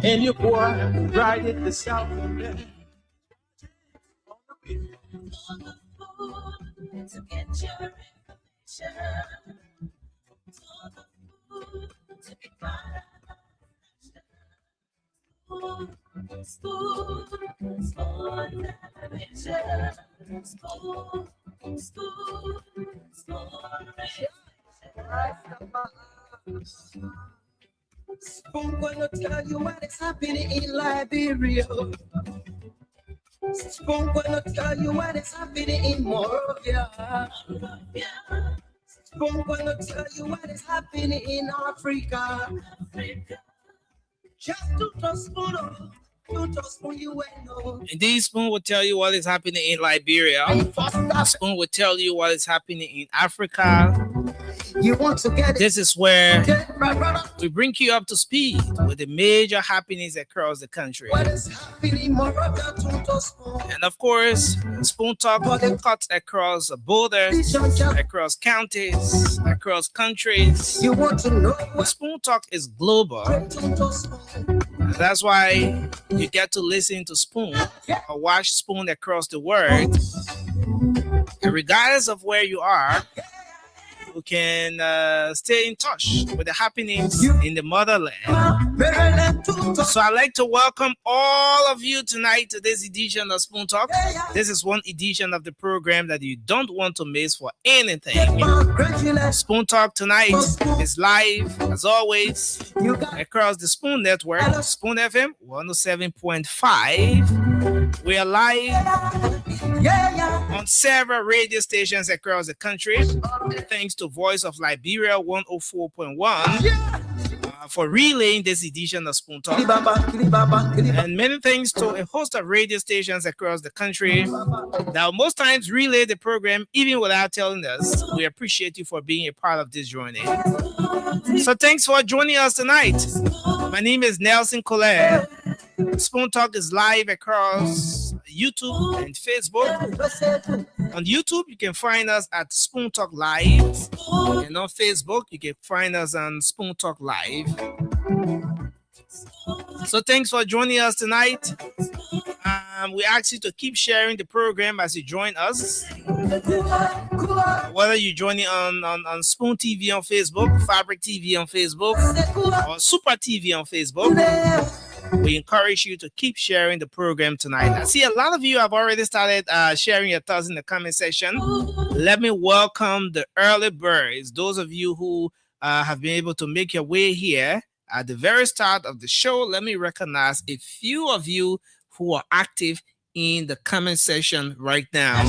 And your boy right at the south end. To get your information, to be part of school, Spoon gonna tell you what is happening in Liberia. Spoon gonna tell you what is happening in Morovia. Spoon gonna tell you what is happening in Africa. Just to spoon. Indeed, Spoon will tell you what is happening in Liberia. Spoon will tell you what is happening in Africa. You want to get it? This is where we bring you up to speed with the major happenings across the country. What is happening, and of course, Spoon Talk cuts across borders, across counties, across countries. You want to know? Spoon Talk is global. That's why you get to listen to Spoon or watch Spoon across the world. And regardless of where you are, you can stay in touch with the happenings in the motherland. So I'd like to welcome all of you tonight to this edition of Spoon Talk. This is one edition of the program that you don't want to miss for anything. Spoon Talk tonight is live, as always, across the Spoon Network, Spoon FM 107.5. We are live on several radio stations across the country. Thanks to Voice of Liberia 104.1 for relaying this edition of Spoon Talk. And many thanks to a host of radio stations across the country that most times relay the program even without telling us. We appreciate you for being a part of this journey. So thanks for joining us tonight. My name is Nelson Colette. Spoon Talk is live across YouTube and Facebook. On YouTube, you can find us at Spoon Talk Live. And on Facebook, you can find us on Spoon Talk Live. So thanks for joining us tonight. We ask you to keep sharing the program as you join us. Whether you're joining on Spoon TV on Facebook, Fabric TV on Facebook, or Super TV on Facebook, we encourage you to keep sharing the program tonight. I see a lot of you have already started sharing your thoughts in the comment section. Let me welcome the early birds, those of you who have been able to make your way here at the very start of the show. Let me recognize a few of you who are active in the comment section right now.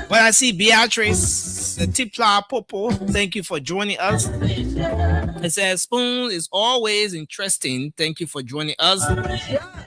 But I see Beatrice, the Tipla Popo. Thank you for joining us. It says Spoon is always interesting. Thank you for joining us.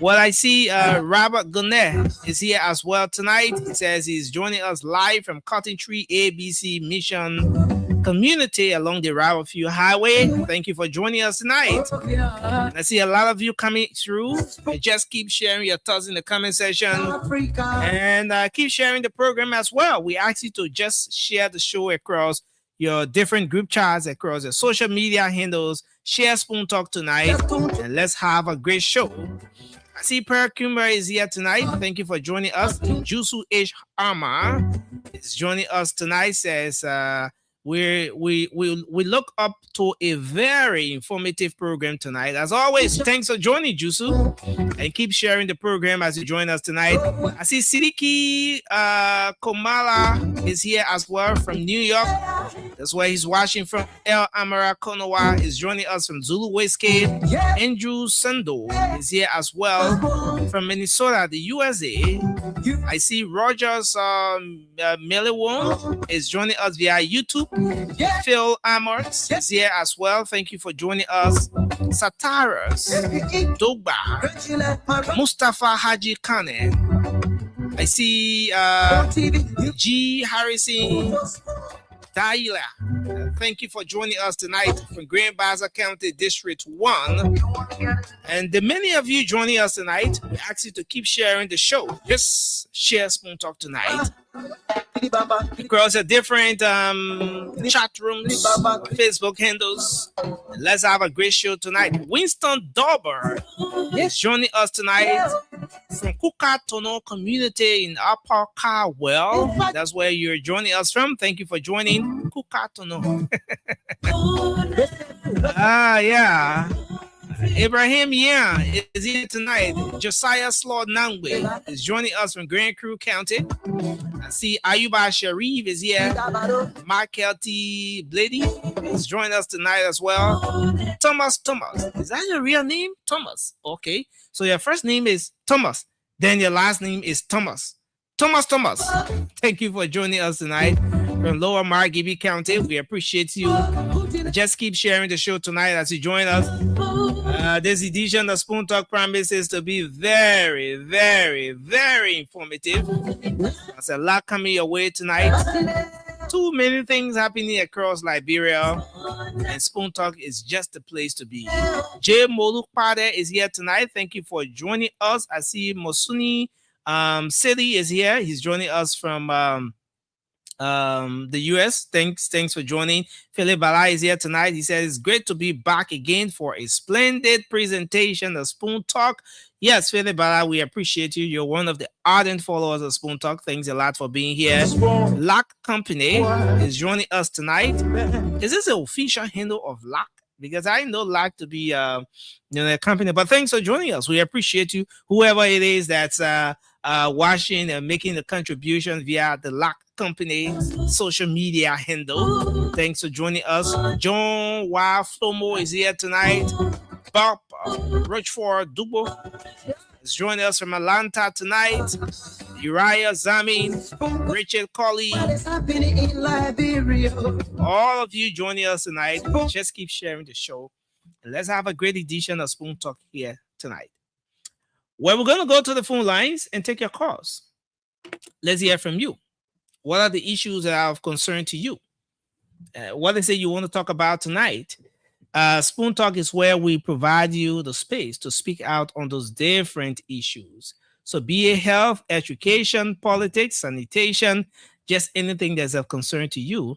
Well, I see Robert Gunnet is here as well tonight. He says he's joining us live from Cotton Tree ABC Mission Community along the Rabbitfield Highway. Thank you for joining us tonight. I see a lot of you coming through. Just keep sharing your thoughts in the comment section and keep sharing the program as well. We ask you to just share the show across your different group chats, across your social media handles. Share Spoon Talk tonight and let's have a great show. I see Per Kumber is here tonight. Thank you for joining us. Jusu H. Arma is joining us tonight. Says we look up to a very informative program tonight. As always, thanks for joining, Jusu, and keep sharing the program as you join us tonight. I see Sidiki Komala is here as well from New York. That's where he's watching from. El Amara Konowa is joining us from Zulu Westgate. Andrew Sando is here as well from Minnesota, the USA. I see Rogers Meliwon is joining us via YouTube. Phil Amort is here as well. Thank you for joining us. Sataras Dogba Mustafa Haji Kane. I see G Harrison Daila. Thank you for joining us tonight from Grand Bassa County District 1. And the many of you joining us tonight, we ask you to keep sharing the show. Just share Spoon Talk tonight. across the different chat rooms, Facebook handles. Let's have a great show tonight. Winston Dauber is joining us tonight from Kukatono community in Upper Carwell. That's where you're joining us from. Thank you for joining Kukatono. Yeah. Abraham is here tonight. Josiah Slaw Nangwe is joining us from Grand Crew County. I see Ayuba Sharif is here. Michael T. Blady is joining us tonight as well. Thomas. Is that your real name? Thomas. Okay. So your first name is Thomas. Then your last name is Thomas. Thomas. Thank you for joining us tonight from Lower Margibi County. We appreciate you. Just keep sharing the show tonight as you join us. This edition of Spoon Talk promises to be very, very, very informative. There's a lot coming your way tonight. Too many things happening across Liberia, and Spoon Talk is just the place to be. Jay Molukpade is here tonight. Thank you for joining us. I see Mosuni City is here. He's joining us from the US. Thanks for joining. Philip Bala is here tonight. He said it's great to be back again for a splendid presentation of Spoon Talk. Yes, Philip Bala, we appreciate you. You're one of the ardent followers of Spoon Talk. Thanks a lot for being here. Lack Company is joining us tonight. Is this the official handle of Lack? Because I know Lack to be a company, but thanks for joining us. We appreciate you. Whoever it is that's watching and making the contribution via the Lack Company social media handle. Thanks for joining us. John Y. Flomo is here tonight. Bob Rochford Dubo is joining us from Atlanta tonight. Uriah Zamin, Richard Colley, all of you joining us tonight. Just keep sharing the show. And let's have a great edition of Spoon Talk here tonight. Well, we're going to go to the phone lines and take your calls. Let's hear from you. What are the issues that are of concern to you? What is it you want to talk about tonight? Spoon Talk is where we provide you the space to speak out on those different issues. So be it health, education, politics, sanitation, just anything that's of concern to you,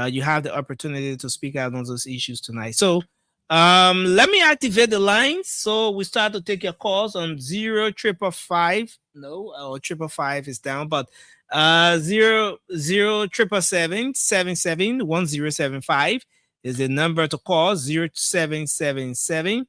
you have the opportunity to speak out on those issues tonight. So let me activate the lines. So we start to take your calls on 0555. No, or 555 is down, but 00777 is the number to call. 0777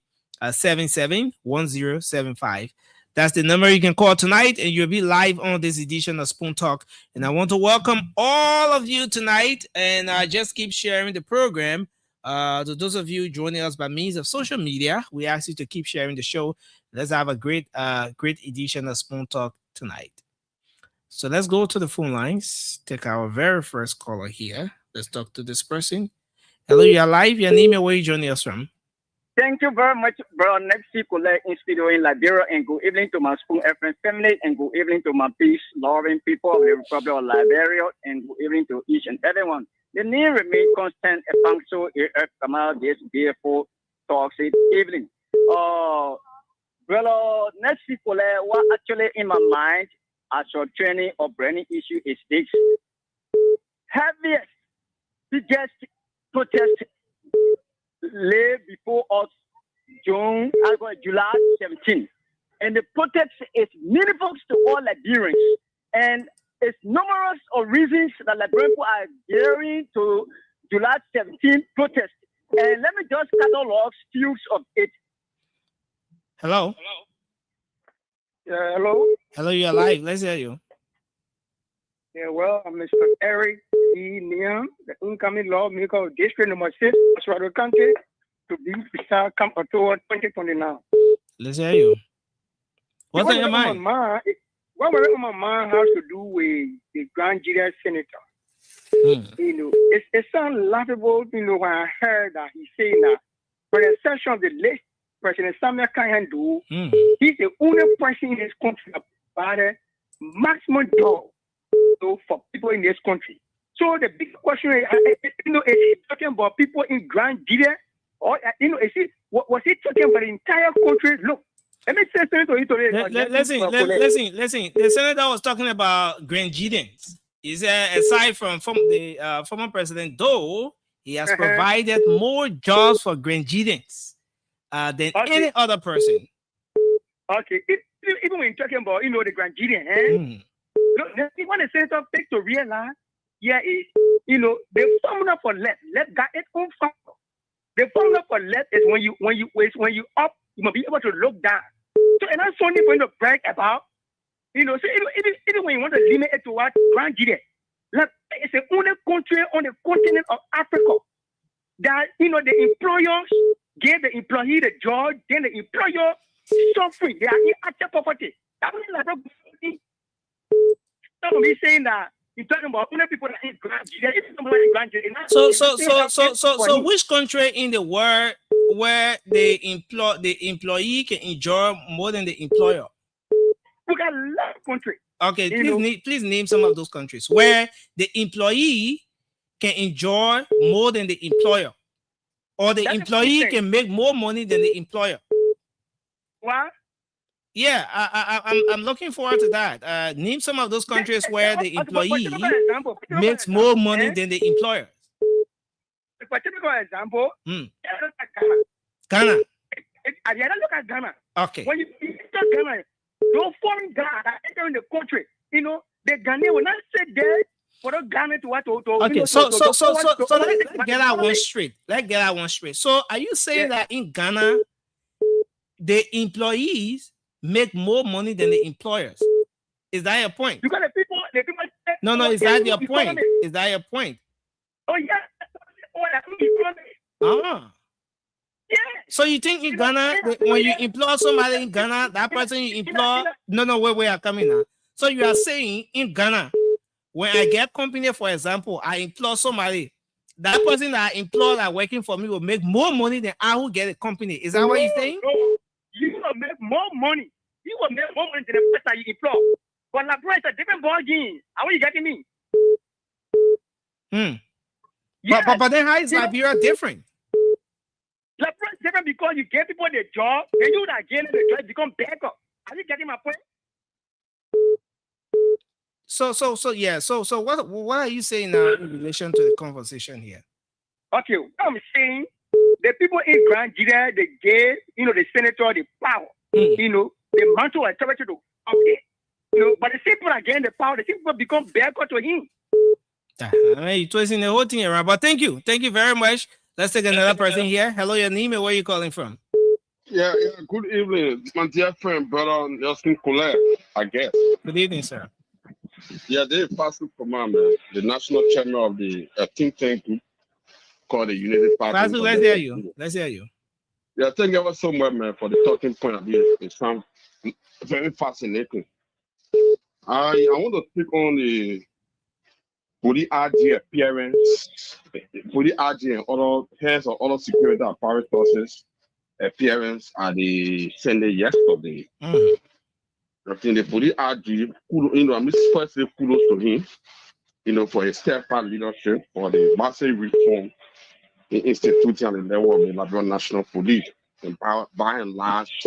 771075. That's the number you can call tonight, and you'll be live on this edition of Spoon Talk. And I want to welcome all of you tonight, and just keep sharing the program. To those of you joining us by means of social media, we ask you to keep sharing the show. Let's have a great edition of Spoon Talk tonight. So let's go to the phone lines. Take our very first caller here. Let's talk to this person. Hello, you're live. Your name and where you joining us from? Thank you very much, bro. Next week, we'll in studio in Liberia, and good evening to my Spoon FM family, and good evening to my peace-loving people of the Republic of Liberia, and good evening to each and everyone. The name remains constant and punctual come out this beautiful talk this evening. Brother, next week, what actually in my mind as your training or branding issue is this: heaviest, biggest protest lay before us July 17th. And the protest is meaningful to all Liberians. And it's numerous of reasons that Liberians are gearing to July 17th protest. And let me just catalog few of it. Hello? Hello? Hello, you're live. Let's hear you. Yeah, well, I'm Mr. Eric E. Niam, the incoming lawmaker of District Number 6, Oswego County, to be beside Camp October 2029. Let's hear you. What's on your mind? What on my mind has to do with the Grand Jury Senator. You know, it sounds laughable, when I heard that he's saying that for the session of the late President Samuel Kayandu, he's the only person in this country that provided maximum job for people in this country. So the big question is, is he talking about people in Grand Jury, or is he was he talking about the entire country? Look, let me say something to you today. Listen. The senator was talking about Grand Judeans. He said, aside from the former president, though, he has provided more jobs for Grenadians than any other person. Okay. Even when you're talking about, the Grenadian, look, when the senator takes to realize, is, the formula for left got its own formula. The formula for left is when you up, you must be able to look down. So, and that's something for you to brag about. So even when you want to limit it to what Nigeria, like it's the only country on the continent of Africa that the employers gave the employee the job, then the employer suffering. They are in actual poverty. That means like some of me saying that you're talking about only people that in Nigeria. So which country in the world where the employee can enjoy more than the employer? We got a lot of countries. Okay, please name some of those countries where the employee can enjoy more than the employer, or the employee can make more money than the employer. What? Yeah, I'm looking forward to that. Name some of those countries where the employee makes more money than the employer. For typical example, Ghana. I look at Ghana. Okay. When you look at Ghana, no foreign guy that enter in the country, the Ghanaian will not sit there for the Ghana to what to. Okay, so let's get that one straight. Let's get that one straight. So, are you saying that in Ghana, the employees make more money than the employers? Is that your point? Because the people. No. Is that your point? Is that your point? Oh yeah. Oh, that's economy. Yeah. So you think in Ghana, when you employ somebody in Ghana, that person you employ, wait, I'm coming now. So you are saying in Ghana, when I get company, for example, I employ somebody, that person that I employ that working for me will make more money than I will get a company. Is that what you're saying? No. You will make more money. You will make more money than the person you employ. But Labrador is a different ball game. How are you getting me? Yes. But then how is Liberia different? Labrador is different because you give people the job, then you that gain the job become beggar. Are you getting my point? So what are you saying now in relation to the conversation here? Okay, what I'm saying, the people in Nigeria, they gave, the senator the power, the mantle of authority to up there. But the same people are getting the power, the same people become beggar to him. I mean, you're twisting the whole thing around. But thank you very much. Let's take another person here. Hello, your name and where are you calling from? Yeah. Good evening, my dear friend, brother Nelson Colette, I guess. Good evening, sir. Yeah, they Pastor Command, the national chairman of the think tank group called the Unity Party. Pastor, let's hear you. Yeah, thank you ever so much, man, for the talking point of view. It sounds very fascinating. I want to speak on the Body RG appearance, Body RG and other heads of other security apparatus appearance at the Sunday yesterday. I think the Body RG, I'm first say kudos to him, for his steadfast leadership for the massive reform in instituting and the level of the Liberia National Police. And by and large,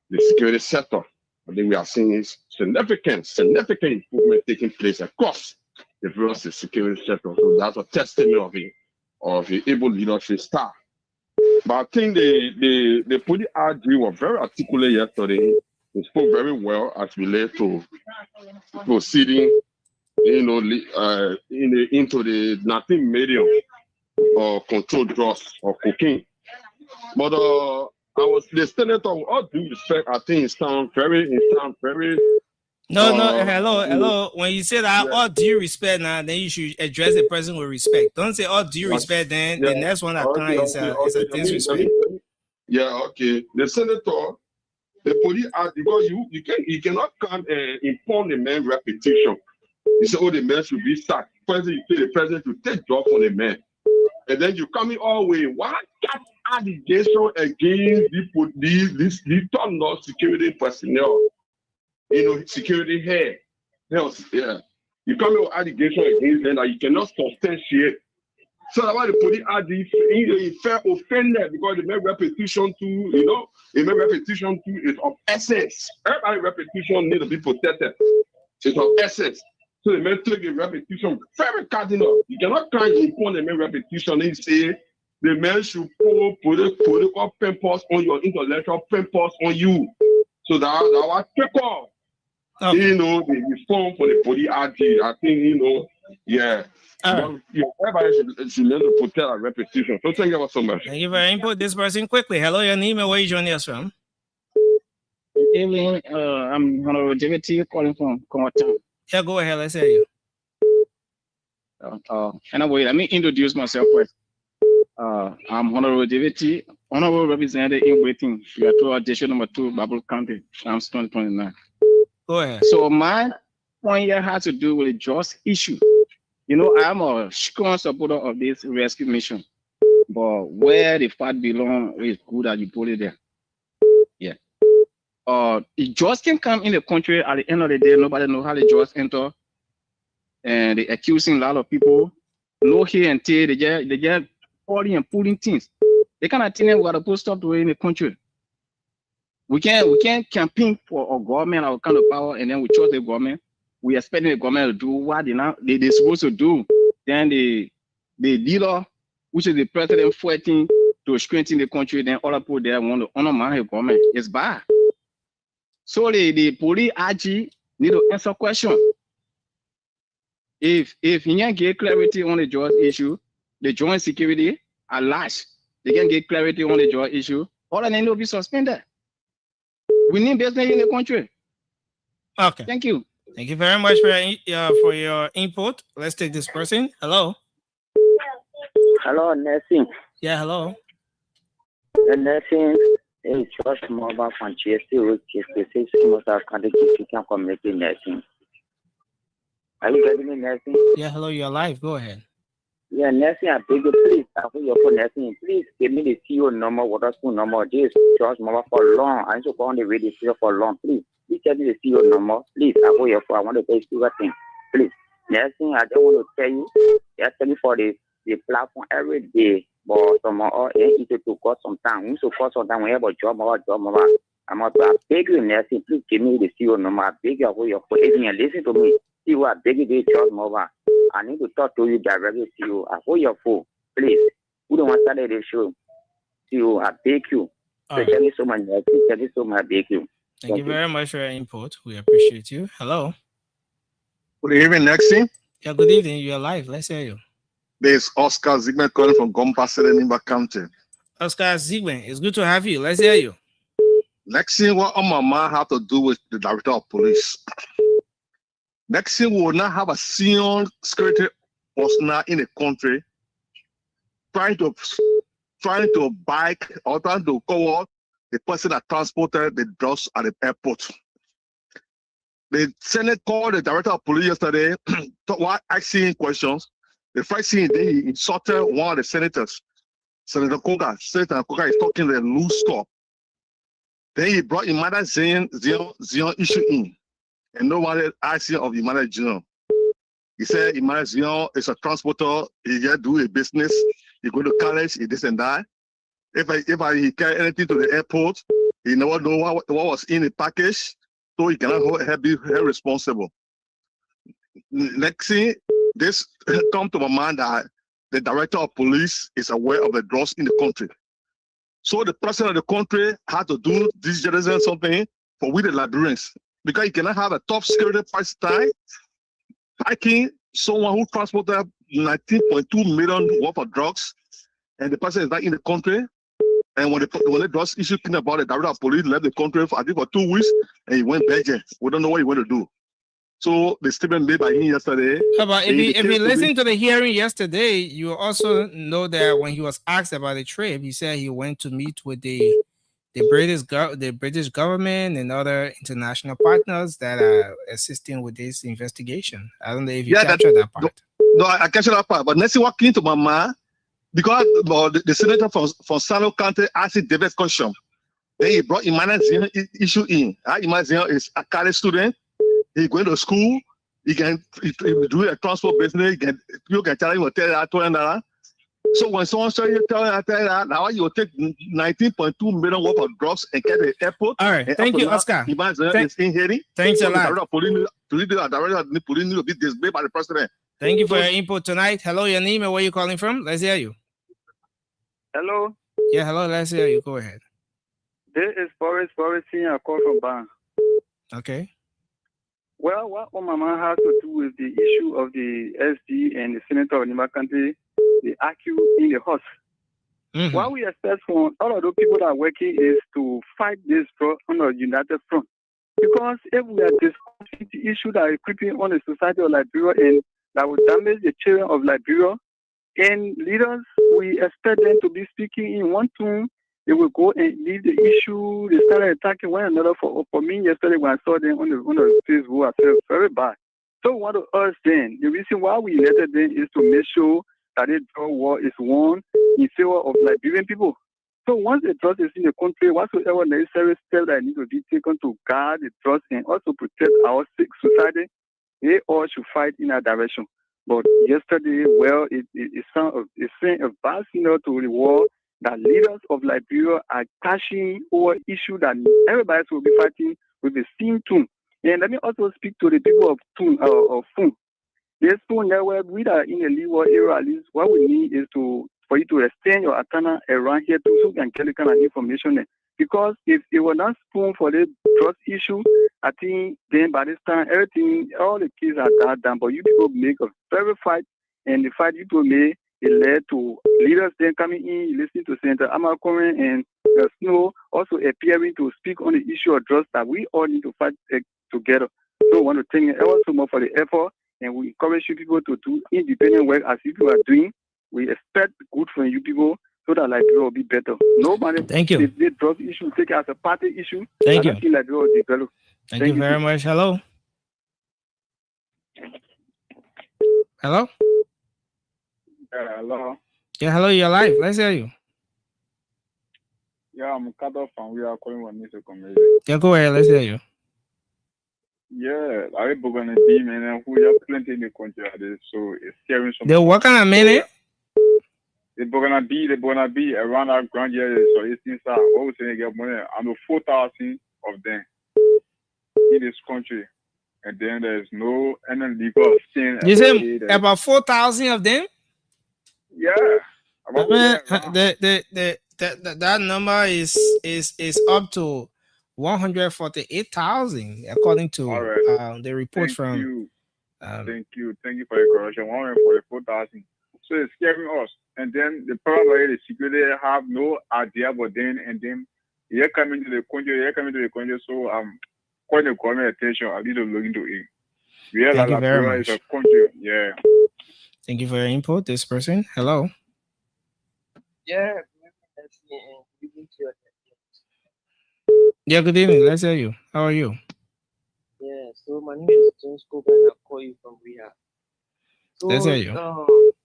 the security sector, I think we are seeing significant improvement taking place across the various security sector. So that's a testimony of the able leadership staff. But I think the police RG were very articulate yesterday. They spoke very well as related to proceeding, into the nothing medium or controlled drugs or cocaine. But the senator, with all due respect, I think it sounds very. Hello. When you say that, all due respect, now then you should address the person with respect. Don't say all due respect. Then the next one that comes is a disrespect. Yeah, okay. The senator, the police are, because you cannot come and inform the man repetition. You say, the man should be sacked. First, you say the president to take job from the man, and then you come in all way. Why that allegation against these top security personnel? Security head. Yeah. You come with allegation against them that you cannot substantiate. So that's why the police are offended because the mere repetition too, is of essence. Everybody repetition need to be protected. It's of essence. So the man take a repetition very cardinal. You cannot try to impose the man repetition and say the man should put political purpose on your intellectual purpose on you. So that was take off. Okay. You know, the reform for the body RG. I think, you know, yeah. All right. Everybody should learn to protect our repetition. So thank you so much. Thank you for your input. This person quickly. Hello, your name and where you joining us from? Good evening. I'm Honorable JVT calling from Kongwatan. Yeah, go ahead. Let's hear you. Anyway, let me introduce myself first. I'm Honorable JVT, Honorable Representative in waiting. We are to District number 2, Babel County. I'm 2029. Go ahead. So my point here has to do with the just issue. You know, I'm a strong supporter of this rescue mission, but where the fact belongs, is good that you put it there. Yeah. It just can come in the country at the end of the day. Nobody knows how they just enter, and they accusing a lot of people. No here and there, they just calling and pulling things. They cannot tell them what to put stop to in the country. We can't campaign for a government or kind of power, and then we trust the government. We expecting the government to do what they're supposed to do. Then the leader, which is the president, fighting to strengthen the country, then other people there want to undermine the government. It's bad. So the police RG need to answer question. If he can get clarity on the joint issue, the joint security at large, they can get clarity on the joint issue, all of them will be suspended. We need business in the country. Okay. Thank you. Thank you very much for your input. Let's take this person. Hello. Hello, Nelson. Yeah, hello. Nelson, it's Josh Mova from GST, which is the six most of country can communicate Nelson. Are you getting me, Nelson? Yeah, hello, you're live. Go ahead. Yeah, Nelson, I beg you, please, I put your phone, Nelson. Please give me the CEO number, water spoon number. This Josh Mova for long. I need to go on the radio for long, please. Please tell me the CEO number. Please, I put your phone. I want to tell you thing. Please. Nelson, I just want to tell you, they're telling for the platform every day. But some more it to cost some time. We should cost some time. We have a job. I'm not beg you, Nelson. Please give me the CEO number. I beg you, your phone. Listen to me. See what I beg you, Josh Mova. I need to talk to you directly. See you. I hold your phone, please. We don't want to start the show. See you. I beg you. So Right. thank you so much, Nelson. Thank you so much. I beg you. Thank you very much for your input. We appreciate you. Hello. Good evening, Nexi. Yeah, good evening. You're live. Let's hear you. This is Oscar Zigman calling from Gompasset in Nimba County. Oscar Ziegman, it's good to have you. Let's hear you. Nexi, what my man have to do with the director of police? Nexi will not have a senior security personnel in the country trying to bike or trying to go out the person that transported the drugs at the airport. The Senate called the director of police yesterday while asking questions. The first thing he insulted one of the senators, Senator Koga. Senator Koga is talking the loose talk. Then he brought Imada Zion issue in, and no one asking of Imada Zion. He said Imada Zion is a transporter. He just do a business. He go to college. He this and that. If he carry anything to the airport, he never know what was in the package, so he cannot be held responsible. Next thing, this come to my mind that the director of police is aware of the drugs in the country. So the president of the country had to do this generation something for we the Liberians, because you cannot have a top security price tag hiking someone who transported 19.2 million worth of drugs, and the person is not in the country. And when the drugs issue came about, the director of police left the country for, I think, for 2 weeks, and he went Belgium. We don't know what he went to do. So the statement made by him yesterday. But if you listen to the hearing yesterday, you also know that when he was asked about the trip, he said he went to meet with the British government and other international partners that are assisting with this investigation. I don't know if you captured that part. No, I captured that part. But next thing what came to my mind, because the senator from Salo County asked David question, then he brought Emmanuel Zion issue in. Emmanuel Zion is a college student. He going to school. He do a transport business. You can tell him $10,000. So when someone say you tell that now you will take 19.2 million worth of drugs and get the airport. All right, thank you, Oscar. It's in Haiti. Thanks a lot. The police need to be disobeyed by the president. Thank you for your input tonight. Hello, your name and where you calling from? Let's hear you. Hello. Yeah, hello. Let's hear you. Go ahead. This is Forrest Senior. I call from Ban. Okay. Well, what Mama has to do with the issue of the SD and the Senator of Nima County, the accused in the horse. What we expect from all of those people that are working is to fight this on a united front. Because if we are discussing the issue that is creeping on the society of Liberia and that will damage the children of Liberia, and leaders, we expect them to be speaking in one tone. They will go and leave the issue. They started attacking one another. For me yesterday when I saw them on the Facebook, I felt very bad. So what to us then? The reason why we elected them is to make sure that the drug war is won in favor of Liberian people. So once the trust is in the country, whatsoever necessary steps that need to be taken to guard the trust and also protect our society, they all should fight in that direction. But yesterday, well, it sent a bad signal to the world that leaders of Liberia are clashing over issue that everybody will be fighting with the same tune. And let me also speak to the people of Fun. This Fun network, we are in the leeward area, at least what we need is for you to extend your antenna around here to so you can get the kind of information there. Because if it was not Spoon for the trust issue, I think then by this time, everything, all the kids are done. But you people make a very fight, and the fight you people made, it led to leaders then coming in, listening to Senator Amakoren and Snow, also appearing to speak on the issue of drugs that we all need to fight together. So I want to thank you ever so much for the effort, and we encourage you people to do independent work as you people are doing. We expect good from you people so that Liberia will be better. Nobody thank you. The drug issue take as a party issue. Thank you. Liberia will develop. Thank you very much. Hello. Hello. Hello. Yeah, hello. You're live. Let's hear you. Yeah, I'm cut off and we are calling one music comedy. Yeah, go ahead. Let's hear you. Yeah, I book on a team and we have plenty in the country, so it's scaring some. They what kind of minute? They're gonna be around our grand year, so it's inside. Always saying get money. I know 4,000 of them in this country, and then there's no any legal thing. You say about 4,000 of them? Yeah. That number is up to 148,000 according to the report from. Thank you for your correction. 144,000. So it's scaring us. And then the problem is the security have no idea about them, and then they're coming to the country. So calling the government attention. I need to look into it. Thank you very much. Is a country. Yeah. Thank you for your input. This person. Hello. Yeah. Yeah, good evening. Let's hear you. How are you? Yeah, so my name is James Coburn. I call you from Riyadh. So, let's hear you.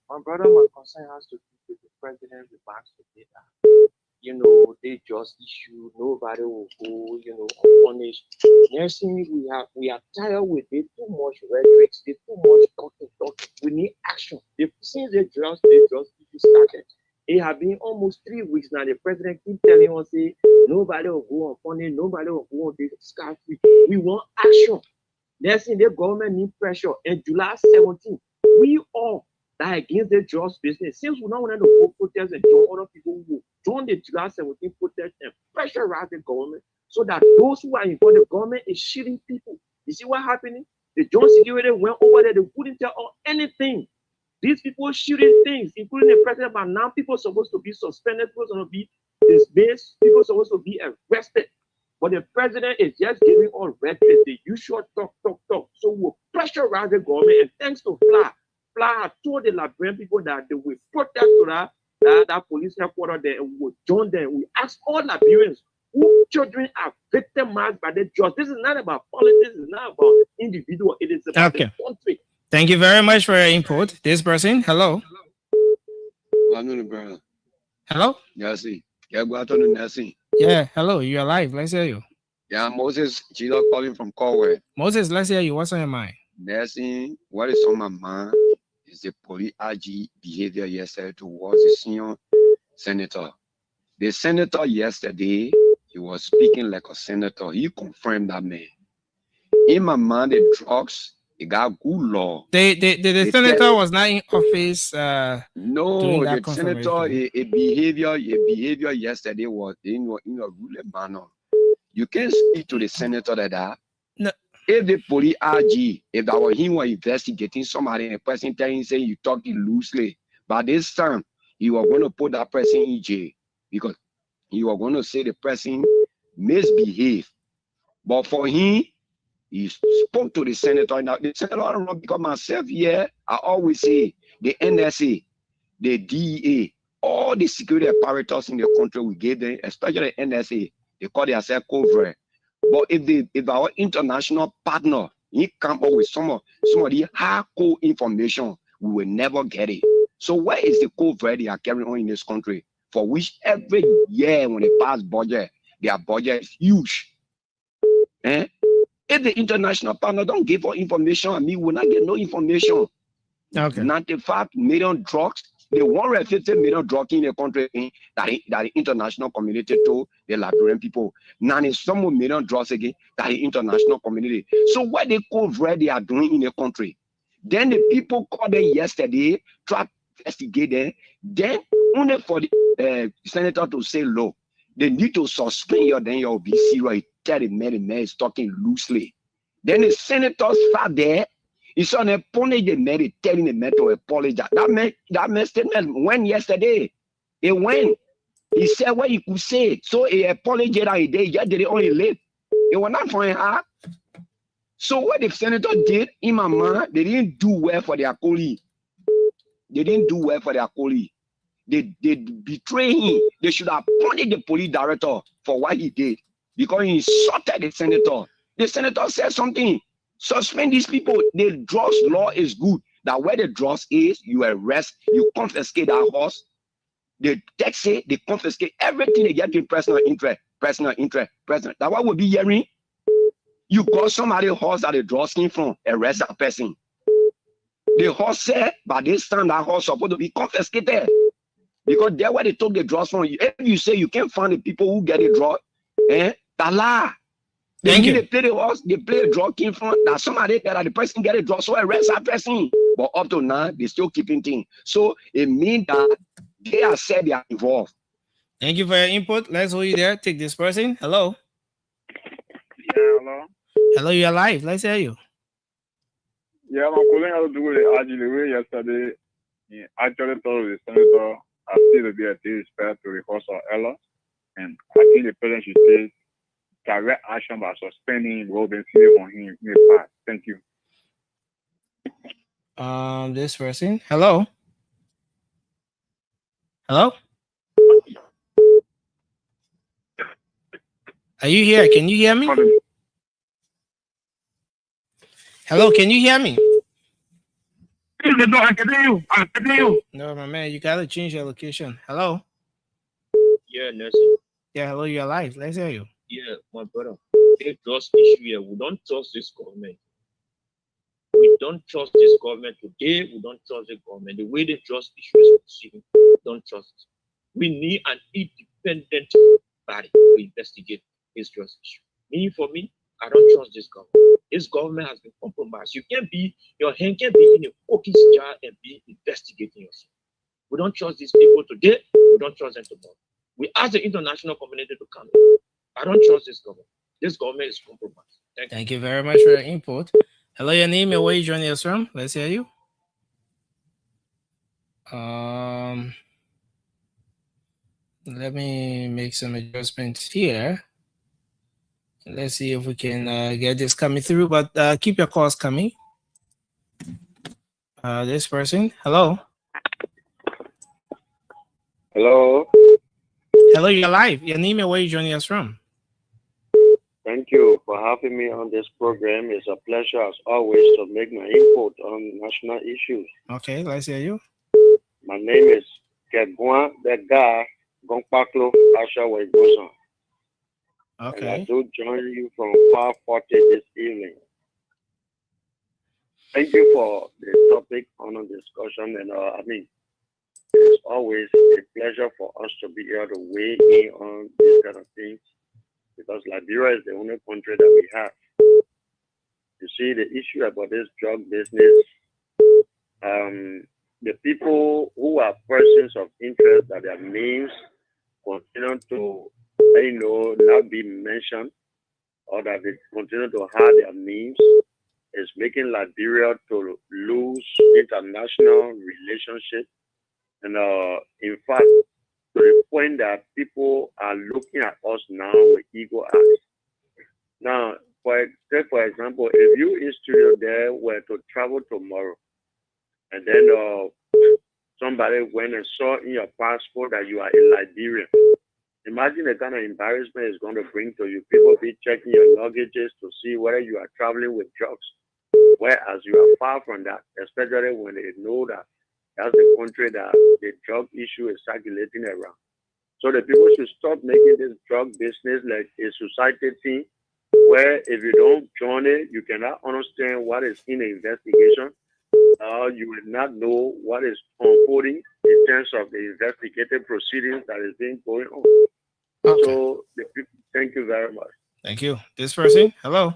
My brother, my concern has to do with the president's remarks today that, they just issue, nobody will go, unpunished. Next thing we are tired with it, too much rhetoric, too much talking. We need action. Since they just started. It has been almost 3 weeks now. The president keeps telling us, say, nobody will go unpunished, nobody will go on this scarf. We want action. Next thing, the government need pressure. And July 17th, we all that against the drugs business. Since we don't want to go protest and join other people who join the July 17th protest and pressurize the government so that those who are involved, the government is shooting people. You see what happening? The John security went over there, they couldn't tell us anything. These people shooting things, including the president, but now people are supposed to be suspended, people are supposed to be dismissed, people are supposed to be arrested. But the president is just giving all rhetoric, the usual talk. So we'll pressurize the government, and thanks to Fly had told the Liberian people that they will protest to that police headquarters there, and we will join them. We ask all Liberians whose children are victimized by the drugs. This is not about politics, it's not about individual, it is about the country. Thank you very much for your input. This person, hello. Hello? Yes, yeah, good afternoon, Nancy. Yeah, hello, you're alive. Let's hear you. Yeah, Moses Gila calling from Corway. Moses, let's hear you. What's on your mind? Nancy, what is on my mind is the police RG behavior yesterday towards the senior senator. The senator yesterday, he was speaking like a senator. He confirmed that, man. In my mind, the drugs, they got good law. The senator was not in office. No, the senator, a behavior yesterday was in a ruling manner. You can't speak to the senator like that. No. If the police RG, if that was him was investigating somebody and a person telling saying you talking loosely, by this time he was going to put that person in jail because he was going to say the person misbehaved. But for him, he spoke to the senator. Now the senator, I don't know, because myself here, I always say the NSA, the DEA, all the security apparatus in the country we gave them, especially the NSA, they call themselves covert. But if our international partner he come up with some of the hardcore information, we will never get it. So where is the covert they are carrying on in this country? For which every year when they pass budget, their budget is huge. If the international partner don't give us information, I mean, we will not get no information. Okay. 95 million drugs, the 150 million drugs in the country that the international community told the Liberian people. Now there's some more million drugs again that the international community. So what they covert they are doing in the country. Then the people called them yesterday, try to investigate them. Then only for the senator to say, look, they need to suspend you, then you'll be serious. Tell the man is talking loosely. Then the senator sat there. He saw an opponent, the man telling the man to apologize. That man statement went yesterday. It went. He said what he could say. So he apologized and he did. He just did it only late. It was not for him. So what the senator did, in my mind, they didn't do well for their colleague. They didn't do well for their colleague. They betrayed him. They should have punished the police director for what he did. Because he insulted the senator. The senator said something. Suspend these people. The drugs law is good. That where the drugs is, you arrest, you confiscate that horse. They tax it, they confiscate everything they get in personal interest. That what would be hearing. You got somebody horse that the drugs came from, arrest that person. The horse said, by this time that horse supposed to be confiscated. Because there where they took the drugs from. If you say you can't find the people who get the drug, tala. They play the horse, they play a drug came from that somebody that the person get a drug, so arrest that person. But up to now, they still keeping things. So it means that they are said they are involved. Thank you for your input. Let's hold you there. Take this person. Hello. Yeah, hello. Hello, you're live. Let's hear you. Yeah, I'm calling out to do with the RG yesterday. He actually told the senator I still to be a disrespect to the horse of Ella. And I think the president should take direct action by suspending Robin Smith on him in the past. Thank you. This person. Hello. Hello. Are you here? Can you hear me? Hello, can you hear me? No, I can hear you. I can hear you. No, my man, you gotta change your location. Hello. Yeah, Nelson. Yeah, hello, you're live. Let's hear you. Yeah, my brother. They just issue here. We don't trust this government. We don't trust this government today. We don't trust the government. The way they trust issues proceeding, we don't trust it. We need an independent body to investigate this trust issue. For me, I don't trust this government. This government has been compromised. Your hand can be in a cookies jar and be investigating yourself. We don't trust these people today. We don't trust them tomorrow. We ask the international community to come in. I don't trust this government. This government is compromised. Thank you very much for your input. Hello, your name and where you joining us from? Let's hear you. Let me make some adjustments here. Let's see if we can get this coming through, but keep your calls coming. This person, hello. Hello. Hello, you're live. Your name and where you joining us from? Thank you for having me on this program. It's a pleasure, as always, to make my input on national issues. Okay, let's hear you. My name is Kegwan Bega Gongpaklo Asha Waigosan. Okay. And I do join you from 5:40 this evening. Thank you for the topic on the discussion, and it's always a pleasure for us to be able to weigh in on these kind of things, because Liberia is the only country that we have. You see, the issue about this drug business, the people who are persons of interest that their names continue to, not be mentioned, or that they continue to have their names, is making Liberia to lose international relationship. And in fact, to the point that people are looking at us now with eagle eyes. Now, for example, if you in studio there were to travel tomorrow, and then somebody went and saw in your passport that you are a Liberian, imagine the kind of embarrassment it's going to bring to you. People be checking your luggages to see whether you are traveling with drugs, whereas you are far from that, especially when they know that that's the country that the drug issue is circulating around. So the people should stop making this drug business like a society thing, where if you don't join it, you cannot understand what is in the investigation. You will not know what is unfolding in terms of the investigative proceedings that is being going on. Okay. So, thank you very much. Thank you. This person, hello.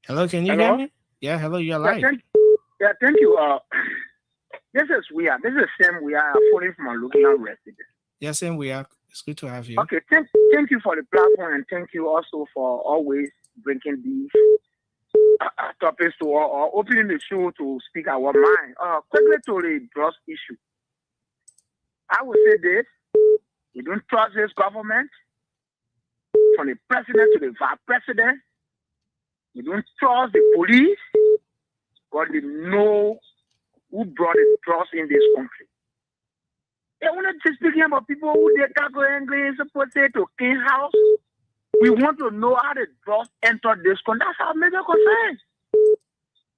Hello, can you hear me? Yeah, hello, you're live. Thank you. This is Weah. This is Sam Weah, phoning from a local resident. Yeah, Sam Weah. It's good to have you. Okay, thank you for the platform, and thank you also for always bringing these topics to or opening the show to speak our mind. Quickly to the drugs issue. I would say this: we don't trust this government, from the president to the vice president. We don't trust the police, because they know who brought the drugs in this country. They want to speaking about people who they can go angry, supposed to clean house. We want to know how the drugs entered this country. That's our major concern.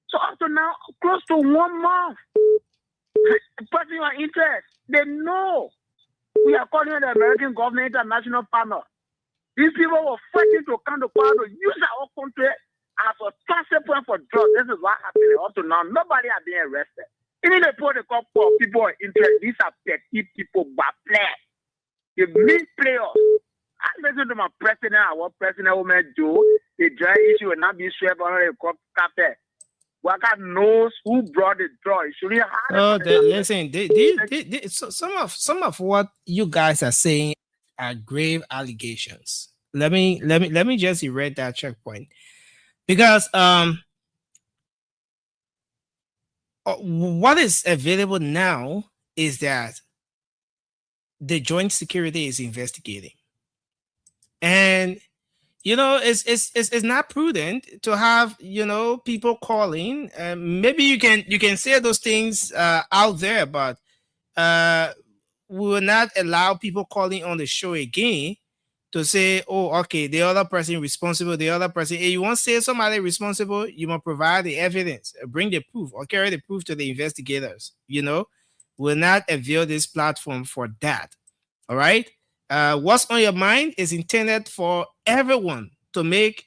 So up to now, close to 1 month, the person of interest, they know we are calling the American government international partner. These people were fighting to come to power to use our country as a transfer point for drugs. This is what happened up to now. Nobody has been arrested. Even the protocol for people of interest, these are petty people, but players. The main players. I listen to my president, our president, woman Joe, the drug issue will not be swept under the carpet. Waka knows who brought the drug. Listen, some of what you guys are saying are grave allegations. Let me just erase that checkpoint, because what is available now is that the Joint Security is investigating. And it's not prudent to have people calling. Maybe you can say those things out there, but we will not allow people calling on the show again to say, oh, okay, the other person responsible, the other person. If you want to say somebody responsible, you must provide the evidence, bring the proof, or carry the proof to the investigators. Will not avail this platform for that. All right. What's on your mind is intended for everyone to make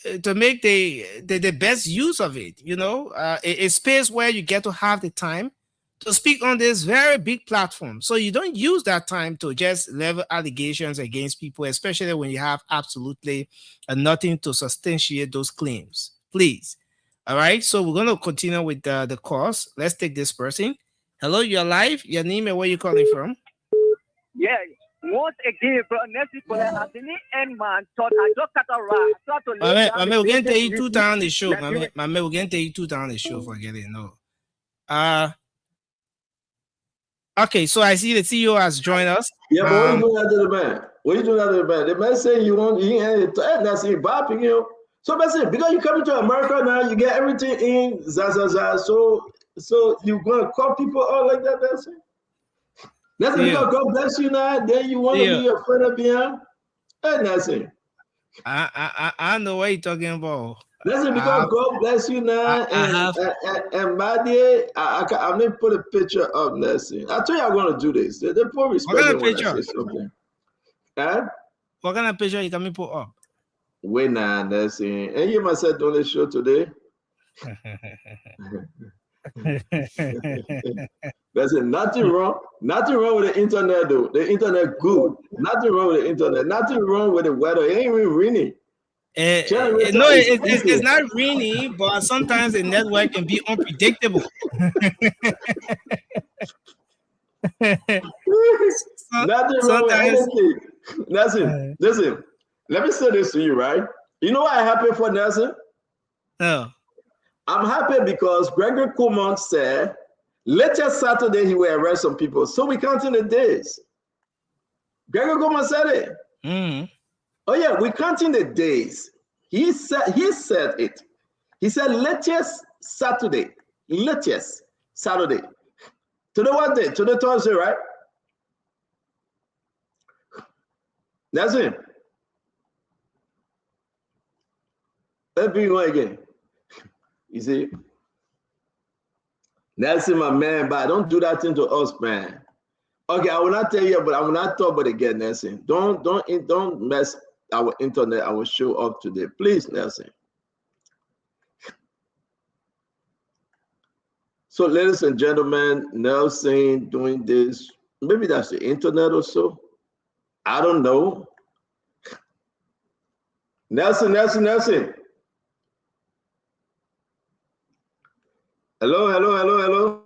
the best use of it. A space where you get to have the time to speak on this very big platform. So you don't use that time to just level allegations against people, especially when you have absolutely nothing to substantiate those claims. Please. All right. So we're going to continue with the course. Let's take this person. Hello, you're live. Your name and where you calling from? Yeah. Once again, bro, next week, I end man thought I just cut around. We're going to take you 2 times the show. We're going to take you 2 times the show. Forget it. No. Okay, so I see the CEO has joined us. Yeah, but what are you doing after the man? What are you doing after the man? The man saying he ain't that's it, bopping you. So basically, because you coming to America now, you get everything in So you gonna call people out like that? That's it. That's it. Because God bless you now. Then you want to be a friend of beyond. And that's it. I know what you're talking about. Listen, because God bless you now, and my dear, I'm gonna put a picture of Nessie. I told you I'm gonna do this. They put respect what kind of when picture? I say something. Huh? What kind of picture you can put up? When that's it. And you must have done the show today. That's it. Nothing wrong. Nothing wrong with the internet, though. The internet good. Nothing wrong with the internet. Nothing wrong with the weather. It ain't even raining. No, it's not rainy, but sometimes the network can be unpredictable. Nothing wrong with anything. Listen. Let me say this to you, right? You know why I'm happy for Nelson? No. I'm happy because Gregory Coleman said, latest Saturday he will arrest some people. So we counting the days. Gregory Coleman said it. Oh yeah, we counting the days. He said it. He said latest Saturday. Latest Saturday. Today what day? Today Thursday, right? That's it. Everyone again. You see? Nelson, my man, but don't do that thing to us, man. Okay, I will not tell you, but I will not talk about it again, Nelson. Don't mess our internet, our show up today. Please, Nelson. So, ladies and gentlemen, Nelson doing this. Maybe that's the internet or so. I don't know. Nelson. Hello.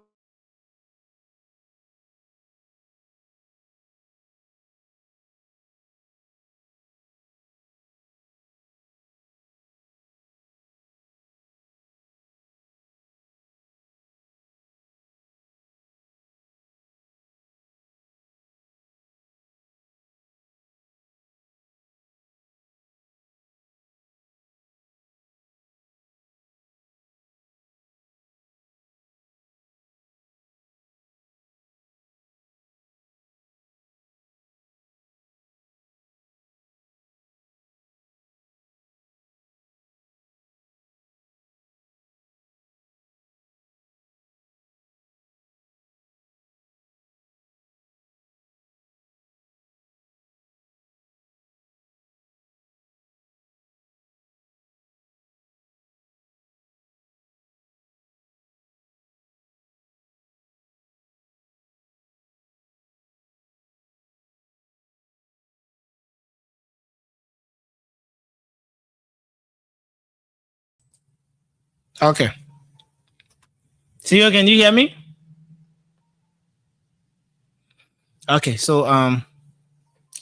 Okay. CEO, can you hear me? Okay, so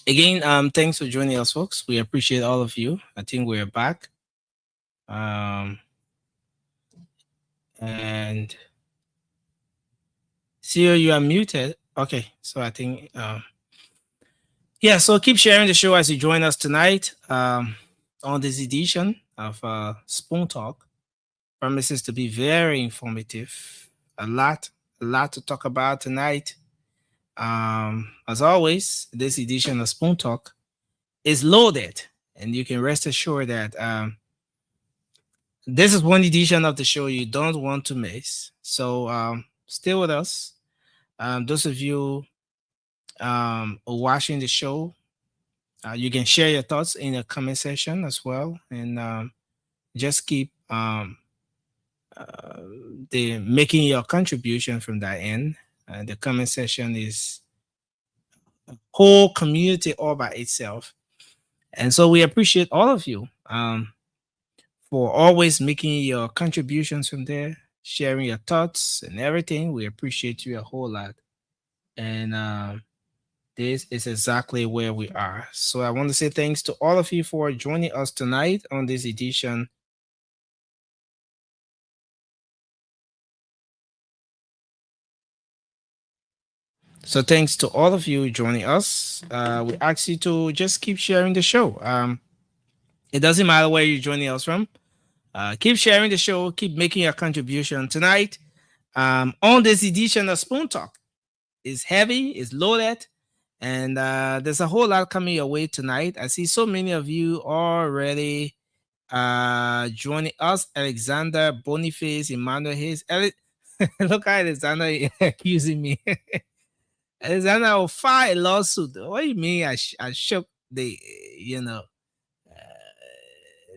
again, thanks for joining us, folks. We appreciate all of you. I think we're back. And CEO, you are muted. Okay, so I think yeah, so keep sharing the show as you join us tonight on this edition of Spoon Talk. Promises to be very informative. A lot to talk about tonight. As always, this edition of Spoon Talk is loaded, and you can rest assured that this is one edition of the show you don't want to miss. So stay with us. Those of you watching the show, you can share your thoughts in the comment section as well, and just keep making your contribution from that end. The comment section is a whole community all by itself, and so we appreciate all of you for always making your contributions from there, sharing your thoughts and everything. We appreciate you a whole lot, and this is exactly where we are. So I want to say thanks to all of you for joining us tonight on this edition. So thanks to all of you joining us. We ask you to just keep sharing the show. It doesn't matter where you're joining us from. Keep sharing the show. Keep making your contribution tonight. On this edition of Spoon Talk, it's heavy, it's loaded, and there's a whole lot coming your way tonight. I see so many of you already joining us. Alexander, Boniface, Emmanuel Hayes. Look at Alexander accusing me. Alexander will file a lawsuit. What do you mean? I shook the,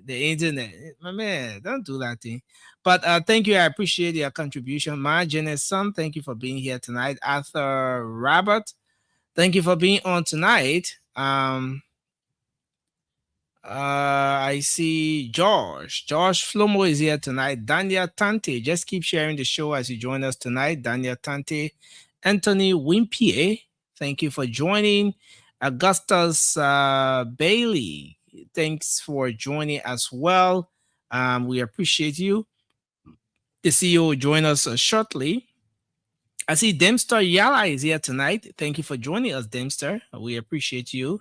the internet. My man, don't do that thing. But thank you. I appreciate your contribution. My son, thank you for being here tonight. Arthur Robert, thank you for being on tonight. I see George Flomo is here tonight. Daniel Tante, just keep sharing the show as you join us tonight. Daniel Tante, Anthony Wimpie, thank you for joining. Augustus Bailey, thanks for joining as well. We appreciate you. The CEO will join us shortly. I see Dempster Yala is here tonight. Thank you for joining us, Dempster. We appreciate you.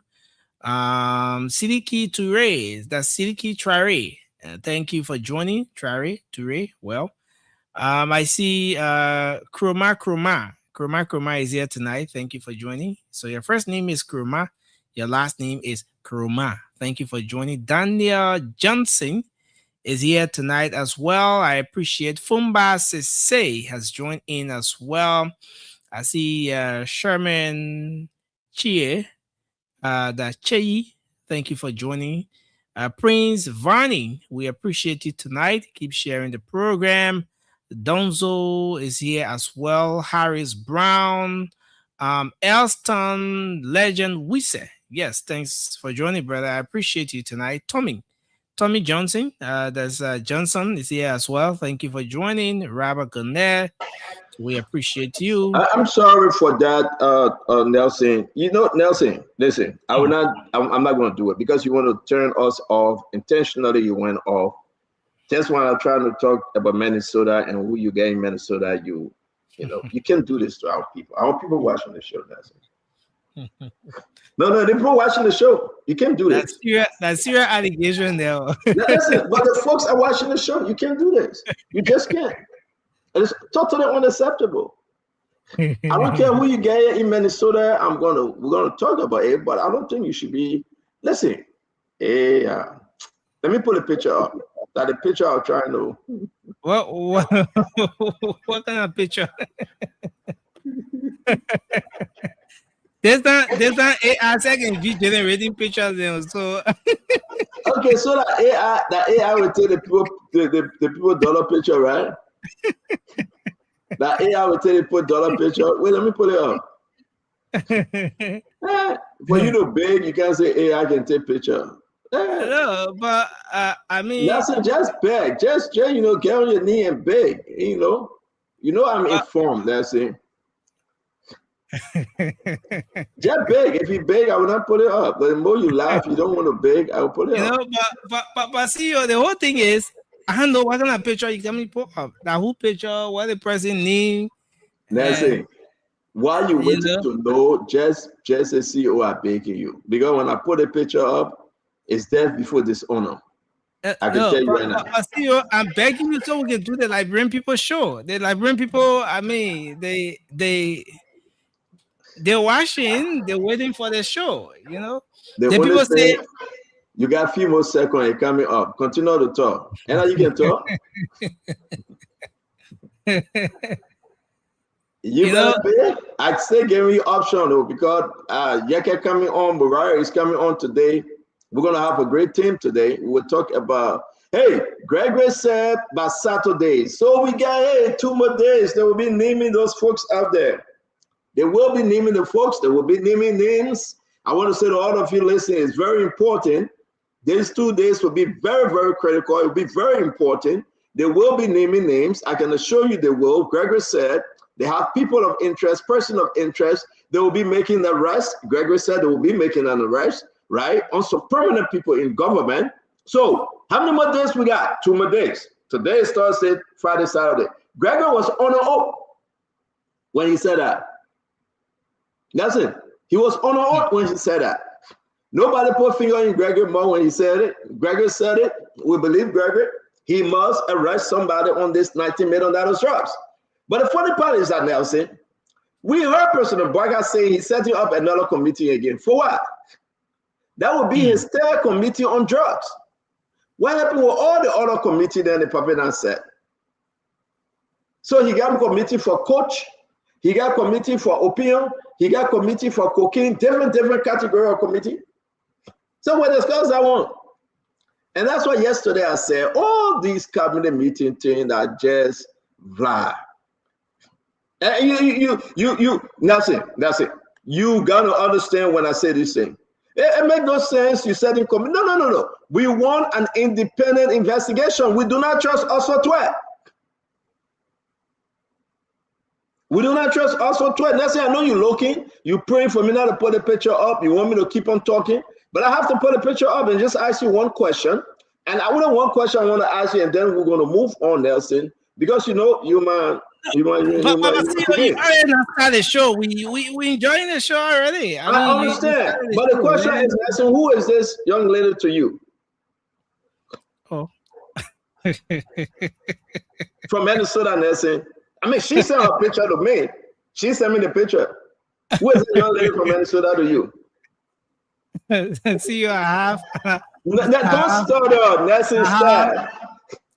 Siliki Toure, that's Siliki Traore. Thank you for joining, Toure. Well, I see Kroma is here tonight. Thank you for joining. So your first name is Kroma, your last name is Kroma. Thank you for joining. Daniel Johnson is here tonight as well. I appreciate. Fumba Sese has joined in as well. I see Sherman Chie. Thank you for joining. Prince Varney, we appreciate you tonight. Keep sharing the program. Donzo is here as well. Harris Brown, Elston Legend Wisse. Yes, thanks for joining, brother. I appreciate you tonight. Tommy Johnson, there's Johnson is here as well. Thank you for joining. Robert Gunner, we appreciate you. I'm sorry for that, Nelson. You know, Nelson, listen, I'm not going to do it because you want to turn us off intentionally. You went off. Just when I'm trying to talk about Minnesota and who you get in Minnesota, you know, you can't do this to our people. Our people watching the show, Nelson. No, the people watching the show. You can't do this. That's your allegation there. Listen, but the folks are watching the show. You can't do this. You just can't. It's totally unacceptable. I don't care who you get in Minnesota. We're gonna talk about it, but I don't think you should be. Listen, let me put a picture up. That the picture I'm trying to. What kind of picture? There's not AI second be generating pictures there. So okay, so that AI will take the people dollar picture, right? That AI will take the dollar picture. Wait, let me put it up. For you to beg, you can't say AI can take picture. No, but I mean, that's just beg. Just you know, get on your knee and beg. You know, I'm informed. That's it. Just beg. If you beg, I will not put it up. But the more you laugh, you don't want to beg, I will put it up. But see, the whole thing is, I don't know what kind of picture you can put up. That who picture, what the person name. That's it. While you waiting to know, just a CEO are begging you. Because when I put a picture up, it's death before dishonor. I can tell you right now. CEO, I'm begging you so we can do the Liberian People show. The Liberian People, I mean, they're watching, they're waiting for the show, you know. The people say you got a few more seconds, you're coming up. Continue to talk. And now you can talk. you know, I say give me option though, because Yeke coming on, Mariah is coming on today. We're gonna have a great team today. We will talk about, hey, Gregory said by Saturday. So we got 2 more days. They will be naming those folks out there. They will be naming the folks. They will be naming names. I want to say to all of you listening, it's very important. These 2 days will be very, very critical. It will be very important. They will be naming names. I can assure you they will. Gregory said they have people of interest, person of interest. They will be making the arrest. Gregory said they will be making an arrest, right? On some permanent people in government. So how many more days we got? 2 more days. Today is Thursday, Friday, Saturday. Gregory was on an oath when he said that. That's it. He was on an oath when he said that. Nobody put finger in Gregory more when he said it. Gregory said it. We believe Gregory. He must arrest somebody on this $19 million drugs. But the funny part is that, Nelson, we heard President Boyka saying he's setting up another committee again. For what? That would be his 3rd committee on drugs. What happened with all the other committee then the Papina said? So he got a committee for coach. He got committee for opium. He got committee for cocaine, different category of committee. So what discuss that one? And that's why yesterday I said all these cabinet meeting things are just blah. And you Nelson, you gotta understand when I say this thing. It makes no sense. You said in comment. No. We want an independent investigation. We do not trust Osotwe. We do not trust Osotwe. Nelson, I know you're looking. You're praying for me not to put the picture up. You want me to keep on talking. But I have to put a picture up and just ask you one question. And I want one question I want to ask you, and then we're going to move on, Nelson. Because you know, you already start the show. We enjoying the show already. I understand. But the question is, Nelson, who is this young lady to you? Oh. From Minnesota, Nelson. I mean, she sent her picture to me. She sent me the picture. Who is the young lady from Minnesota to you? See you have. Don't start up, Nelson. Stop.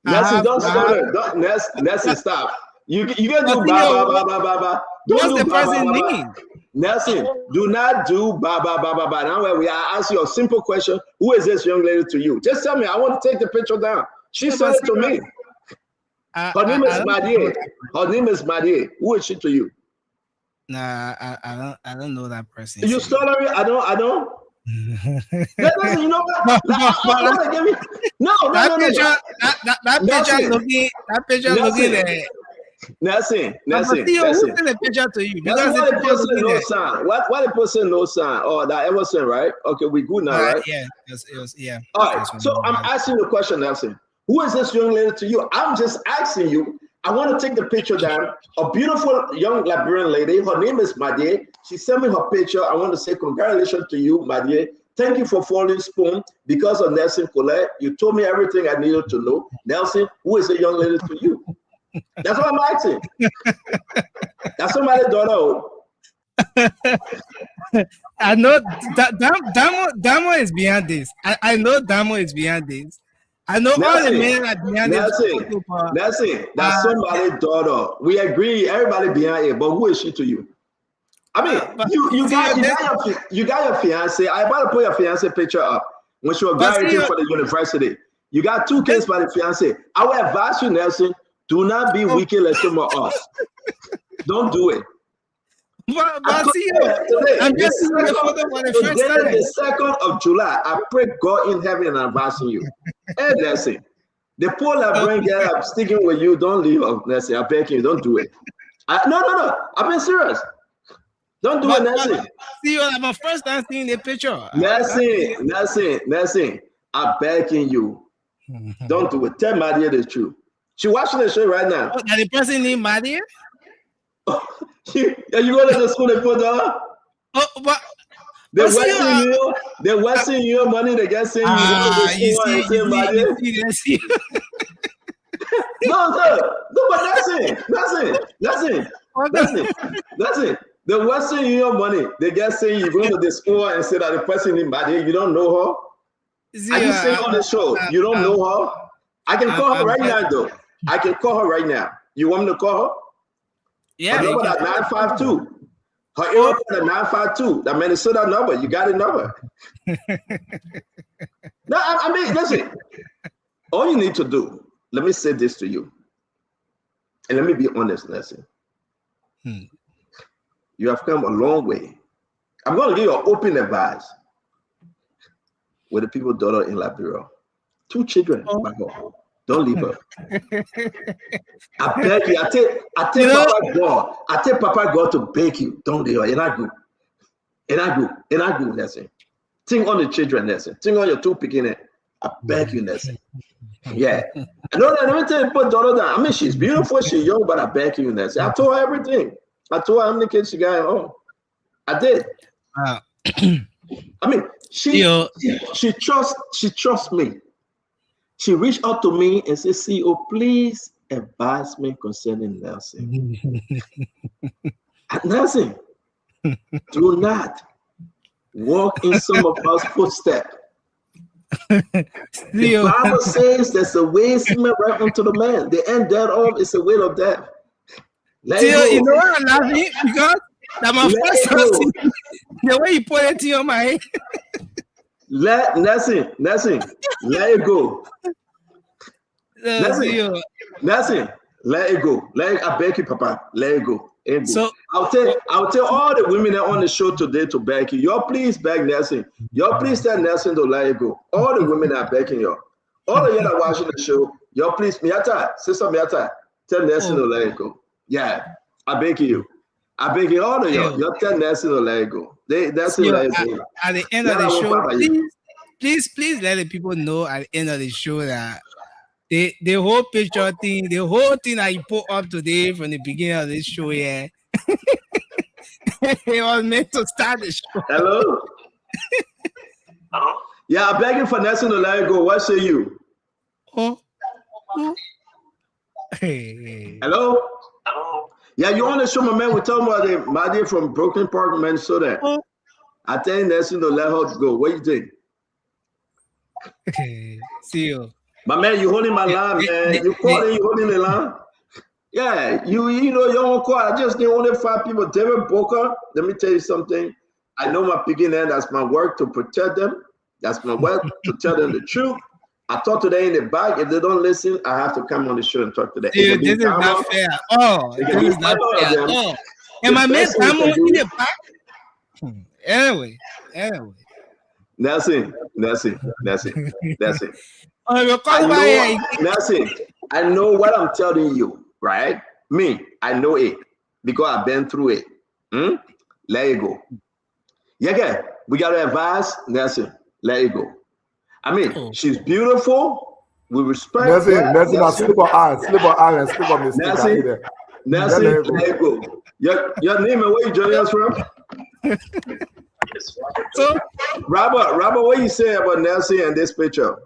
Nelson, don't start up. Nelson, stop. You can do ba. What's the person name? Nelson, do not do ba. Now we are asking you a simple question. Who is this young lady to you? Just tell me. I want to take the picture down. She sent it to me. Her name is Madie. Her name is Madie. Who is she to you? Nah, I don't know that person. You sorry? I don't. You know what? That picture looking there. Nelson. Who's the picture to you? Because why the person no sign? Why the person no sign? Oh, that Emerson, right? Okay, we good now, right? Yeah, it was. All right. So I'm asking you a question, Nelson. Who is this young lady to you? I'm just asking you. I want to take the picture down. A beautiful young Liberian lady. Her name is Madie. She sent me her picture. I want to say congratulations to you, Madie. Thank you for following Spoon. Because of Nelson Colette, you told me everything I needed to know. Nelson, who is the young lady to you? That's what I'm asking. That's somebody's daughter. I know Damo is behind this. I know Damo is behind this. I know all the men are behind this. Nelson, that's somebody's daughter. We agree, everybody behind it, but who is she to you? I mean, you got your fiance. I about to put your fiance picture up when she was graduating for the university. You got 2 kids by the fiance. I would advise you, Nelson, do not be wicked like some of us. Don't do it. I'm just seeing the photo for the first time. The 2nd of July, I pray God in heaven and I'm advising you. Hey, Nelson, the poor Liberian girl I'm sticking with you, don't leave her, Nelson. I beg you, don't do it. No. I've been serious. Don't do it, Nelson. See you my first time seeing the picture. Nelson, I'm begging you. Don't do it. Tell Maria the truth. She watching the show right now. Oh, the person named Maria? You go to the school and put her? Oh, but they're wasting your money. They get saying you see. No, but that's it. They're wasting your money. They get saying you go to the school and say that the person in Madia, you don't know her. I just say on the show, you don't know her. I can call her right now, though. I can call her right now. You want me to call her? Yeah. Her number at 952. Her email at 952. That Minnesota number. You got a number. No, I mean, listen. All you need to do, let me say this to you. And let me be honest, Nelson. You have come a long way. I'm going to give you an open advice with the people's daughter in Liberia. 2 children, my God. Don't leave her. I beg you. I take Papa God to beg you. Don't leave her. And I go, Nelson. Think on the children, Nelson. Think on your 2 picking. I beg you, Nelson. Yeah. I know that. Let me tell you, put daughter down. I mean, she's beautiful, she's young, but I beg you, Nelson. I told her everything. I told her how many kids she got at home. I did. I mean, she trusts me. She reached out to me and said, CEO, please advise me concerning Nelson. Nelson, do not walk in some of us footsteps. The Bible says there's a way seeming right unto the man. The end thereof is a way of death. You know what I'm laughing? Because that my first time, the way you put it to your mind. Let Nelson, let it go. Nelson, let it go. I beg you, Papa, let it go. So I'll tell all the women that are on the show today to beg you. Y'all please beg Nelson. Y'all please tell Nelson to let it go. All the women are begging y'all. All of you that are watching the show, y'all please, Sister Miata, tell Nelson to let it go. Yeah, I beg you. I beg you, all of y'all. Y'all tell Nelson to let it go. Nelson let it go. At the end of the show, please let the people know at the end of the show that the whole picture thing, the whole thing that you put up today from the beginning of this show, yeah, it was meant to start the show. Hello? Yeah, I'm begging for Nelson to let it go. What say you? Hey. Hello? Yeah, you on the show, my man. We're talking about the Madi from Brooklyn Park, Minnesota. I tell you, Nelson to let her go. What do you think? See you. My man, you holding my line, man. You holding the line. Yeah, you know your own call. I just need only 5 people. David Booker, let me tell you something. I know my beginning. That's my work to protect them. That's my work to tell them the truth. I talk to them in the back. If they don't listen, I have to come on the show and talk to them. Dude, this is not fair. This is not fair. And my man, I'm in the back. Anyway. Nelson. Nelson, I know what I'm telling you, right? Me, I know it because I've been through it. Let it go. Yeah, we got to advise Nelson. Let it go. I mean, she's beautiful. We respect her. Nelson, slip her eye and slip her mistake. Nelson, let it go. Your name and where you joining us from? So, Robert, what you say about Nelson and this picture?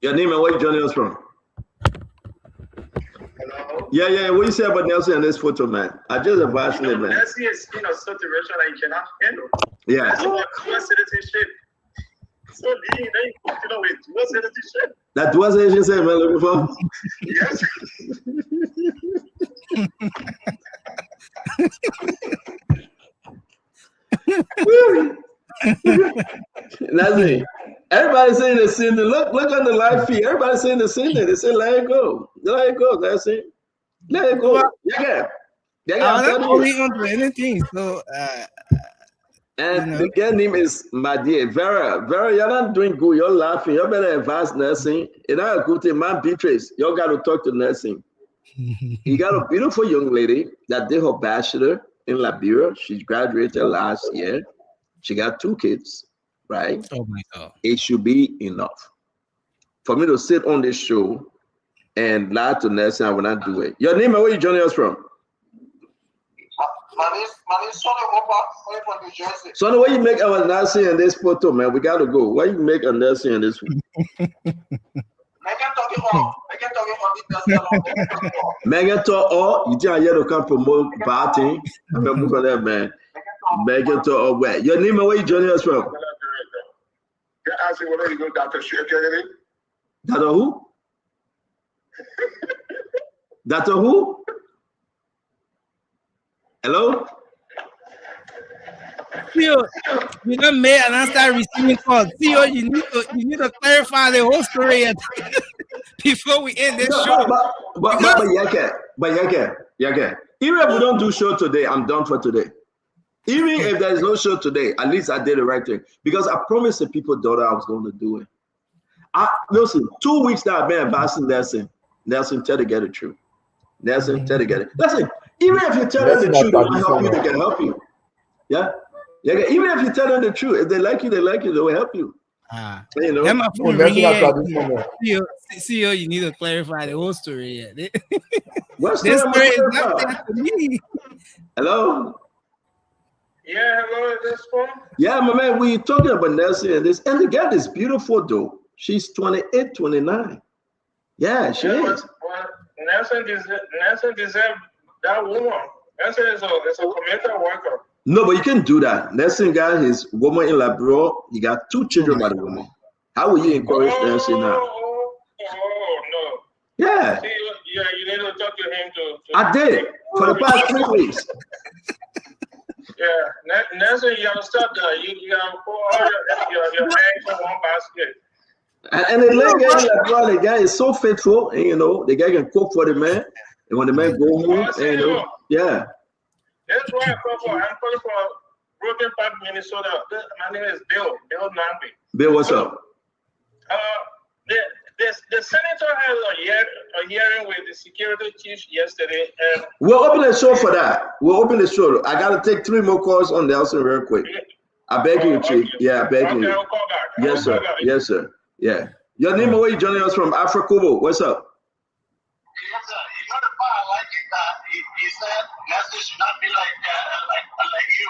Your name and where you joining us from? Hello? Yeah. What you say about Nelson and this photo, man? I just advised him, man. Nelson is in a situation that he cannot handle. Yeah. That's why dual citizenship. So then you continue with dual citizenship. That dual citizenship, man, looking for? Yes. That's it. Everybody's saying the same thing. Look on the live feed. Everybody's saying the same thing. They say, let it go. Let it go. That's it. Let it go. Yeah. I'm not holding on to anything. So, and the girl name is Madia. Vera, you're not doing good. You're laughing. You better advance nursing. It's not a good thing. Man, Beatrice, you got to talk to nursing. You got a beautiful young lady that did her bachelor in Liberia. She graduated last year. She got 2 kids, right? Oh my God. It should be enough. For me to sit on this show and lie to nursing, I will not do it. Your name and where you joining us from? My name is Sonny Hopper, from New Jersey. Sonny, where you make our nursing in this photo, man? We got to go. Why you make a nursing in this one? Megan talk all you think I to come promote bad thing. I'm gonna move on that, man. Megan talk all where? Your name and where you joining us from? You're asking whether you go Dr. Shirley. Dr. who? Dr. who? Hello? Theo, you don't make and start receiving calls. Theo, you need to clarify the whole story before we end this show. But Yaka. Even if we don't do show today, I'm done for today. Even if there is no show today, at least I did the right thing. Because I promised the people, daughter, I was going to do it. Listen, 2 weeks that I've been advising Nelson, tell to get the truth. Nelson, tell to get it. Listen, even if you tell them the truth, they will help you, they can help you. Yeah? Even if you tell them the truth, if they like you, they will help you. You know? My phone CEO, you need to clarify the whole story. What's this story is not that to me. Hello? Yeah, hello, is this phone? Yeah, my man, we talking about Nelson and this. And the girl is beautiful, though. She's 28, 29. Yeah, she is. Well, Nelson deserves that woman. Nelson is a community worker. No, but you can do that. Nelson got his woman in Liberia. He got 2 children by the woman. How will you encourage Nelson now? Oh, no. Yeah. See, you need to talk to him to I did for the past 3 weeks. Yeah, Nelson, you gotta stop there. You gotta put all your eggs in one basket. And the guy, the guy is so faithful, and you know, the guy can cook for the man. And when the man go home, and, you know, yeah. That's why I'm calling for Broken Park, Minnesota. My name is Bill Nambi. Bill, what's up? The senator had a hearing with the security chief yesterday, and we'll open the show for that. We'll open the show. I gotta take 3 more calls on Nelson real quick. I beg you, Chief. Yeah, I beg you. I'll call back. Yes, sir. Yes, sir. Yeah. Your name, where you joining us from? Africa. What's up? Yes, sir. You know the part I like is that he said Nelson should not be like you.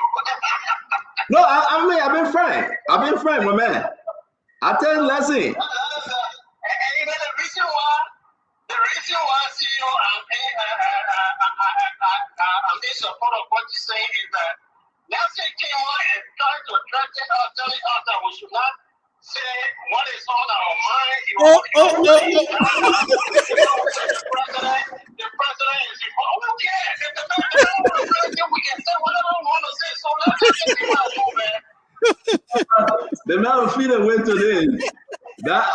No, I mean, I've been friend, my man. I tell you, Leslie. And you know the reason why CEO I'm in support of what you're saying is that Nelson came on and tried to attract us, telling us that we should not say what is on our mind. The president is involved. Who cares? If the president, we can say whatever we want to say. So let's just keep our move, man. The man feeling went today. That.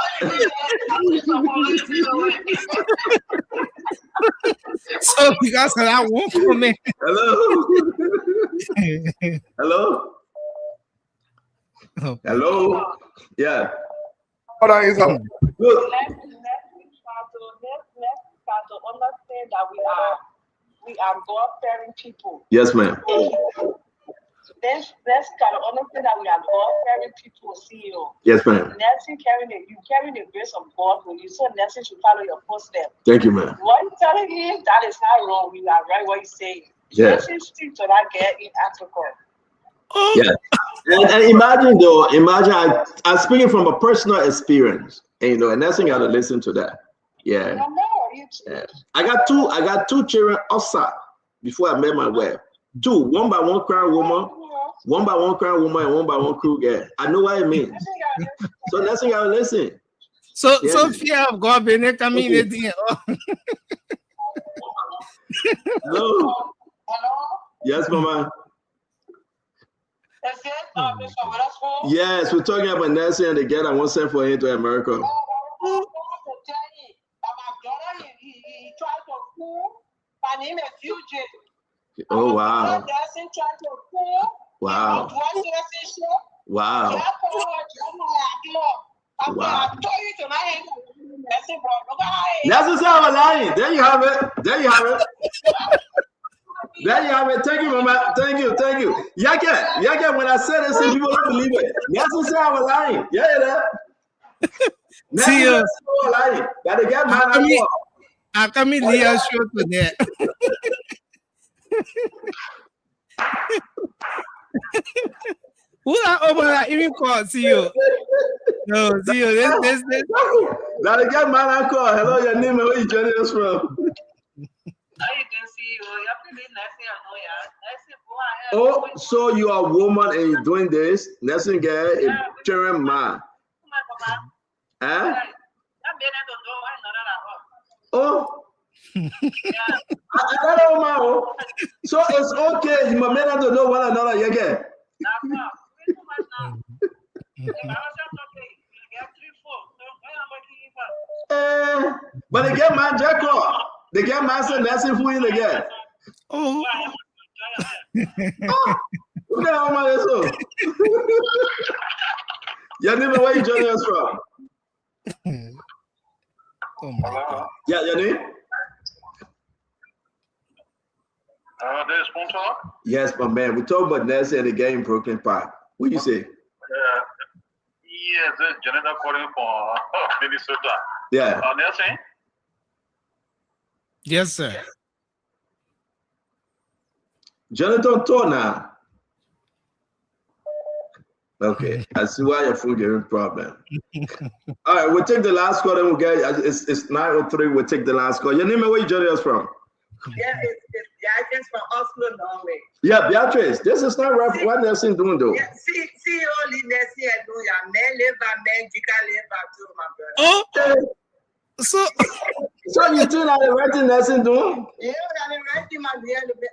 So you guys said I won't for me. Hello. Hello. Okay. Hello. Yeah. Hold on, it's up. Good. Let's start to understand that we are God-fearing people. Yes, ma'am. Let's start to understand that we are God-fearing people, CEO. Yes, ma'am. Nelson carrying the grace of God with you, so Nelson should follow your footsteps. Thank you, ma'am. What you're telling him, that is not wrong. You are right what you're saying. Yeah. Nelson stick to that girl in Africa. Yeah. And imagine I'm speaking from a personal experience. And you know, and Nelson got to listen to that. Yeah. Yeah. I got two children outside before I met my wife. 2, one by one crown woman, and one by one crew girl. I know what it means. So Nelson got to listen. So Yeah. so fear of God being it coming in. Hello. Yes, Mama. Yes, we're talking about Nelson and the girl that wants sent for him to America. Oh wow. Wow. Wow. Wow. Nelson said I was lying. There you have it. There you have it. There you have it. Thank you, Mama. Thank you. Yake, when I said this, people don't believe it. Nelson said I was lying. Yeah. See you. Lying. Gotta get my I come in here show to that. Who are over even call CEO? No, CEO. This. Gotta get my call. Hello, your name and where you joining us from? Oh, so you are a woman and you're doing this? Nelson girl, a children man. Huh? Oh. I don't know. So it's okay. You may not know one another again. But they get my jackal. They get my son dancing for you again. Oh. Look at how much so. Your name, where you joining us from? Oh my God. Yeah, your name? This is Punta. Yes, my man. We talk about Nelson and the game Brooklyn Park. What do you say? Yes, this is Jonathan calling from Minnesota. Yeah. Nelson? Yes, sir. Jonathan Turner. Okay, I see why your phone giving problem. All right, we'll take the last call and we'll get it's 9:03. We'll take the last call. Your name and where you joining us from? Yeah, it's Beatrice from Oslo, Norway. Yeah, Beatrice. This is not rough. What Nelson doing though? Yeah, see only Nelson and do ya men labor, men jika labor too, my brother. Oh, so you think that the right thing Nelson doing? Yeah, I'm writing my real the men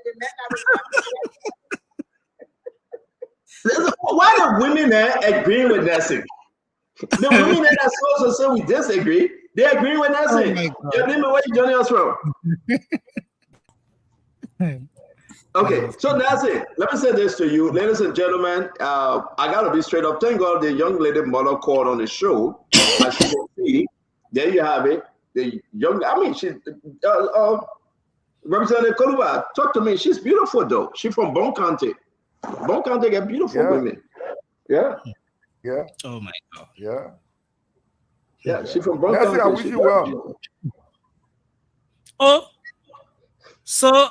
Why the women agreeing with Nelson? The women that are supposed to say we disagree, they agree with Nelson. Where you joining us from? Okay, so Nelson, let me say this to you, ladies and gentlemen. I gotta be straight up. Thank God the young lady mother called on the show. As you can see, there you have it. The young, I mean, she Representative Koluba, talk to me. She's beautiful though. She's from Bon County. Bon County got beautiful women. Yeah. Yeah. Oh my God. Yeah. Yeah, she's from Bon County. I wish you well. Oh, so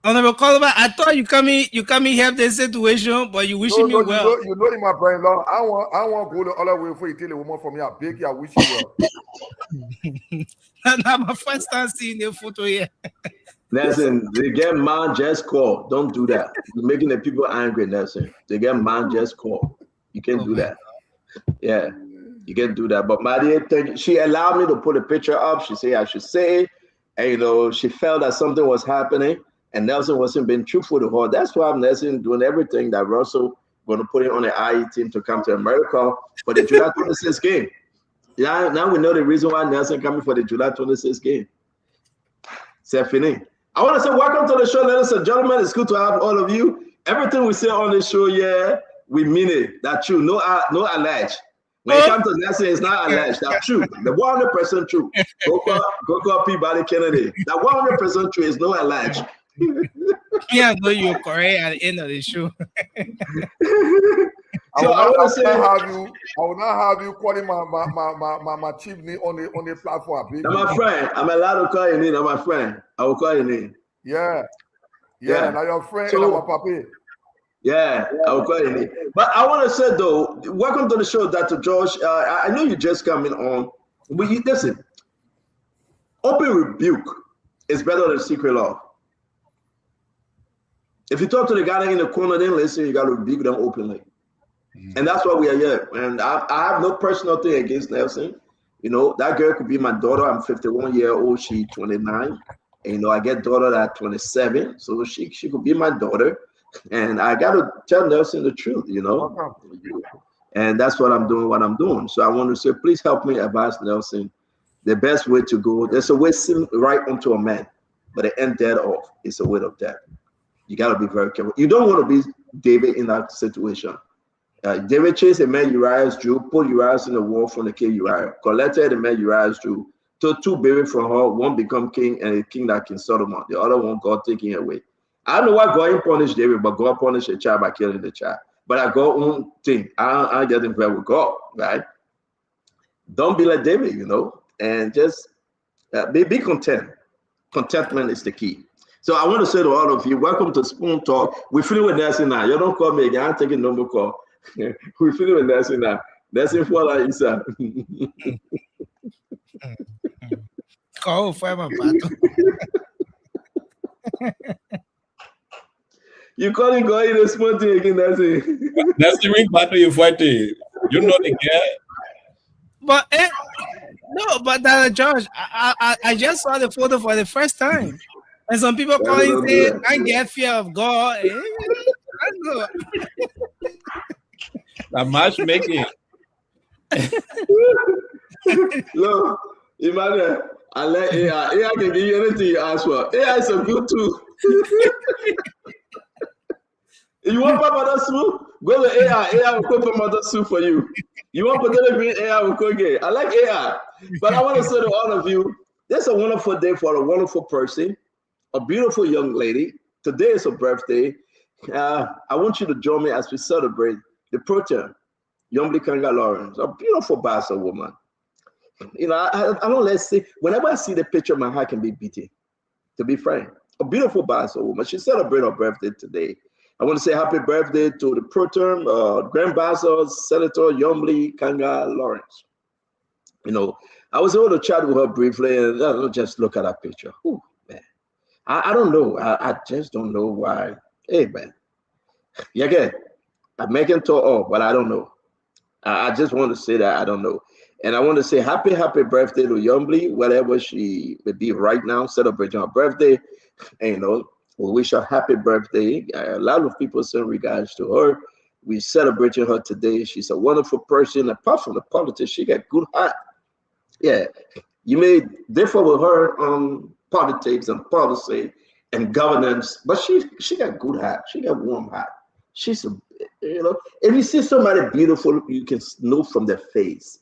Honorable Koluba, I thought you come in help the situation, but you wishing me well. You know in my brain, Lord, I want to go the other way before you tell a woman for me. I beg you, I wish you well. Now my first time seeing the photo here. Nelson, they get man just call. Don't do that. You're making the people angry, Nelson. They get man just call. You can't do that. Yeah, you can't do that. But my dear, she allowed me to put a picture up. She said I should say it. And you know, she felt that something was happening. And Nelson wasn't being truthful to her. That's why Nelson doing everything that Russell going to put it on the IE team to come to America for the July 26th game. Yeah, now we know the reason why Nelson coming for the July 26th game. C'est fini. I want to say welcome to the show, ladies and gentlemen. It's good to have all of you. Everything we say on this show, yeah, we mean it. That's true. No allege. When it comes to Nelson, it's not alleged. That's true. The 100% true. Go call Peabody Kennedy. That 100% true is no alleged. Yeah, I know you're correct at the end of the show. So I will not have you calling my chief name on the platform. I'm my friend. I'm allowed to call your name. I'm my friend. I will call your name. Yeah. Now your friend and our papi. Yeah, I will call your name. But I want to say though, welcome to the show, Dr. George. I know you just coming on. But listen, open rebuke is better than secret love. If you talk to the guy in the corner, then listen, you got to rebuke them openly. And that's why we are here. And I have no personal thing against Nelson. You know, that girl could be my daughter. I'm 51-year-old. She's 29. And, you know, I get daughter at 27. So she could be my daughter. And I got to tell Nelson the truth, you know. And that's what I'm doing, So I want to say, please help me advise Nelson the best way to go. There's a way right unto a man, but the end thereof is a way of death. You got to be very careful. You don't want to be David in that situation. David chased the man Uriah's Jew, put Uriah's in the war from the king Uriah, collected the man Uriah's Jew, took two babies from her, one become king and a king like King Solomon. The other one, God taking away. I don't know why God punished David, but God punished a child by killing the child. But I got own thing. I get involved with God, right? Don't be like David, you know, and just be content. Contentment is the key. So I want to say to all of you, welcome to Spoon Talk. We're feeling with Nelson now. You don't call me again. I'm taking no more call. We're feeling with Nelson now. Nelson for Isa. Call for my battle. You calling God in a small thing again, Nelson. That's the ring battle you fighting. You know the guy. But no, but George, I just saw the photo for the first time. And some people calling saying, I get fear of God. The matchmaking. Look, Emmanuel, I like AI. AI can give you anything you ask for. AI is a good tool. You want Papa soup? Go to AI. AI will cook Papa soup for you. You want potato green? AI will cook it. I like AI. But I want to say to all of you, this is a wonderful day for a wonderful person. A beautiful young lady. Today is her birthday. I want you to join me as we celebrate the protein, Yombly Kanga Lawrence, a beautiful bastard woman. You know, I don't let's see. Whenever I see the picture, my heart can be beating. To be frank, a beautiful bastard woman. She celebrated her birthday today. I want to say happy birthday to the protein, Grand Bastard Senator Yombly Kanga Lawrence. You know, I was able to chat with her briefly, and just look at that picture. Ooh, man. I don't know. I just don't know why. Hey, man. Yeah, again, I'm making talk off, but I don't know. I just want to say that I don't know. And I want to say happy birthday to Yombly, whatever she may be right now, celebrating her birthday. And, you know, we wish her happy birthday. A lot of people send regards to her. We celebrating her today. She's a wonderful person. Apart from the politics, she got good heart. Yeah, you may differ with her on politics and policy and governance, but she got good heart. She got warm heart. She's a, you know, if you see somebody beautiful, you can know from their face.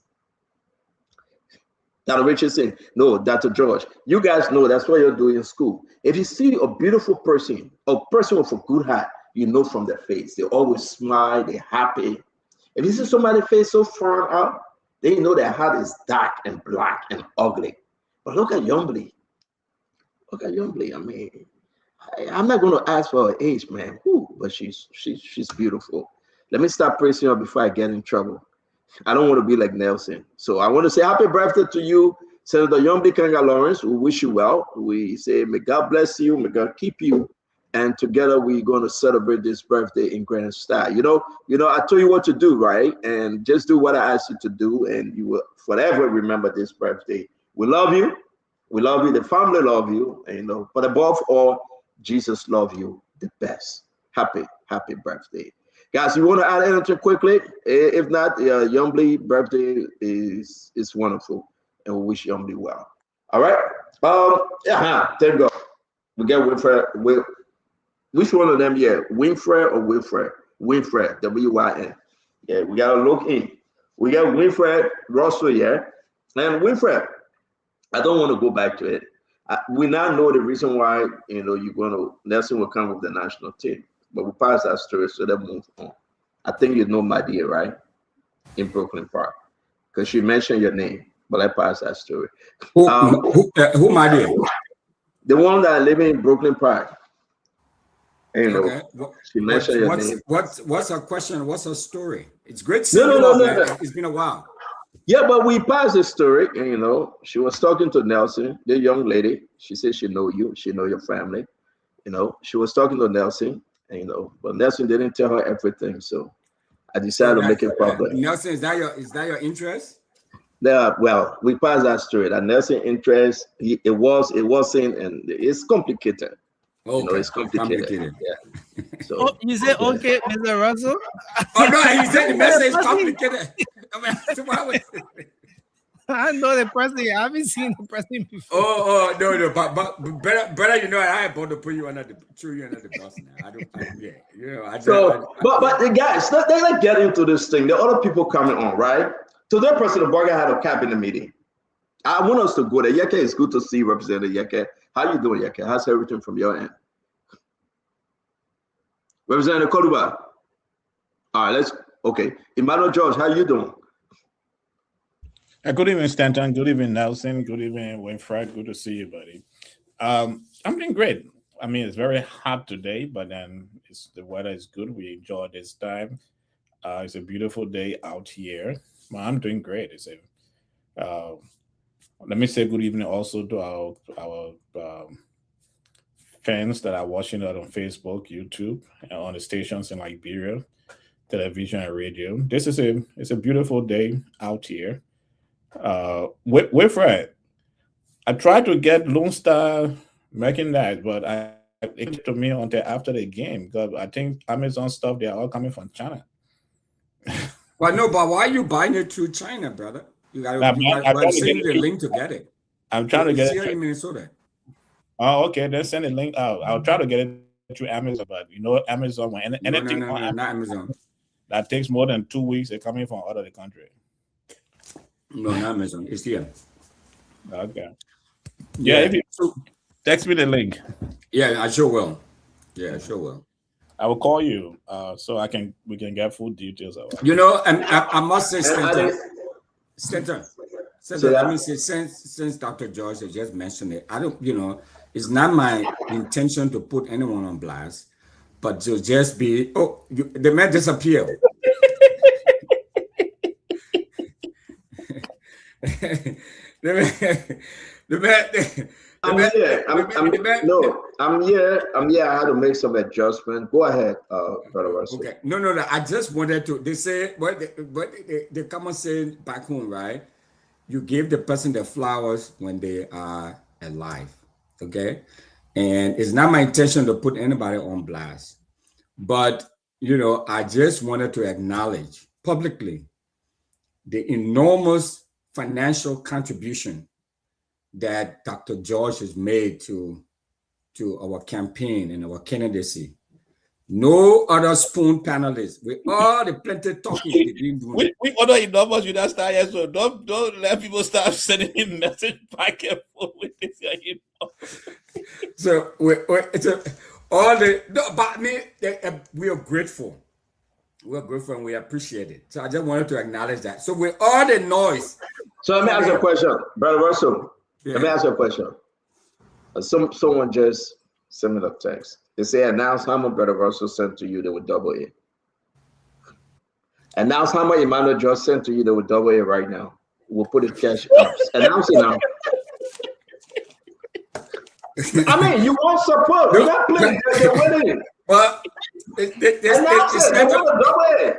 Dr. Richardson, no, Dr. George, you guys know that's what you're doing in school. If you see a beautiful person, a person with a good heart, you know from their face. They always smile, they're happy. If you see somebody's face so far out, they know their heart is dark and black and ugly. But look at Yombly. Look at Yombly. I mean, I'm not going to ask for her age, man. Ooh, but she's beautiful. Let me stop praising her before I get in trouble. I don't want to be like Nelson. So I want to say happy birthday to you, Senator Yombly Kanga Lawrence. We wish you well. We say, may God bless you, may God keep you. And together we're going to celebrate this birthday in grand style. You know, I told you what to do, right? And just do what I asked you to do, and you will forever remember this birthday. We love you. We love you. The family love you. And, you know, but above all, Jesus love you the best. Happy birthday. Guys, you want to add anything quickly? If not, Yombly birthday is wonderful, and we wish Yombly well. All right. There you go. We get Winfred. Which one of them? Yeah, Winfred or Wilfred? Winfred, W-Y-N. Yeah, we gotta look in. We got Winfred Russell, yeah, and Winfred. I don't want to go back to it. We now know the reason why Nelson will come with the national team. But we pass that story, so then move on. I think you know my dear, right? In Brooklyn Park. Because she mentioned your name, but I passed that story. Who my dear? The one that living in Brooklyn Park. Okay. She mentioned your name. What's her question? What's her story? It's great seeing you. No. It's been a while. Yeah, but we passed the story, and she was talking to Nelson, the young lady. She said she know you, she know your family. She was talking to Nelson. But Nelson didn't tell her everything, so I decided to make it public. Nelson, is that your interest? Yeah, well, we passed that story. That Nelson interest, it wasn't, and it's complicated. Okay. It's complicated. Yeah. So you say okay, Mr. Russell? Oh no, he said the message is complicated. I know the person. I haven't seen the person before. No, but better, I am about to put you under the bus now. But the guys, they get into this thing. The other people coming on, right? Today, President Borga had a cabinet meeting. I want us to go there. Yeke, it's good to see Representative Yeke. How you doing, Yeke? How's everything from your end? Representative Koduba. All right, okay. Emmanuel George, how you doing? Good evening, Stanton. Good evening, Nelson. Good evening, Winfred. Good to see you, buddy. I'm doing great. I mean, it's very hot today, but then the weather is good. We enjoy this time. It's a beautiful day out here. Well, I'm doing great. Let me say good evening also to our fans that are watching it on Facebook, YouTube, and on the stations in Liberia, television and radio. It's a beautiful day out here. Winfred, I tried to get Lone Star merchandise, but it came to me until after the game because I think Amazon stuff, they are all coming from China. Well, no, but why are you buying it through China, brother? You got to send the link to get it. I'm trying to get it here in Minnesota. Oh, okay. Then send a link out. I'll try to get it through Amazon, but Amazon, when anything not Amazon. That takes more than 2 weeks. They're coming from out of the country. No, not Amazon. It's here. Okay. Yeah, if you text me the link. Yeah, I sure will. Yeah, I sure will. I will call you so we can get full details of it. I must say, Stanton, let me say, since Dr. George has just mentioned it, I don't, it's not my intention to put anyone on blast, but to just be, the man disappeared. I'm here. I had to make some adjustment. Go ahead, Brother Russell. Okay. No. I just wanted to. They say what they come and say back home, right? You give the person the flowers when they are alive. Okay, and it's not my intention to put anybody on blast, but you know, I just wanted to acknowledge publicly the enormous financial contribution that Dr. George has made to our campaign and our candidacy. No other spoon panelists, with all the plenty talking they've been doing. We order enormous, you don't start yet, so don't let people start sending in message back and forth with this. You know? So it's all the no, but me, we are grateful. We're grateful and we appreciate it. So I just wanted to acknowledge that. So with all the noise. So let me ask you a question, Brother Russell. Let me ask you a question. Someone just sent me the text. They say, announce how much Brother Russell sent to you, they would double it. Announce how much Emmanuel George sent to you, they would double it right now. We'll put it cash up. Announce it now. I mean, you want support. You're not playing. You're winning. But announce it. They want to double it.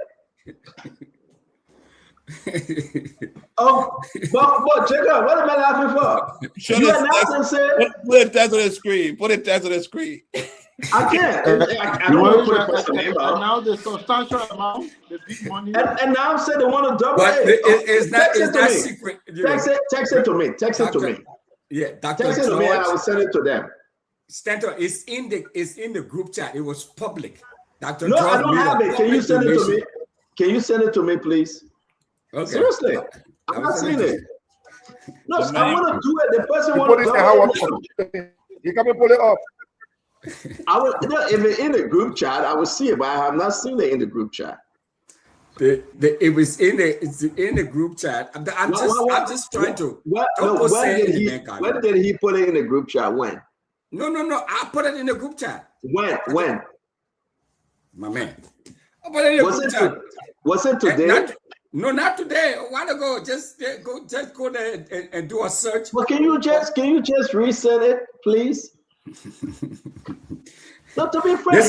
But check out. What am I laughing for? You announce and say. Put it text on the screen. Put it text on the screen. I can't. I You don't want want to put and now the substantial amount, the big money. and now say they want to double But it. it's not secret. Text it to me. Text it to me. Yeah, Dr. Text it to me and I will send it to them. Stanton, it's in the group chat. It was public. Dr. No, George I don't have it. Can you send it to me? donation. Can you send it to me, please? Okay. Seriously, I'm not seeing it. No, I want to do it. The person You want put to it do how it. you can pull it up. I would, if it's in the group chat, I will see it, but I have not seen it in the group chat. It was it's in the group chat. I'm just trying to. When did he put it in the group chat? When? No. I put it in the group chat. When? My man. I put it in the group chat. Was it today? Not today. A while ago. Just go there and do a search. Well, can you just resend it, please? Not to be frank.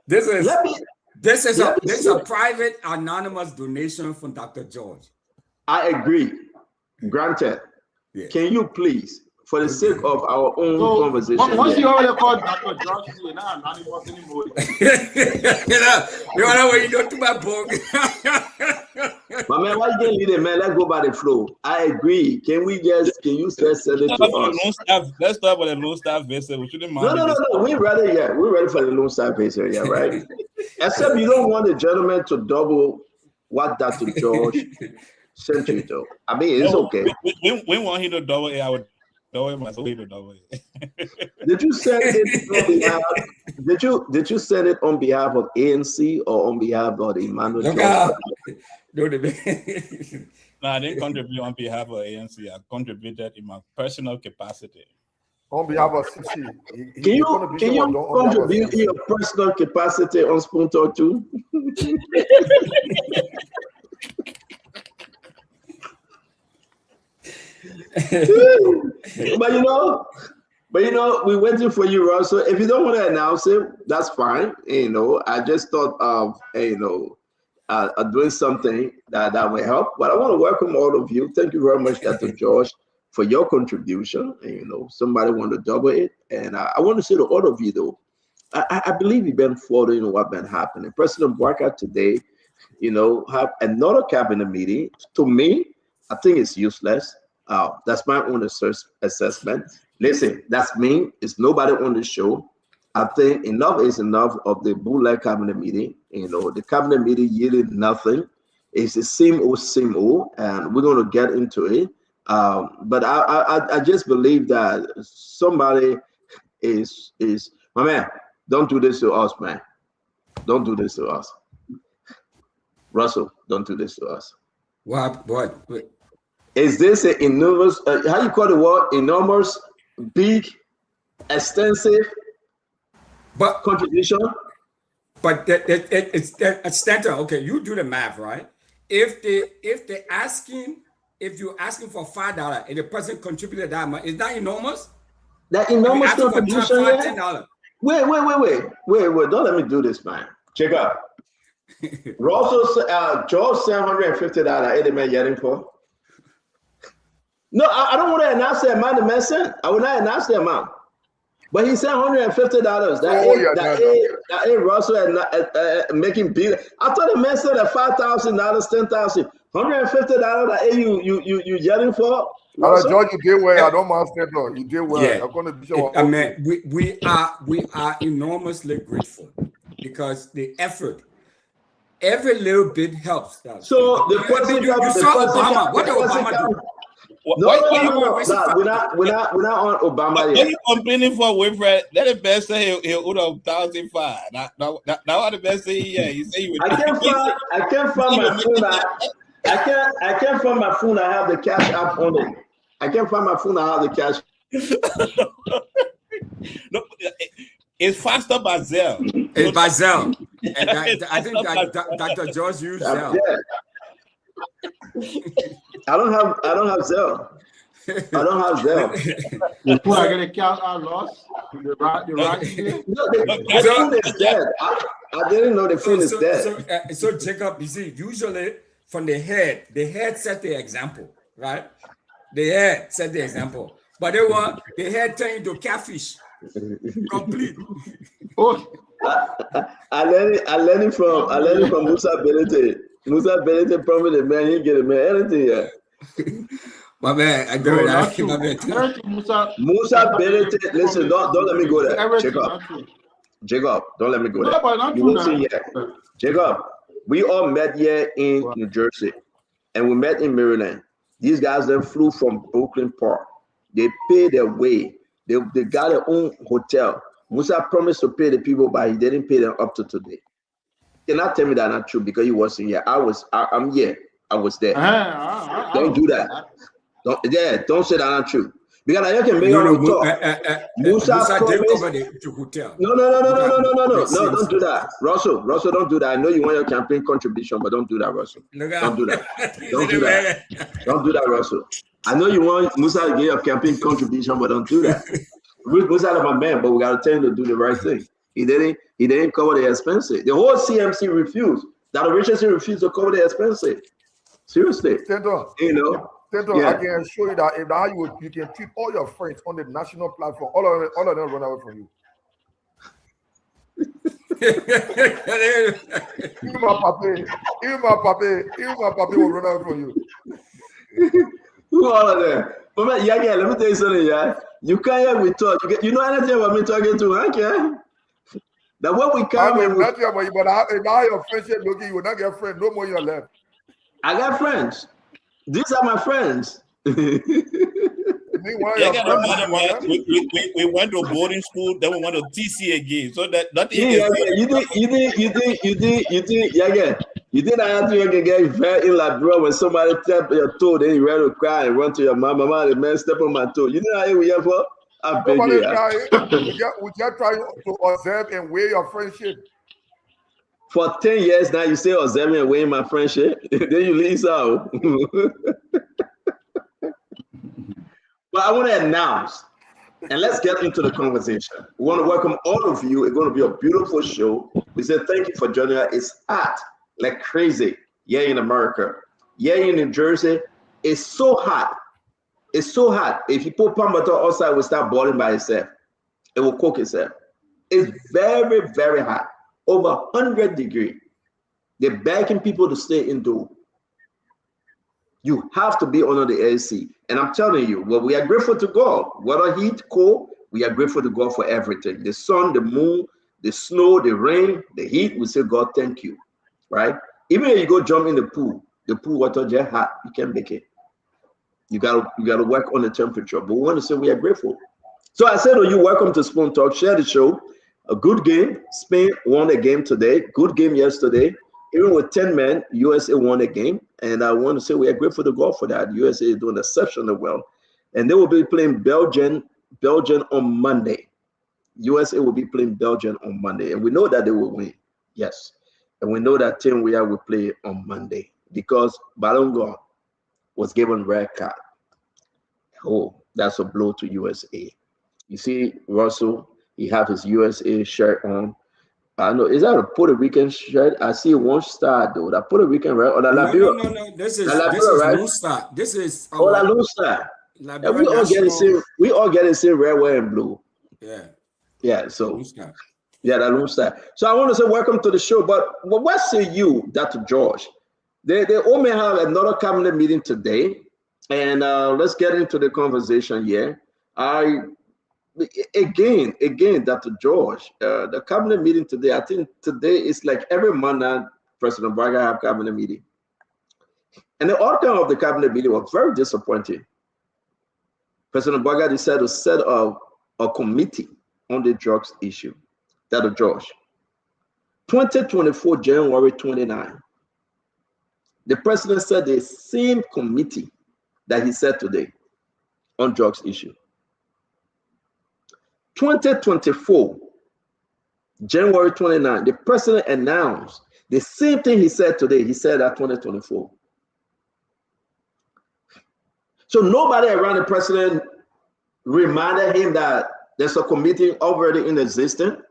This is a private anonymous donation from Dr. George. I agree. Granted. Yeah. Can you please, for the sake of our own conversation? Once you already called Dr. George, you're not anonymous anymore. You know what you do to my book. My man, why you getting leading, man? Let's go by the flow. I agree. Can you just send it to us? Let's talk about the Lone Star visit. We shouldn't mind. No. We're ready. Yeah, we're ready for the Lone Star visit. Yeah, right. Except you don't want the gentleman to double what Dr. George sent you, though. I mean, it's okay. We want him to double it. I would double it myself. To double it. Did you send it on behalf? Did you send it on behalf of ANC or on behalf of Emmanuel George? No, I didn't contribute on behalf of ANC. I contributed in my personal capacity. On behalf of CC. Can you contribute in your personal capacity on Spoon Talk too? But you know, we're waiting for you, Ross. So if you don't want to announce it, that's fine. You know, I just thought of doing something that will help. But I want to welcome all of you. Thank you very much, Dr. George, for your contribution. And, you know, somebody want to double it. And I want to say to all of you, though, I believe you've been following what's been happening. President Bouakai today, you know, have another cabinet meeting. To me, I think it's useless. That's my own assessment. Listen, that's me. It's nobody on the show. I think enough is enough of the bootleg cabinet meeting. You know, the cabinet meeting yielded nothing. It's the same old, and we're going to get into it. But I just believe that somebody is my man. Don't do this to us, man. Don't do this to us, Russell. Don't do this to us. What? Is this an enormous? How you call the word? Enormous, big, extensive, but contribution. But it's standard. Okay, you do the math, right? If you're asking for $5 and the person contributed that much, is that enormous? That enormous contribution. $10. Wait. Don't let me do this, man. Check out. Russell, George $750. Any man getting for? No, I don't want to announce the amount the man sent. I will not announce the amount. But he said $150. That ain't Russell and making big. I thought the man said at $5,000, $10,000, $150 that you yelling for. George, you did well. I don't mind Stentor. You did well. Yeah. I'm going to be sure. I mean, we are enormously grateful because the effort, every little bit helps. So the question you saw Obama. What did Obama do? No, we're not on Obama yet. What are you complaining for, Winfred? Let the best say he'll owe 1,005. Now what the best say? Yeah, he say you. I can't find my phone. I can't find my phone. I have the cash app on it. I can't find my phone. I have the cash. No, it's faster by Zelle. It's by Zelle. And I think Dr. George used Zelle. I don't have Zelle. I don't have Zelle. Before I get a cash out lost, the phone is dead. I didn't know the phone is dead. So Jacob, you see, usually from the head set the example, right? The head set the example, but the head turned into catfish, complete. Oh, I learned it from Musa Benete. Musa Benete promised the man he get a man anything yet. My man, I do it. Musa Benete, listen, don't let me go there. Jacob, don't let me go there. You won't see yet. Jacob, we all met here in New Jersey, and we met in Maryland. These guys then flew from Brooklyn Park. They paid their way. They got their own hotel. Musa promised to pay the people, but he didn't pay them up to today. You cannot tell me that's not true because you wasn't here. I'm here. I was there. Don't do that. Don't say that's not true. Because I can make talk. Musa did cover the hotel. No, don't do that. Russell, don't do that. I know you want your campaign contribution, but don't do that, Russell. Don't do that. Don't do that. Don't do that, Russell. I know you want Musa to get your campaign contribution, but don't do that. Musa is my man, but we gotta tell him to do the right thing. He didn't cover the expenses. The whole CMC refused. That Richardson refused to cover the expenses. Seriously. You know. I can assure you that if how you can treat all your friends on the national platform, all of them run away from you. Even my papi will run away from you. Who all of them? But man, let me tell you something, yeah. You can't hear me talk. You know anything about me talking to? Okay. That when we come in, but now your friendship looking, you will not get friends. No more you're left. I got friends. These are my friends. We went to boarding school, then we went to TC again. So that you think I had to get very in like bro when somebody tap your toe, then you ready to cry and run to your mama. Mama, the man step on my toe. You know how we here for? I beg you. We just try to observe and weigh your friendship. For 10 years now, you say observing and weighing my friendship. Then you leave out. But I want to announce, and let's get into the conversation. We want to welcome all of you. It's going to be a beautiful show. We say thank you for joining us. It's hot like crazy. Yeah, in America. Yeah, in New Jersey. It's so hot. It's so hot. If you put palm butter outside, it will start boiling by itself. It will cook itself. It's very, very hot. Over 100 degrees. They're begging people to stay indoors. You have to be under the AC. And I'm telling you, well, we are grateful to God. Whether heat, cold, we are grateful to God for everything. The sun, the moon, the snow, the rain, the heat, we say, God, thank you. Right? Even if you go jump in the pool water just hot, you can't make it. You gotta work on the temperature. But we want to say we are grateful. So I said to you, welcome to Spoon Talk. Share the show. A good game. Spain won a game today. Good game yesterday. Even with 10 men, USA won a game. And I want to say we are grateful to God for that. USA is doing exceptionally well. And they will be playing Belgium on Monday. USA will be playing Belgium on Monday. And we know that they will win. Yes. And we know that Team Ria will play on Monday because Balongo was given red card. Oh, that's a blow to USA. You see, Russell, he have his USA shirt on. I know, is that a Puerto Rican shirt? I see one star though. That Puerto Rican, right? Or the Liberia? No. This is right? Blue Star. This is the Blue Star. And we all get the same red, white, and blue. Yeah. Yeah, so yeah, that Lone Star. So I want to say welcome to the show. But what say you, Dr. George? They only have another cabinet meeting today, and let's get into the conversation here. Again, Dr. George, the cabinet meeting today. I think today is like every month now, President Braga have cabinet meeting, and the outcome of the cabinet meeting was very disappointing. President Braga decided to set up a committee on the drugs issue. Dr. George, 2024 January 29. The president said the same committee that he said today on drugs issue. 2024 January 29, the president announced the same thing he said today. He said at 2024. So nobody around the president reminded him that there's a committee already in existence.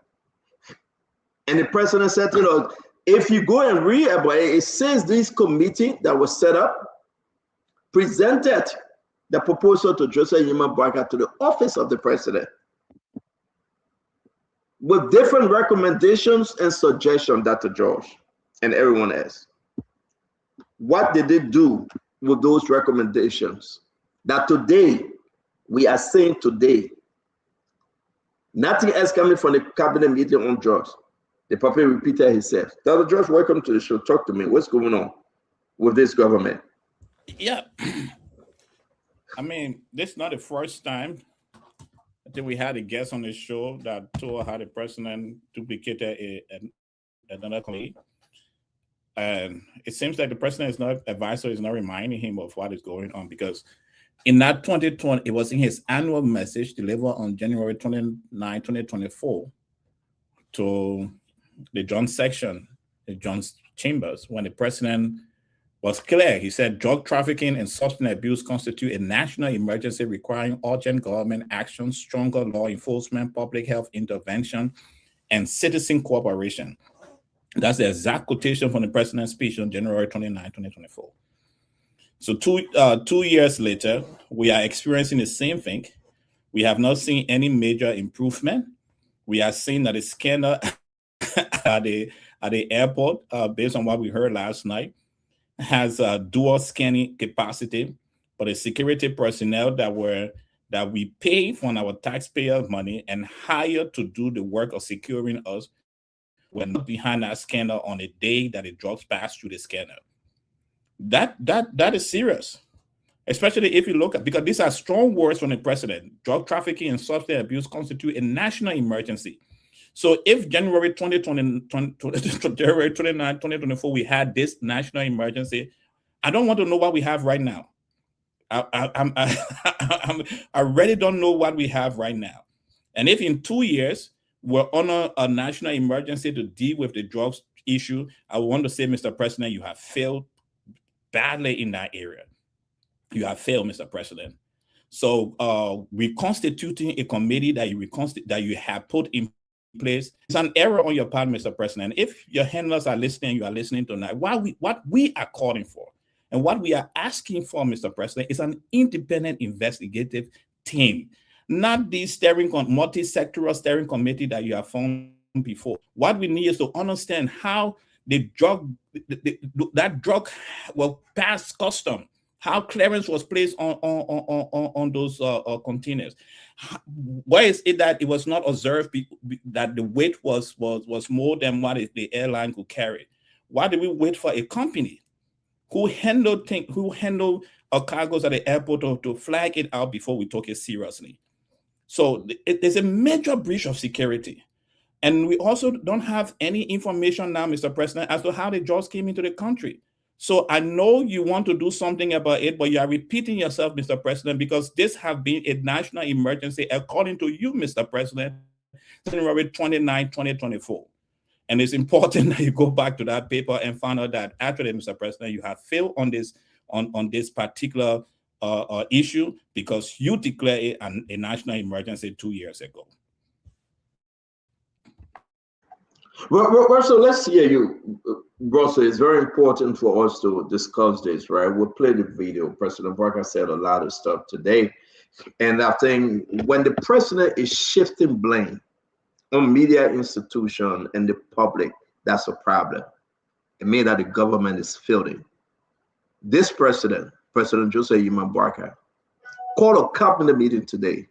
And the president said, you know, if you go and read about it, it says this committee that was set up presented the proposal to Joseph Yima Braga to the office of the president with different recommendations and suggestions, Dr. George and everyone else. What did they do with those recommendations? That today, we are saying today, nothing else coming from the cabinet meeting on drugs. The puppet repeated himself. Dr. George, welcome to the show. Talk to me. What's going on with this government? Yeah. I mean, this is not the first time. I think we had a guest on the show that told how the president duplicated another committee. And it seems like the president is not advisor is not reminding him of what is going on, because in that 2020, it was in his annual message delivered on January 29, 2024 to the John section, the John's chambers, when the president was clear. He said drug trafficking and substance abuse constitute a national emergency requiring urgent government action, stronger law enforcement, public health intervention, and citizen cooperation. That's the exact quotation from the president's speech on January 29, 2024. So 2 years later, we are experiencing the same thing. We have not seen any major improvement. We are seeing that the scanner at the airport, based on what we heard last night, has a dual scanning capacity, but the security personnel that we pay from our taxpayer money and hire to do the work of securing us were not behind that scanner on the day that the drugs passed through the scanner. That is serious, especially if you look at, because these are strong words from the president. Drug trafficking and substance abuse constitute a national emergency. So if January 29, 2024, we had this national emergency, I don't want to know what we have right now. I really don't know what we have right now. And if in 2 years we're on a national emergency to deal with the drugs issue, I want to say, Mr. President, you have failed badly in that area. You have failed, Mr. President. So reconstituting a committee that you have put in place, it's an error on your part, Mr. President. If your handlers are listening, you are listening tonight. What we are calling for and what we are asking for, Mr. President, is an independent investigative team, not the multi-sectoral steering committee that you have formed before. What we need is to understand how the drug will pass custom, how clearance was placed on those containers. Why is it that it was not observed that the weight was more than what the airline could carry? Why did we wait for a company who handled cargoes at the airport to flag it out before we took it seriously? So there's a major breach of security. And we also don't have any information now, Mr. President, as to how the drugs came into the country. So I know you want to do something about it, but you are repeating yourself, Mr. President, because this has been a national emergency, according to you, Mr. President, January 29, 2024. And it's important that you go back to that paper and find out that actually, Mr. President, you have failed on this particular issue because you declared it a national emergency 2 years ago. Well, so let's hear you, Russell. It's very important for us to discuss this, right? We'll play the video. President Braga said a lot of stuff today. And I think when the president is shifting blame on media institution and the public, that's a problem. It means that the government is failing. This President Joseph Yuma Boakai, called a cabinet meeting today.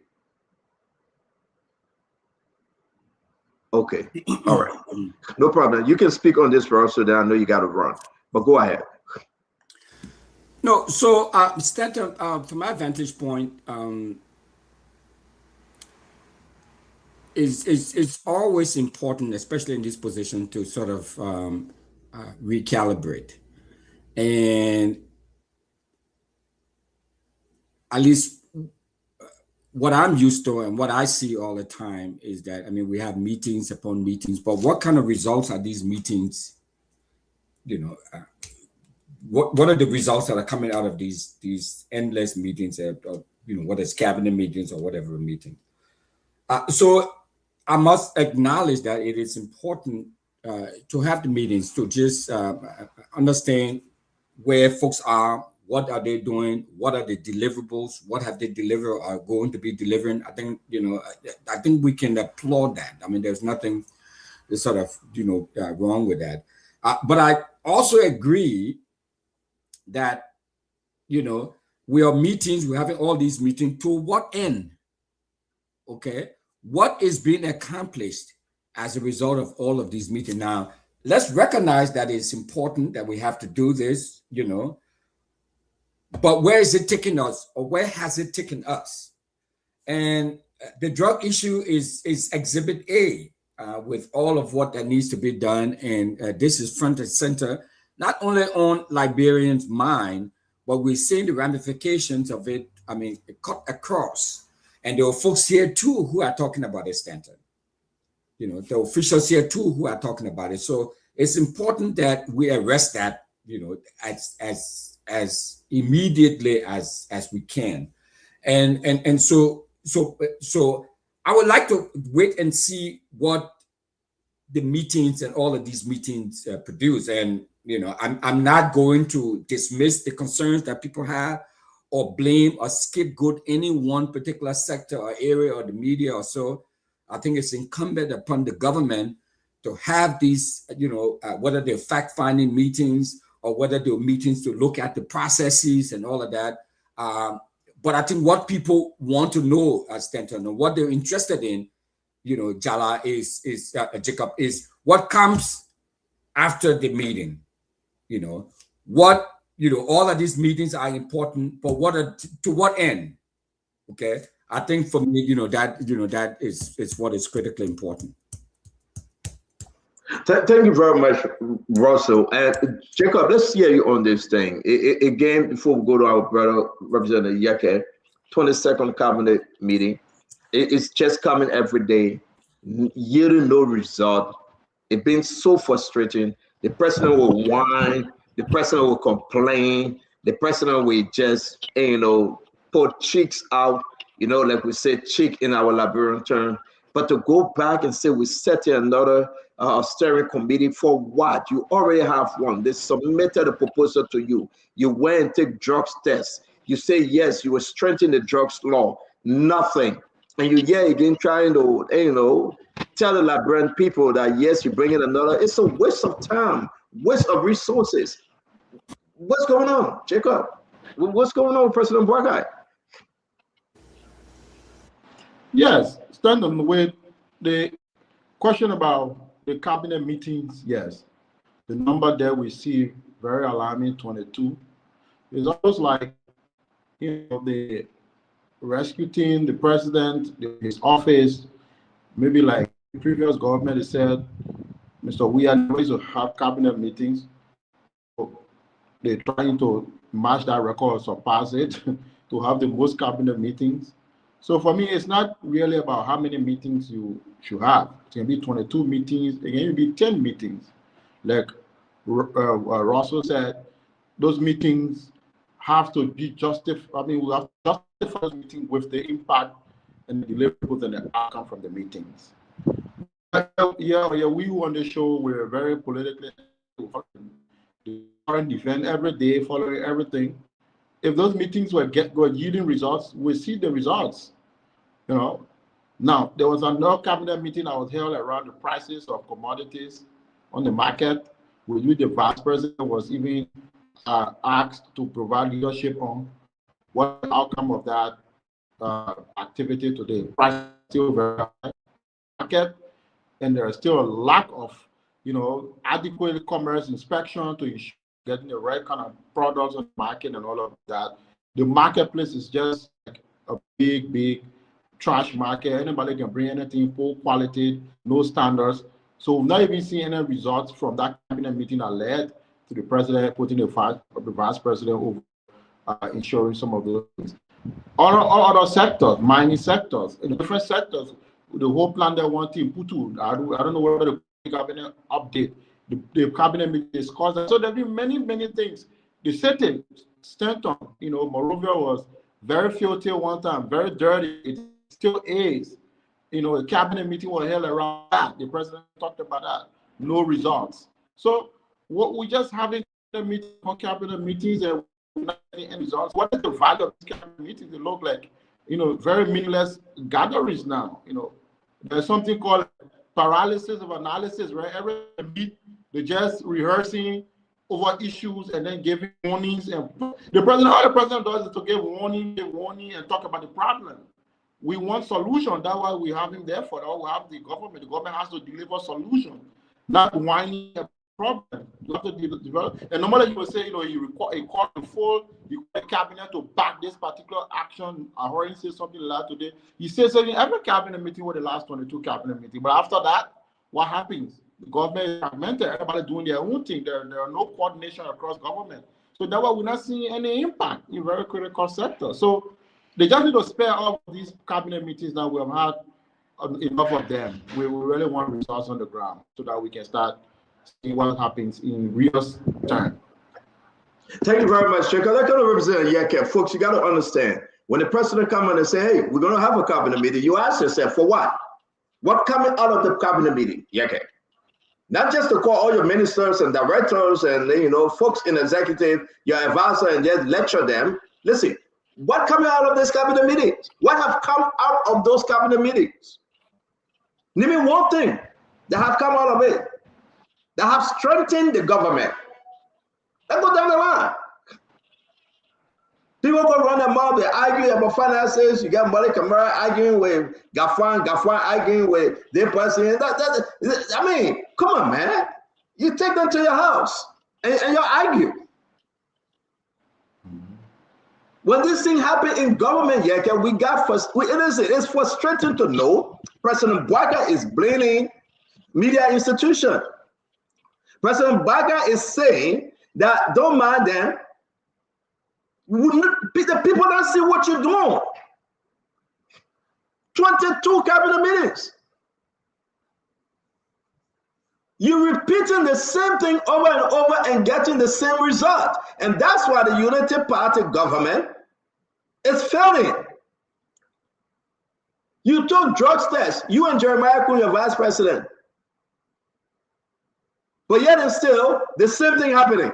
Okay, all right, no problem. You can speak on this, Russell. Then I know you got to run, but go ahead. No, so Stanton, from my vantage point, it's always important, especially in this position, to sort of recalibrate. And at least what I'm used to and what I see all the time is that, I mean, we have meetings upon meetings, but what kind of results are these meetings, you know, what are the results that are coming out of these endless meetings, you know, whether it's cabinet meetings or whatever meeting. So I must acknowledge that it is important to have the meetings to just understand where folks are, what are they doing, what are the deliverables, what have they delivered or are going to be delivering. I think, you know, I think we can applaud that. I mean, there's nothing sort of, you know, wrong with that. But I also agree that, you know, we're having all these meetings. To what end? Okay, what is being accomplished as a result of all of these meetings? Now, let's recognize that it's important that we have to do this, you know, but where is it taking us, or where has it taken us? And the drug issue is Exhibit A with all of what that needs to be done. And this is front and center, not only on Liberians' mind, but we're seeing the ramifications of it, I mean, cut across. And there are folks here too who are talking about it, Stanton. You know, the officials here too who are talking about it. So it's important that we arrest that, you know, as immediately as we can. And so I would like to wait and see what the meetings and all of these meetings produce. And, you know, I'm not going to dismiss the concerns that people have or blame or scapegoat any one particular sector or area or the media or so. I think it's incumbent upon the government to have these, you know, whether they're fact-finding meetings or whether they're meetings to look at the processes and all of that. But I think what people want to know, Stanton, and what they're interested in, you know, Jala Jacob, is what comes after the meeting. You know, what, you know, all of these meetings are important, but to what end? Okay, I think for me, that is what is critically important. Thank you very much, Russell. And Jacob, let's hear you on this thing. Again, before we go to our brother, Representative Yeke, 22nd cabinet meeting. It's just coming every day, yielding no result. It's been so frustrating. The president will whine, the president will complain, the president will just, put cheeks out, like we say, cheek in our Liberian term. But to go back and say we set another steering committee for what? You already have one. They submitted a proposal to you. You went and take drugs tests. You say, yes, you will strengthen the drugs law. Nothing. And you again trying to, tell the Liberian people that, yes, you bring in another. It's a waste of time, waste of resources. What's going on, Jacob? What's going on with President Boakai? Yes, standing with the question about the cabinet meetings, yes. The number that we see, very alarming, 22. It's almost like, the rescue team, the president, his office, maybe like the previous government has said, Mr. We are going to have cabinet meetings. They're trying to match that record or surpass it to have the most cabinet meetings. So for me, it's not really about how many meetings you should have. It can be 22 meetings, it can be 10 meetings. Like Russell said, those meetings have to be justified. I mean, we have to justify the meeting with the impact and the deliverables and the outcome from the meetings. Yeah, we on the show, we're very politically current event every day, following everything. If those meetings were yielding results, we see the results. Now, there was another cabinet meeting that was held around the prices of commodities on the market, which the vice president was even asked to provide leadership on. What the outcome of that activity today? Price is still very high market, and there is still a lack of, adequate commerce inspection to ensure getting the right kind of products on the market and all of that. The marketplace is just like a big trash market. Anybody can bring anything, poor quality, no standards. So we've not even seen any results from that cabinet meeting that led to the president putting the vice president over ensuring some of those things. All other sectors, mining sectors, in different sectors, the whole plan they want to put to. I don't know whether the cabinet update, the cabinet meeting discussed that. So there have been many things. The setting, Stanton, Monrovia was very filthy one time, very dirty. It still is. A cabinet meeting was held around that. The president talked about that. No results. So what we just having cabinet meetings and not any results. What is the value of these cabinet meetings? They look like, very meaningless gatherings now. There's something called paralysis of analysis, right? Every meet, they're just rehearsing over issues and then giving warnings. And all the president does is to give warning, and talk about the problem. We want solution. That's why we have him there for. That we have the government. The government has to deliver solution, not whining a problem. You have to develop. And normally you will say, you require a court in full, you require a cabinet to back this particular action. I heard him say something like that today. He says in every cabinet meeting with the last 22 cabinet meeting. But after that, what happens? The government is fragmented. Everybody doing their own thing. There are no coordination across government. So that's why we're not seeing any impact in very critical sectors. So they just need to spare all of these cabinet meetings that we have had enough of them. We really want results on the ground so that we can start seeing what happens in real time. Thank you very much, Check. That kind of represent YACAP. Folks, you got to understand, when the president comes in and say, hey, we're going to have a cabinet meeting, you ask yourself, for what? What coming out of the cabinet meeting? YACAP. Not just to call all your ministers and directors and folks in executive, your advisor, and just lecture them. Listen, what coming out of this cabinet meeting? What have come out of those cabinet meetings? Name me one thing that have come out of it that have strengthened the government. Let's go down the line. People go run their mouth, they argue about finances. You get Malik Kamara arguing with Gafan arguing with their president. I mean, come on, man. You take them to your house and you argue. When this thing happened in government, we got it's frustrating to know President Bouaga is blaming media institution. President Bouaga is saying that don't mind them. The people don't see what you're doing. 22 cabinet meetings. You're repeating the same thing over and over and getting the same result. And that's why the Unity Party government is failing. You took drugs tests, you and Jeremiah Kun, your vice president. But yet and still, the same thing happening.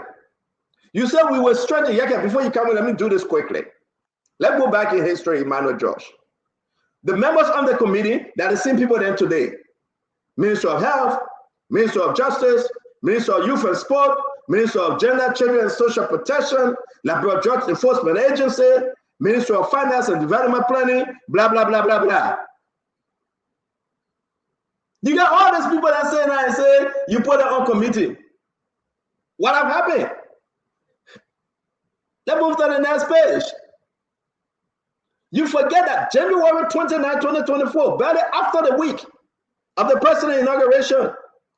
You said we were stretching. YACAP, before you come in, let me do this quickly. Let's go back in history, Emmanuel Josh. The members on the committee, that are the same people then today. Minister of Health, Minister of Justice, Minister of Youth and Sport, Minister of Gender, Children and Social Protection, Labrador Drug Enforcement Agency, Minister of Finance and Development Planning, blah, blah, blah, blah, blah. You got all these people that say that and say, you put it on committee. What have happened? Let's move to the next page. You forget that January 29, 2024, barely after the week of the president's inauguration,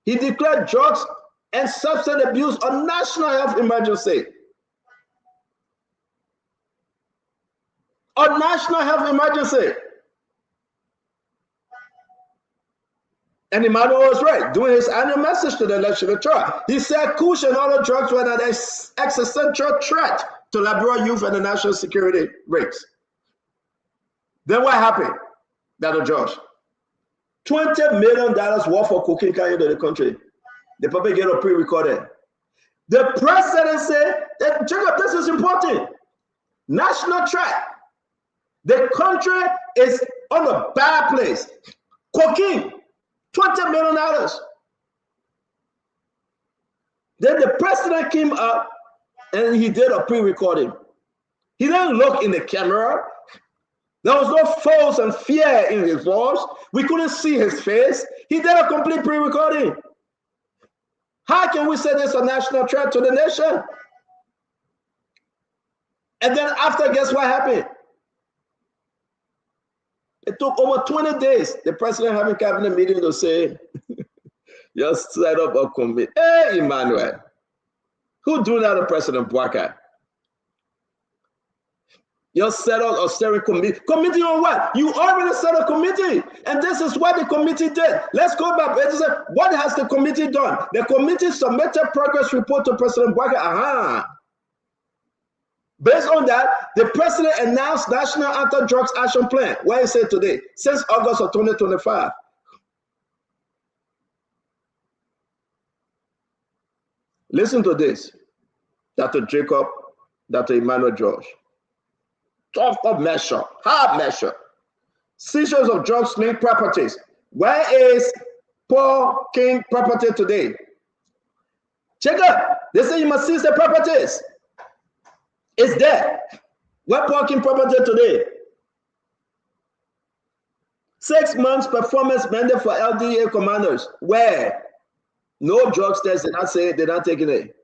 he declared drugs and substance abuse a national health emergency. A national health emergency. And Emmanuel was right, doing his annual message to the legislature. He said Kush and other drugs were an existential threat to Labrador youth and the national security risks. Then what happened, Dr. Josh? $20 million worth of cocaine came into the country. The public get a pre-recorded. The president said, that, Jacob, this is important. National threat. The country is on a bad place. Cocaine, $20 million. Then the president came up and he did a pre-recording. He didn't look in the camera. There was no force and fear in his voice. We couldn't see his face. He did a complete pre-recording. How can we say this is a national threat to the nation? And then after, guess what happened? It took over 20 days, the president having cabinet meeting to say, just set up a committee. Hey, Emmanuel, who do that to President Bouakai? You set up a steering committee. Committee on what? You already set a committee. And this is what the committee did. Let's go back. What has the committee done? The committee submitted progress report to President Bouakai. Based on that, the president announced National Anti-Drugs Action Plan. What is it today? Since August of 2025. Listen to this, Dr. Jacob, Dr. Emmanuel George. Tough measure, hard measure. Seizures of drugs linked properties. Where is Paul King property today? Jacob, they say you must seize the properties. It's there. Where Paul King property today? 6 months performance mandate for LDA commanders. Where? No drugs test. They're not taking it.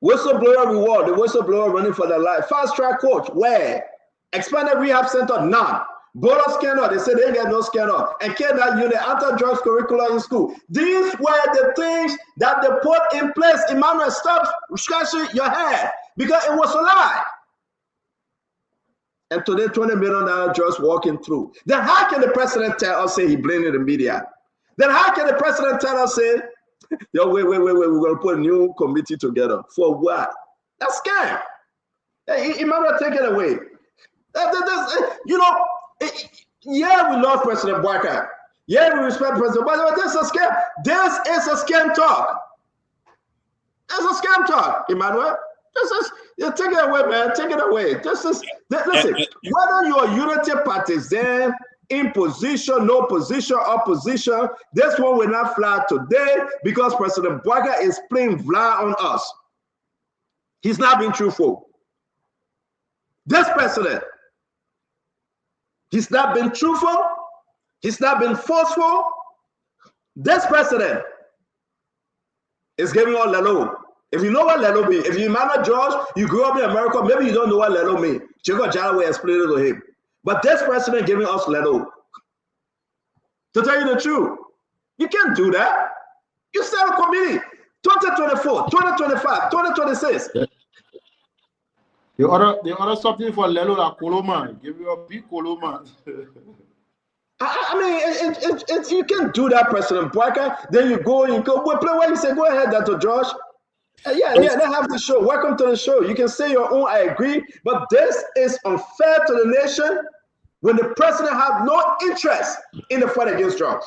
Whistleblower reward, the whistleblower running for their life. Fast track coach, where? Expanded rehab center, none. Bola scanner, they said they ain't got no scanner. And that unit, anti-drugs curricula in school. These were the things that they put in place. Emmanuel, stop scratching your head because it was a lie. And today, $20 million just walking through. Then how can the president tell us, say he blaming the media? Then how can the president tell us, say, yo, wait, we're going to put a new committee together. For what? That's scam. Hey, Emmanuel, take it away. Yeah, we love President Bouakai. Yeah, we respect President Bouakai, but this is a scam. This is a scam talk. It's a scam talk, Emmanuel. Take it away, man. Take it away. Listen, whether you're a unity partisan, in position, no position, opposition, this one will not fly today because President Bouakai is playing fly on us. He's not being truthful. This president, he's not been truthful. He's not been forceful. This president is giving all Lelo. If you know what Lelo means, if you Emmanuel George, you grew up in America, maybe you don't know what Lelo means. Chico Jala will explain it to him. But this president giving us Lelo. To tell you the truth, you can't do that. You set a committee, 2024, 2025, 2026. The other something for Lelo la Koloma. Give you a big Koloma. I mean, you can't do that, President Bouakai. Then you go, we play what you say. Go ahead, Dr. George. Yeah, they have the show. Welcome to the show. You can say your own, I agree, but this is unfair to the nation when the president has no interest in the fight against drugs.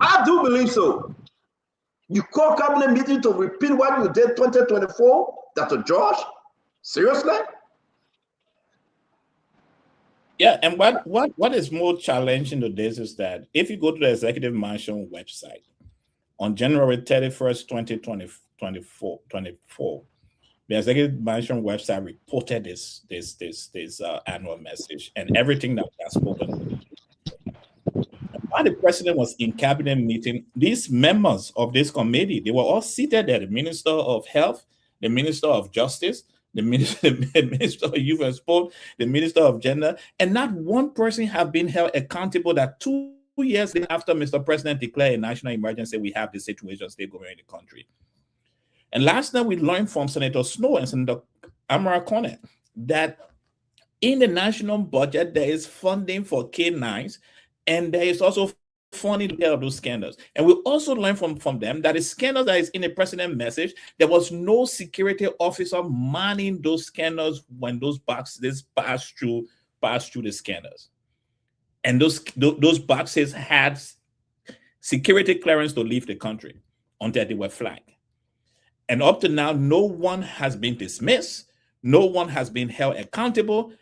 I do believe so. You call cabinet meeting to repeat what you did 2024, Dr. George? Seriously? Yeah, and what is more challenging to this is that if you go to the Executive Mansion website on January 31st, 2024, the Executive Mansion website reported this annual message and everything that was spoken. While the president was in cabinet meeting, these members of this committee, they were all seated there: the Minister of Health, the Minister of Justice, the Minister of Youth and Sport, the Minister of Gender, and not one person have been held accountable that 2 years after Mr. President declared a national emergency, we have the situation still going in the country. And last night we learned from Senator Snowe and Senator Amara Cornett that in the national budget, there is funding for K9s, and there is also funding to get of those scandals. And we also learned from them that the scandal that is in the president message, there was no security officer manning those scandals when those boxes passed through the scanners. And those boxes had security clearance to leave the country until they were flagged. And up to now, no one has been dismissed. No one has been held accountable.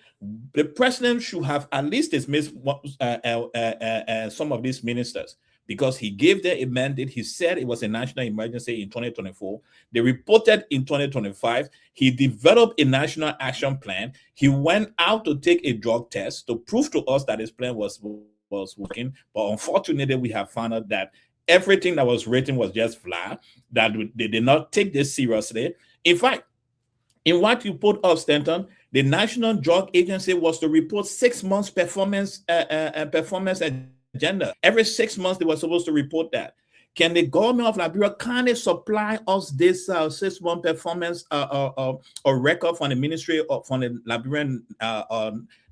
the president should have at least dismissed some of these ministers, because he gave them a mandate. He said it was a national emergency in 2024. They reported in 2025. He developed a national action plan. He went out to take a drug test to prove to us that his plan was working. But unfortunately, we have found out that everything that was written was just flat, that they did not take this seriously. In fact, in what you put up, Stanton, the National Drug Agency was to report 6 months performance agenda. Every 6 months, they were supposed to report that. Can the government of Liberia kindly supply us this 6-month performance or record from the Ministry of from the Liberian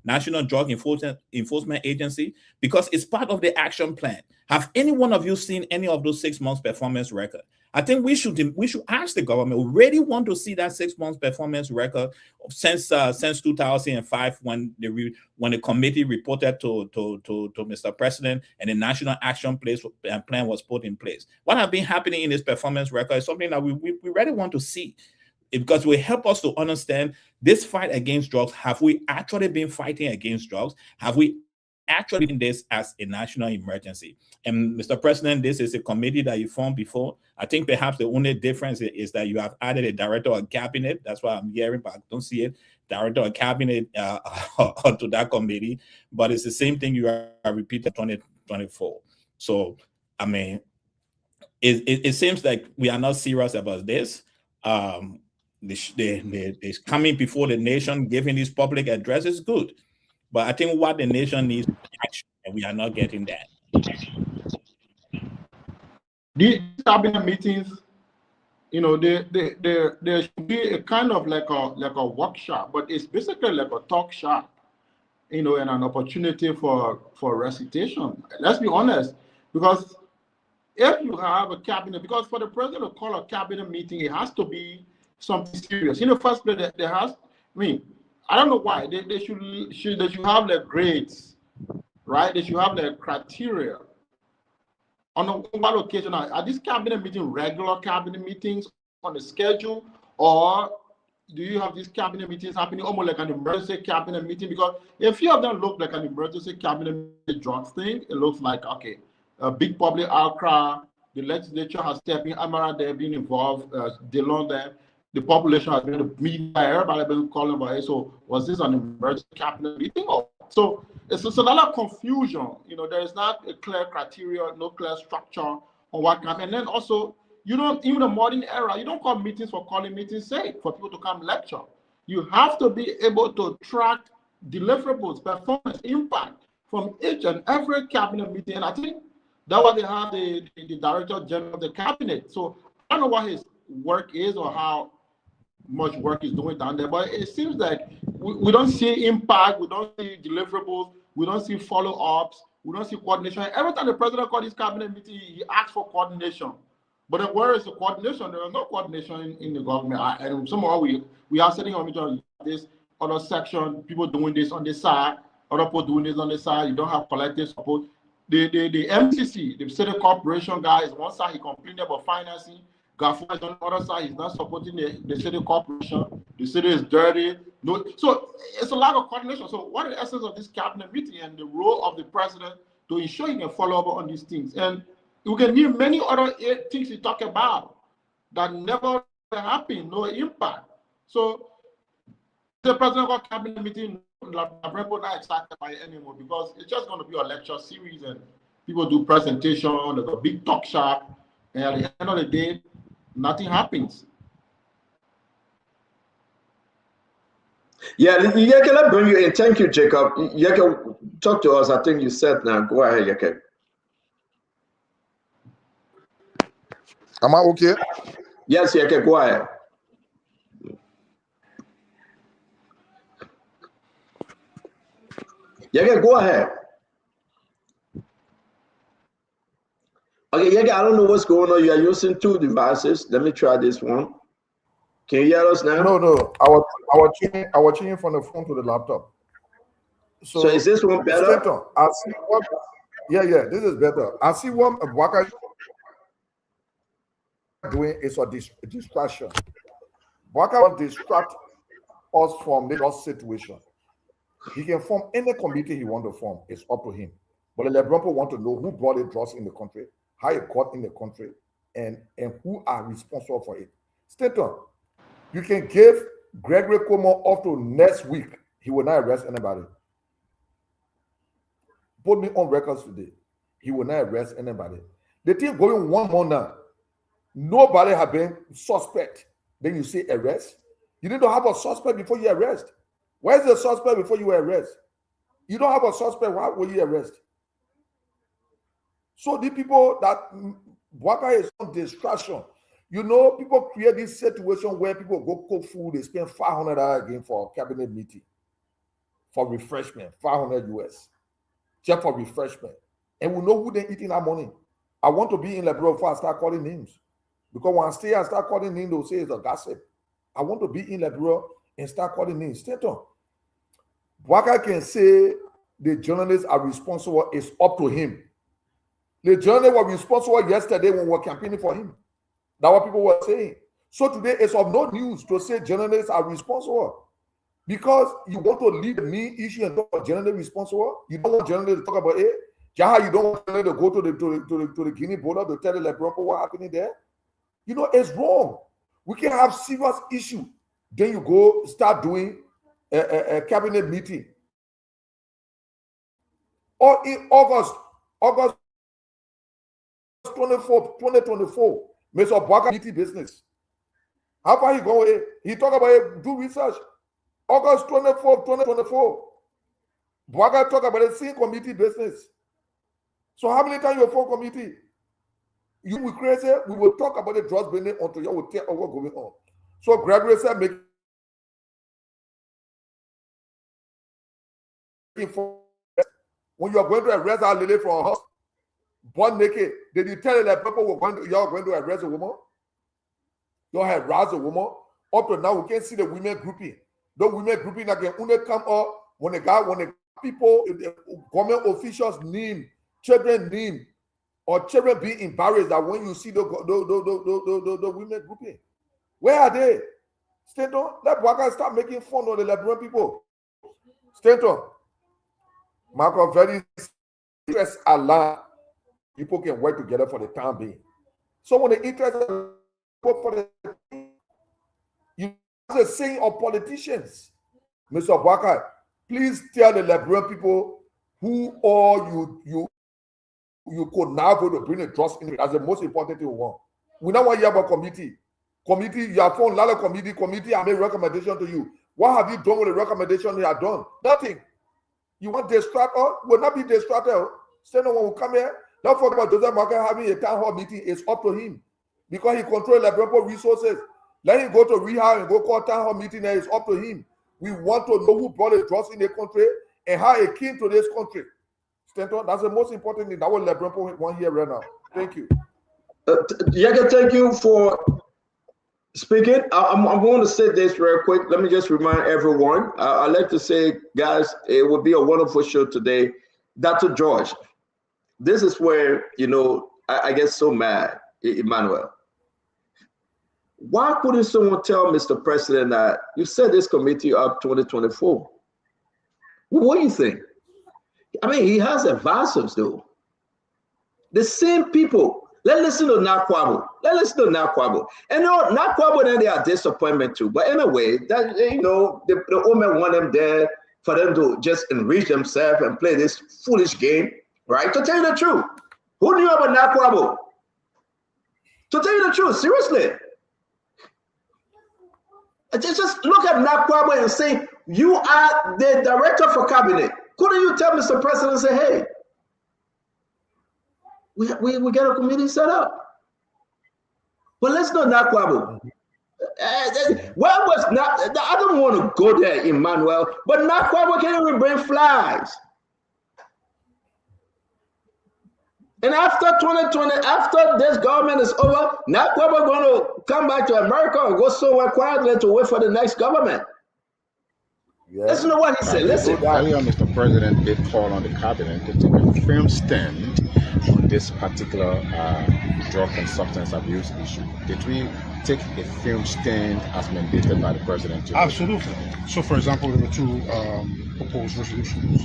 National Drug Enforcement Agency? Because it's part of the action plan. Have any one of you seen any of those 6 months performance record? I think we should ask the government. We really want to see that 6 months performance record since 2005, when the committee reported to Mr. President and the national action plan was put in place. What has been happening in this performance record is something that we really want to see, because it will help us to understand this fight against drugs. Have we actually been fighting against drugs? Have we actually in this as a national emergency? And Mr. President, this is a committee that you formed before. I think perhaps the only difference is that you have added a director of cabinet. That's what I'm hearing, but I don't see it. Director of cabinet to that committee. But it's the same thing you are repeating 2024. So, I mean, it seems like we are not serious about this. This coming before the nation, giving this public address is good. But I think what the nation needs is action, and we are not getting that. These cabinet meetings, you know, there should be a kind of like a workshop, but it's basically like a talk shop, you know, and an opportunity for recitation. Let's be honest, because if you have a cabinet, because for the president to call a cabinet meeting, it has to be something serious. In the first place, there has, I mean, I don't know why they should have their grades, right? They should have their criteria. On one occasion, are these cabinet meetings regular cabinet meetings on the schedule, or do you have these cabinet meetings happening almost like an emergency cabinet meeting? Because a few of them look like an emergency cabinet drugs thing. It looks like, okay, a big public outcry. The legislature has stepped in, Amara there being involved, Delon there. The population has been the media, everybody has been calling about it. So was this an emergency cabinet meeting? So it's a lot of confusion. You know, there is not a clear criteria, no clear structure on what can. And then also, you don't, in the modern era, you don't call meetings for calling meetings' sake, for people to come lecture. You have to be able to track deliverables, performance, impact from each and every cabinet meeting. And I think that's why they have the Director General of the Cabinet. So I don't know what his work is or how much work is doing down there, but it seems like we don't see impact, we don't see deliverables, we don't see follow-ups, we don't see coordination. Every time the president called his cabinet meeting, he asked for coordination. But then where is the coordination? There is no coordination in the government. And somehow we are sitting on this other section, people doing this on this side, other people doing this on this side. You don't have collective support. The MCC, the City Corporation guy, is one side, he complained about financing. Gafford on the other side, he's not supporting the city corporation. The city is dirty. No, so it's a lack of coordination. So what is the essence of this cabinet meeting and the role of the president to ensure he can follow up on these things? And we can name many other things we talk about that never happen, no impact. So the president of cabinet meeting, I'm not excited by it anymore, because it's just going to be a lecture series and people do presentation, there's a big talk shop, and at the end of the day, nothing happens. Yeah, Yeke, let's bring you in. Thank you, Jacob. Yeke, talk to us. I think you said now. Go ahead, Yeke. Am I okay? Yes, Yeke, go ahead. Yeke, go ahead. Okay, Yeke, I don't know what's going on. You are using two devices. Let me try this one. Can you hear us now? No. I was changing from the phone to the laptop. So is this one better? Stanton, I see what. Yeah, this is better. I see what Bwaka doing is a distraction. Bwaka will distract us from the situation. He can form any committee he want to form. It's up to him. But the LeBron want to know who brought the drugs in the country, how it got in the country, and who are responsible for it. Stanton, you can give Gregory Cuomo up to next week. He will not arrest anybody. Put me on records today. He will not arrest anybody. The thing going one more now. Nobody have been suspect. Then you say arrest. You need to have a suspect before you arrest. Where's the suspect before you arrest? You don't have a suspect. Why will you arrest? So the people that Waka is on distraction. You know, people create this situation where people go cook food. They spend $500 again for a cabinet meeting, for refreshment, $500 US, just for refreshment. And we know who they're eating that money. I want to be in Liberia before I start calling names. Because when I stay and start calling names, they'll say it's a gossip. I want to be in Liberia and start calling names. Stanton, Waka can say the journalists are responsible. It's up to him. The journalists were responsible yesterday when we were campaigning for him. That's what people were saying. So today it's of no news to say journalists are responsible. Because you want to leave me issue and talk about journalists responsible. You don't want journalists to talk about it. Jaha, you don't want journalists to go to the Guinea border to tell the Liberia what happening there. You know, it's wrong. We can have serious issue. Then you go start doing a cabinet meeting. Or in August 24th, 2024, Mr. Bwaka meeting business. How far he go? He talk about it, do research. August 24th, 2024. Bwaka talk about the same committee business. So how many times you form committee? You will crazy, we will talk about the drugs business until you will tell what's going on. So Gregory said, when you are going to arrest our lady from a house, born naked, did you tell that people were going to, you are going to arrest a woman? You harass a woman. Up to now, we can't see the women grouping. The women grouping that can only come up when the people, the government officials name, children name, or children being embarrassed that when you see the women grouping. Where are they? Stanton, let Waka start making fun of the Liberian people. Stanton, Marco, very stress alarm. People can work together for the time being. So when the interest for the you the saying of politicians, Mr. Waka, please tell the Liberian people who all you could now go to bring the trust in as the most important thing we want. We don't want to hear about committee. Committee, you have found a lot of committee, I made recommendation to you. What have you done with the recommendation you have done? Nothing. You want to distract us? Will not be distracted. Stand on when we come here. Don't forget about Joseph Market having a town hall meeting. It's up to him. Because he controls Liberian resources. Let him go to rehab and go call town hall meeting and it's up to him. We want to know who brought the drugs in the country and how it came to this country. Stanton, that's the most important thing that what Liberian want here right now. Thank you. Yaga, thank you for speaking. I'm going to say this real quick. Let me just remind everyone. I'd like to say, guys, it would be a wonderful show today. Dr. George, this is where, you know, I get so mad, Emmanuel. Why couldn't someone tell Mr. President that you set this committee up 2024? What do you think? I mean, he has advisors, though. The same people. Let's listen to Nakwabo. And no, Nakwabo, then they are disappointment too. But anyway, that, you know, the women want them there for them to just enrich themselves and play this foolish game, right? To tell you the truth, who knew about Nakwabo? To tell you the truth, seriously. Just look at Nakwabo and say, you are the director for cabinet. Couldn't you tell Mr. President and say, hey, we get a committee set up? But let's not Nakwabo. Where was not? I don't want to go there, Emmanuel, but Nakwabo can't even bring flies. And after 2020, after this government is over, Nakwabo going to come back to America or go somewhere quietly to wait for the next government. Yeah. Listen to what he said. Listen. Earlier, Mr. President did call on the cabinet to take a firm stand on this particular drug and substance abuse issue. Did we take a firm stand as mandated by the president? Absolutely. So, for example, there were two proposed resolutions.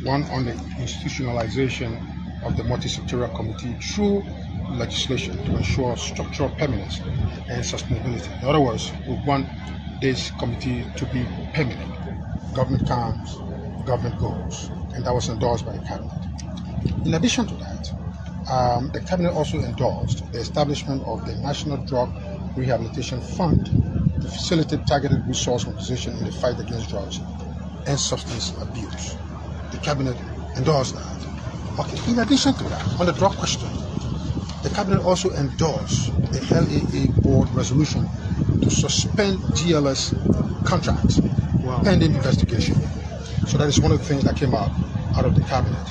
One on the institutionalization of the multi-sectorial committee through legislation to ensure structural permanence and sustainability. In other words, we want this committee to be permanent. Government comes, government goes, and that was endorsed by the cabinet. In addition to that, the cabinet also endorsed the establishment of the National Drug Rehabilitation Fund to facilitate targeted resource mobilization in the fight against drugs and substance abuse. The cabinet endorsed that. Okay. In addition to that, on the drug question, the cabinet also endorsed the LAA board resolution to suspend GLS contracts pending investigation. So that is one of the things that came out of the cabinet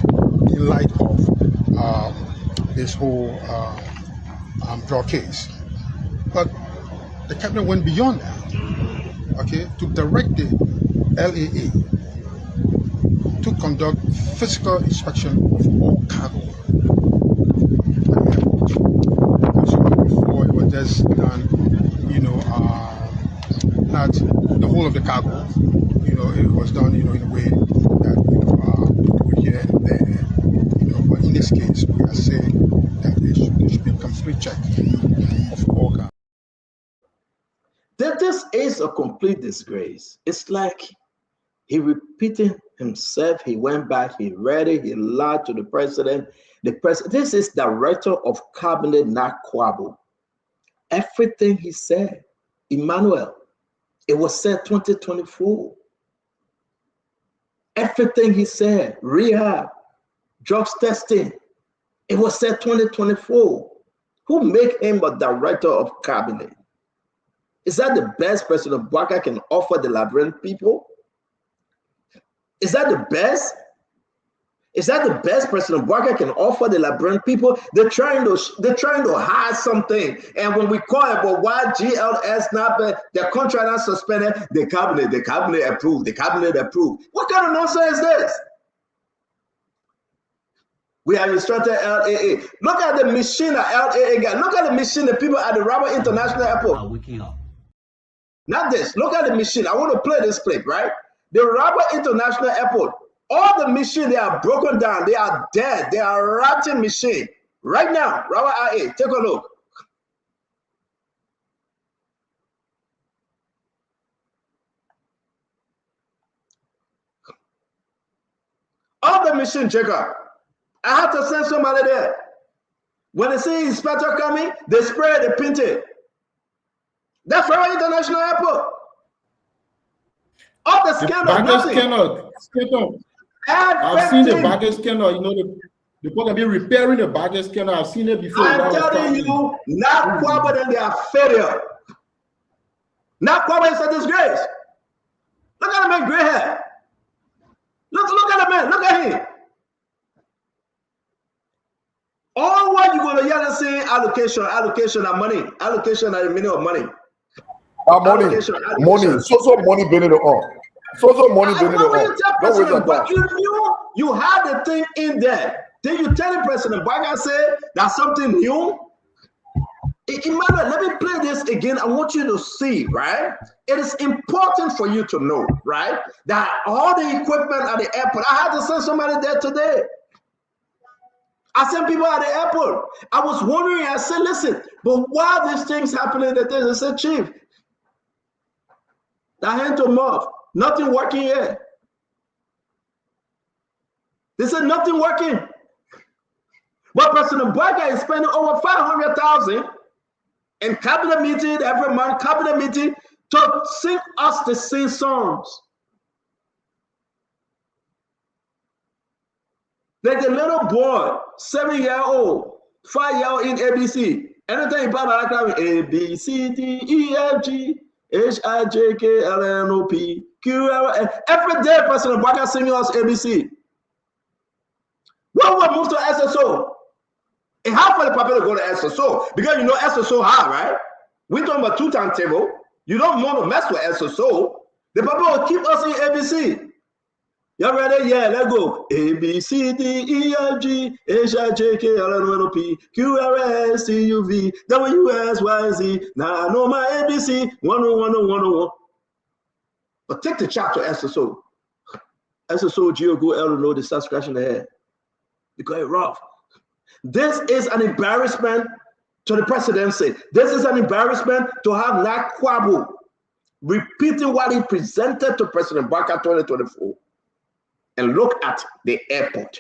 in light of this whole drug case. But the cabinet went beyond that, okay, to direct the LAA to conduct physical inspection of all cargo. Before it was just done, not the whole of the cargo. It was done, in a way that here and there. But in this case, we are saying that there should be complete check of all cargo. This is a complete disgrace. It's like he repeated himself. He went back, he read it, he lied to the president. This is director of cabinet, not Kwabo. Everything he said, Emmanuel, it was said 2024. Everything he said, rehab, drugs testing, it was said 2024. Who made him a director of cabinet? Is that the best President Bouaka can offer the Liberian people? Is that the best? Is that the best President Bouaka can offer the Liberian people? They're trying to hide something. And when we call it, but why GLS not their contract not suspended? The cabinet approved. The cabinet approved. What kind of nonsense is this? We have instructed LAA. Look at the machine that LAA got. Look at the machine the people at the Rabat International Airport. Not this. Look at the machine. I want to play this clip, right? The Rabat International Airport. All the machines, they are broken down. They are dead. They are rotting machine. Right now, Rabat IA, take a look. All the machine, Jacob. I had to send somebody there. When they see inspector coming, they spray, they paint it. That's Rabat International Airport. All the scanner, nothing. I've seen the baggage scanner, the people can be repairing the baggage scanner. I've seen it before. I'm telling you, not Kwaba, then they are failure. Not Kwaba is a disgrace. Look at the man, gray hair. Look at the man, look at him. All what you going to hear is saying allocation and money. Allocation and the meaning of money. Money. So money bending it on. So money bending it on. Don't waste your but you had the thing in there. Then you tell the president, Bouaka said that's something new. Emmanuel, let me play this again. I want you to see, right? It is important for you to know, right? That all the equipment at the airport, I had to send somebody there today. I sent people at the airport. I was wondering, I said, listen, but why these things happening that they said, Chief, that hand to mouth, nothing working here. They said nothing working. But President Bouaka is spending over 500,000 in cabinet meeting every month, cabinet meeting to sing us the same songs. Like the little boy, 7-year-old, 5-year-old in ABC. Anything about that, A, B, C, D, E, F, G, H, I, J, K, L, N, O, P, Q, L, N. Every day, President Bouaka singing us ABC. When we move to SSO, it's hard for the people to go to SSO because SSO hard, right? We talking about 2 timetable. You don't want to mess with SSO. The people will keep us in ABC. Y'all ready? Yeah, let's go. A, B, C, D, E, F, G, H, I, J, K, L, N, O, P, Q, R, S, T, U, V, W, X, Y, Z. Now I know my ABC 101, 101. But take the chapter SSO. SSO Geo Elder they start scratching their head. Because it's rough. This is an embarrassment to the presidency. This is an embarrassment to have Nakwabu repeating what he presented to President Baka 2024. And look at the airport.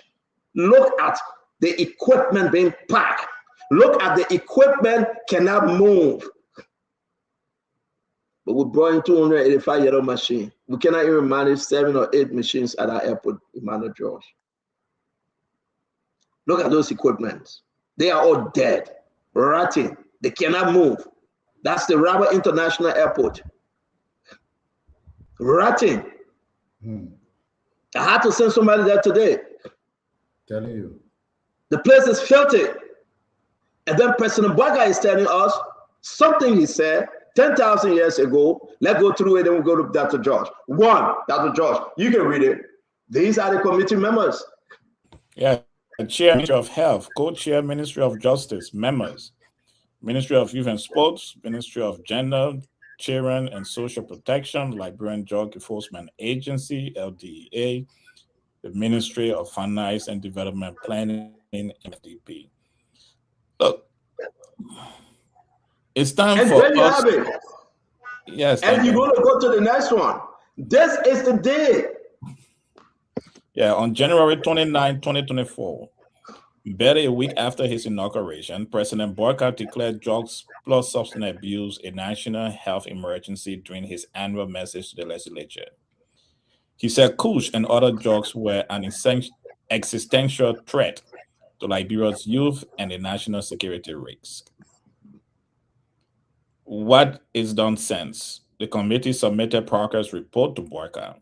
Look at the equipment being packed. Look at the equipment cannot move. But we brought in 285-year-old machine. We cannot even manage 7 or 8 machines at our airport, Emmanuel George. Look at those equipments. They are all dead, rotting. They cannot move. That's the Rabat International Airport. Rotting. I had to send somebody there today. Telling you. The place is filthy. And then President Baga is telling us something he said 10,000 years ago. Let's go through it and we'll go to Dr. George. One, Dr. George, you can read it. These are the committee members. Yeah, Chair, Ministry of Health, Co-Chair, Ministry of Justice, members, Ministry of Youth and Sports, Ministry of Gender, Children and Social Protection, Liberian Drug Enforcement Agency, LDEA, the Ministry of Finance and Development Planning, FDP. Look, it's time and for then you us. have it. Yes, and you're going to go to the next one. This is the day. Yeah, on January 29, 2024, barely a week after his inauguration, President Boyka declared drugs plus substance abuse a national health emergency during his annual message to the legislature. He said Kush and other drugs were an existential threat to Liberia's youth and a national security risk. What is done since? The committee submitted Parker's report to Boyka.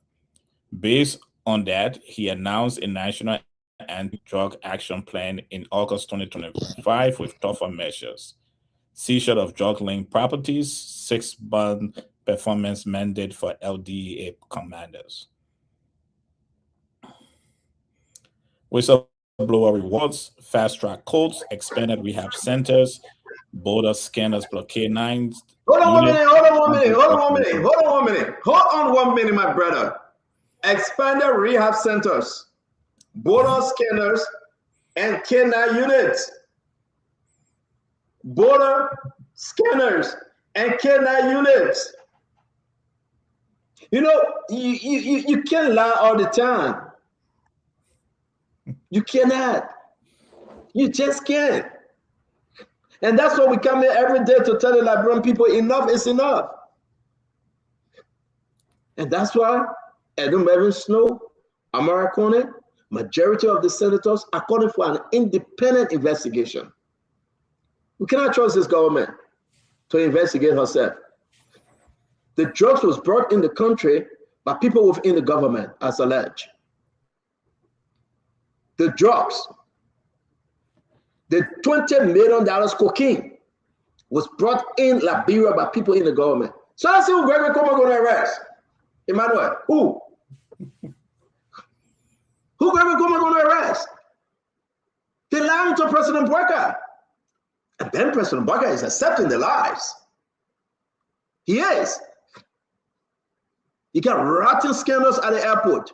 Based on that, he announced a national anti-drug action plan in August 2025 with tougher measures. Seizure of drug-linked properties, 6-month performance mandate for LDEA commanders. Whistleblower rewards, fast-track courts, expanded rehab centers, border scanners, blockade 9s. Hold on 1 minute, my brother. Expanded rehab centers, border scanners, and K9 units. Border scanners and K9 units. You know, you can't lie all the time. You cannot. You just can't. And that's why we come here every day to tell the Liberian people enough is enough. And that's why Edom Evan Snow, Amara Kone, majority of the senators are calling for an independent investigation. We cannot trust this government to investigate herself. The drugs was brought in the country by people within the government, as alleged. The drugs, the $20 million cocaine was brought in Liberia by people in the government. So let's see who Gregory Como going to arrest. Emmanuel, who? Who Gregory Como going to arrest? They lied to President Boyka. And then President Boyka is accepting the lies. He is. You got rotten scandals at the airport.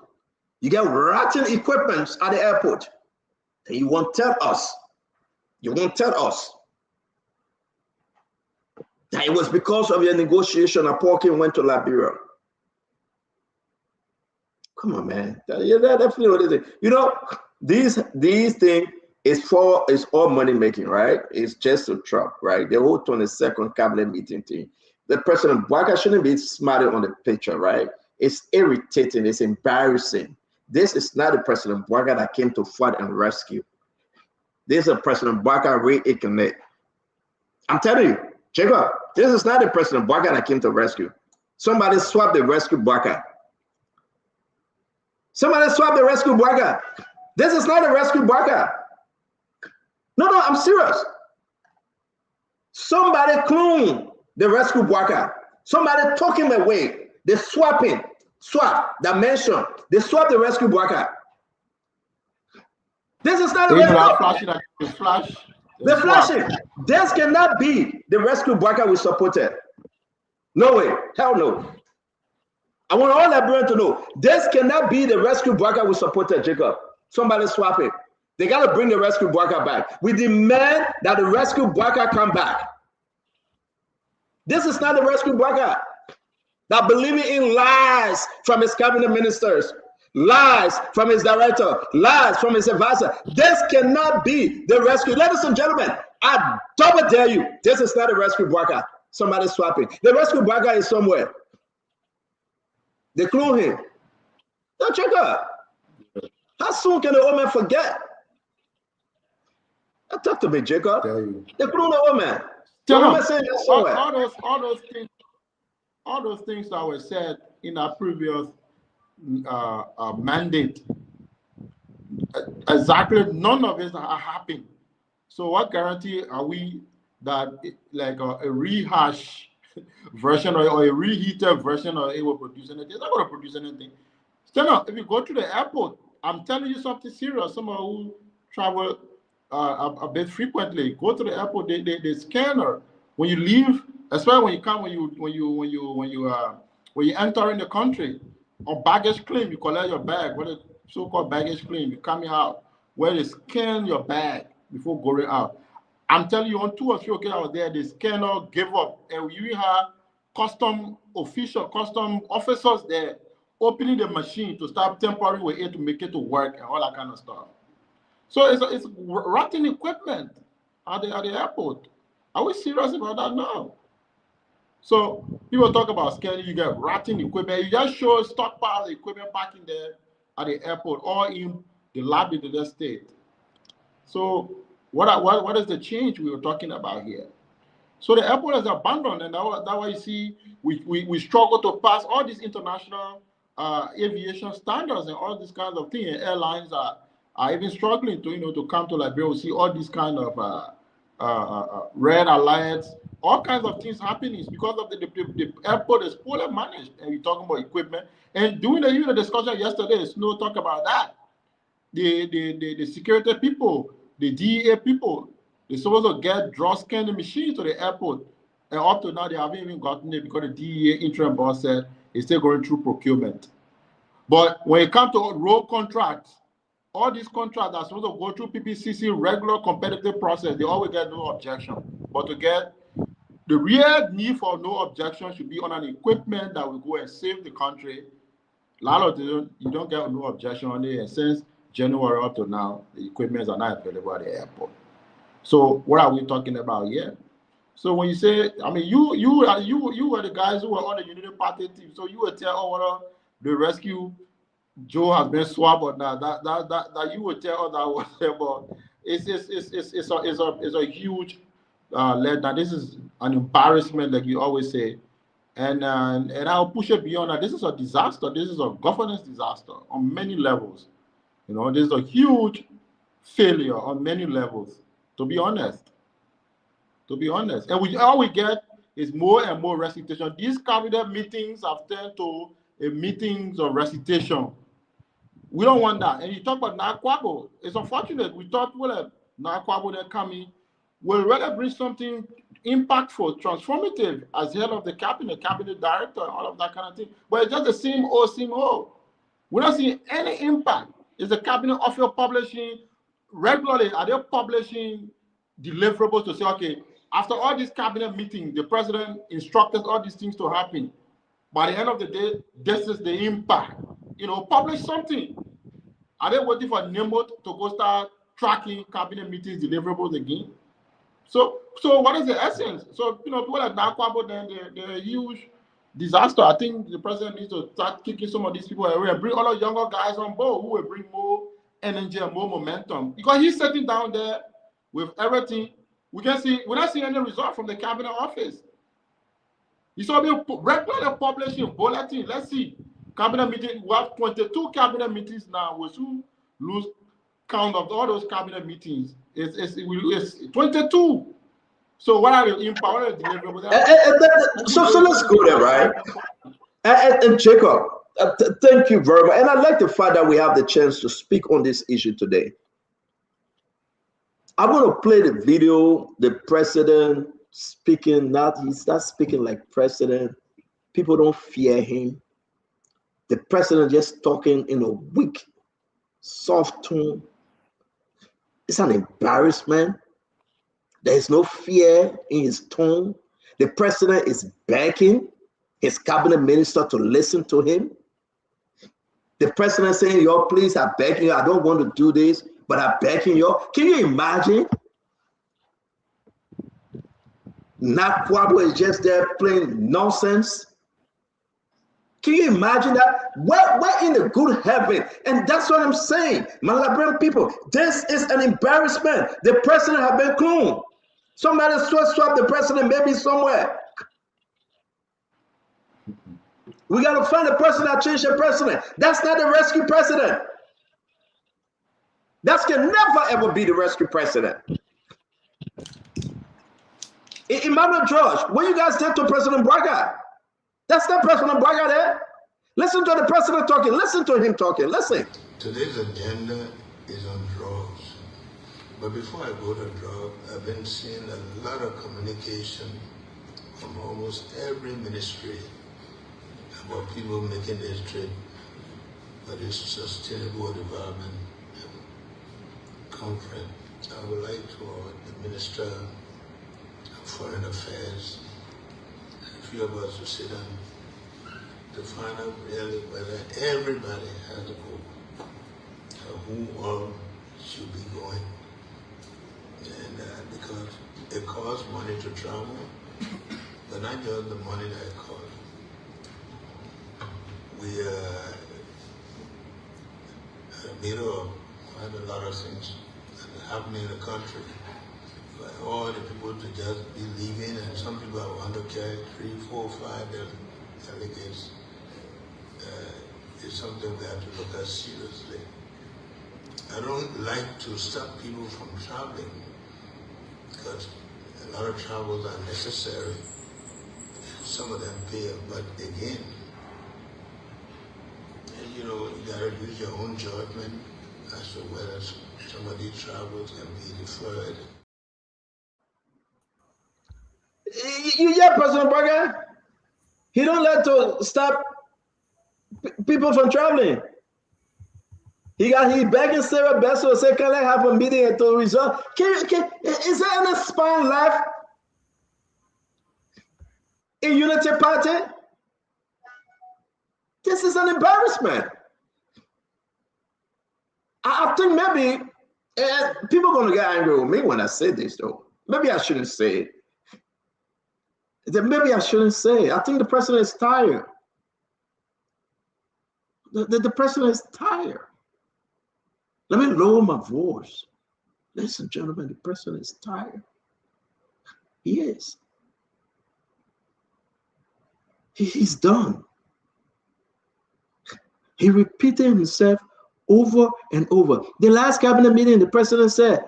You got rotten equipment at the airport. And you won't tell us. You won't tell us that it was because of your negotiation that Porkin went to Liberia. Come on, man. Yeah, that's definitely what it is. You know, these things is all money making, right? It's just a trap, right? The whole 22nd cabinet meeting thing. The President Boyka shouldn't be smarter on the picture, right? It's irritating. It's embarrassing. This is not the President Boyka that came to fight and rescue. This is a President Boyka re-connect. I'm telling you, Jacob, this is not the President Boyka that came to rescue. Somebody swapped the rescue Boyka. Somebody swapped the rescue Boyka. This is not a rescue Boyka. No, I'm serious. Somebody cloned the rescue Boyka. Somebody took him away. They swap dimension. They swap the rescue Boyka. This is not a rescue. The flashing. This cannot be the rescue Boyka we supported. No way. Hell no. I want all Liberians to know this cannot be the rescue worker we supported, Jacob. Somebody swap it. They got to bring the rescue worker back. We demand that the rescue worker come back. This is not the rescue worker that believing in lies from his cabinet ministers, lies from his director, lies from his advisor. This cannot be the rescue. Ladies and gentlemen, I double dare you. This is not a rescue worker. Somebody swapping. The rescue worker is somewhere. They clone him. Now check out. How soon can the old man forget? Talk to me, Jacob. They clone the old man. All those things that were said in our previous mandate, exactly none of it are happening. So what guarantee are we that like a rehash version or a reheated version or it will produce anything? It's not going to produce anything. Stand up. If you go to the airport, I'm telling you something serious. Someone who travel a bit frequently, go to the airport. They scan her when you leave, especially when you come when you enter in the country. On baggage claim, you collect your bag. What is so-called baggage claim? You coming out where they scan your bag before going out. I'm telling you, on 2 or 3 occasions I was there, the scanner gave up, and you have custom officers there opening the machine to start temporary with it to make it to work and all that kind of stuff. So it's rotten equipment at the airport. Are we serious about that now? So people talk about scanning, you get rotten equipment. You just show stockpile equipment back in there at the airport or in the lab in the state. So what is the change we were talking about here? So the airport is abandoned, and that's why you see we struggle to pass all these international aviation standards and all these kinds of things. And airlines are even struggling to come to Liberia. We see all these kind of red alerts, all kinds of things happening. It's because of the airport is poorly managed, and we're talking about equipment. And during the discussion yesterday, Snow talked about that. The security people, the DEA people, they're supposed to get draw scanning machines to the airport. And up to now, they haven't even gotten it because the DEA interim boss said it's still going through procurement. But when it comes to road contracts, all these contracts are supposed to go through PPCC regular competitive process. They always get no objection. But to get the real need for no objection should be on an equipment that will go and save the country. A lot of them, you don't get no objection on it. And since January up to now, the equipments are not available at the airport. So what are we talking about here? So when you say, I mean, you were the guys who were on the Unity Party team. So you would tell whether the rescue Joe has been swabbed or not. That you would tell that was but it's a huge letdown. This is an embarrassment, like you always say. And I'll push it beyond that. This is a disaster. This is a governance disaster on many levels. This is a huge failure on many levels, to be honest. And all we get is more and more recitation. These cabinet meetings have turned to meetings of recitation. We don't want that. And you talk about Nakwabo. It's unfortunate. We thought, well, Nakwabo, they're coming. We'll rather bring something impactful, transformative as head of the cabinet director, all of that kind of thing. But it's just the same old. We're not seeing any impact. Is the cabinet office publishing regularly? Are they publishing deliverables to say, okay, after all these cabinet meetings, the president instructed all these things to happen. By the end of the day, this is the impact. Publish something. Are they waiting for NEMO to go start tracking cabinet meetings deliverables again? So what is the essence? So, people like Nakwabo, then they're a huge disaster. I think the president needs to start kicking some of these people away and bring all the younger guys on board who will bring more energy and more momentum. Because he's sitting down there with everything. We're not seeing any result from the cabinet office. He's already regularly publishing bulletin. Let's see. Cabinet meeting. We have 22 cabinet meetings now. We'll soon lose count of all those cabinet meetings. It's 22. So what are the impact? What are the deliverables? So let's go there, right? And Jacob, thank you very much. And I like the fact that we have the chance to speak on this issue today. I'm going to play the video, the president speaking. He's not speaking like president. People don't fear him. The president just talking in a weak, soft tone. It's an embarrassment. There is no fear in his tone. The president is begging his cabinet minister to listen to him. The president saying, yo, please, I beg you, I don't want to do this, but I'm begging you. Can you imagine? Nakwabo is just there playing nonsense. Can you imagine that? We're in the good heaven. And that's what I'm saying. My Liberian people, this is an embarrassment. The president has been cloned. Somebody swap the president maybe somewhere. We got to find a person that changed the president. That's not the rescue president. That can never ever be the rescue president. Emmanuel George, what you guys did to President Braga? That's not President Braga there. Listen to the president talking. Listen to him talking. Listen. Today's agenda is on drugs. But before I go to drugs, I've been seeing a lot of communication from almost every ministry about people making this trip for this sustainable development conference. I would like to the Minister of Foreign Affairs and a few of us to sit down to find out really whether everybody has a vote, or who all should be going. And because it costs money to travel, but not just the money that it costs. We are in the middle of quite a lot of things that are happening in the country. For all the people to just be leaving, and some people want to carry 3, 4, 5 delegates, is something we have to look at seriously. I don't like to stop people from traveling because a lot of travels are necessary. Some of them pay, but again, you know, you gotta use your own judgment as to whether some of these travels can be deferred. You hear President Braga? He don't let to stop people from traveling. He begging Sarah Bessel to say, can I have a meeting to resolve? Is there any spine left in Unity Party? This is an embarrassment. I think maybe people are going to get angry with me when I say this, though. Maybe I shouldn't say it. Maybe I shouldn't say it. I think the president is tired. The president is tired. Let me lower my voice. Listen, gentlemen, the president is tired. He is. He's done. He repeated himself over and over. The last cabinet meeting, the president said,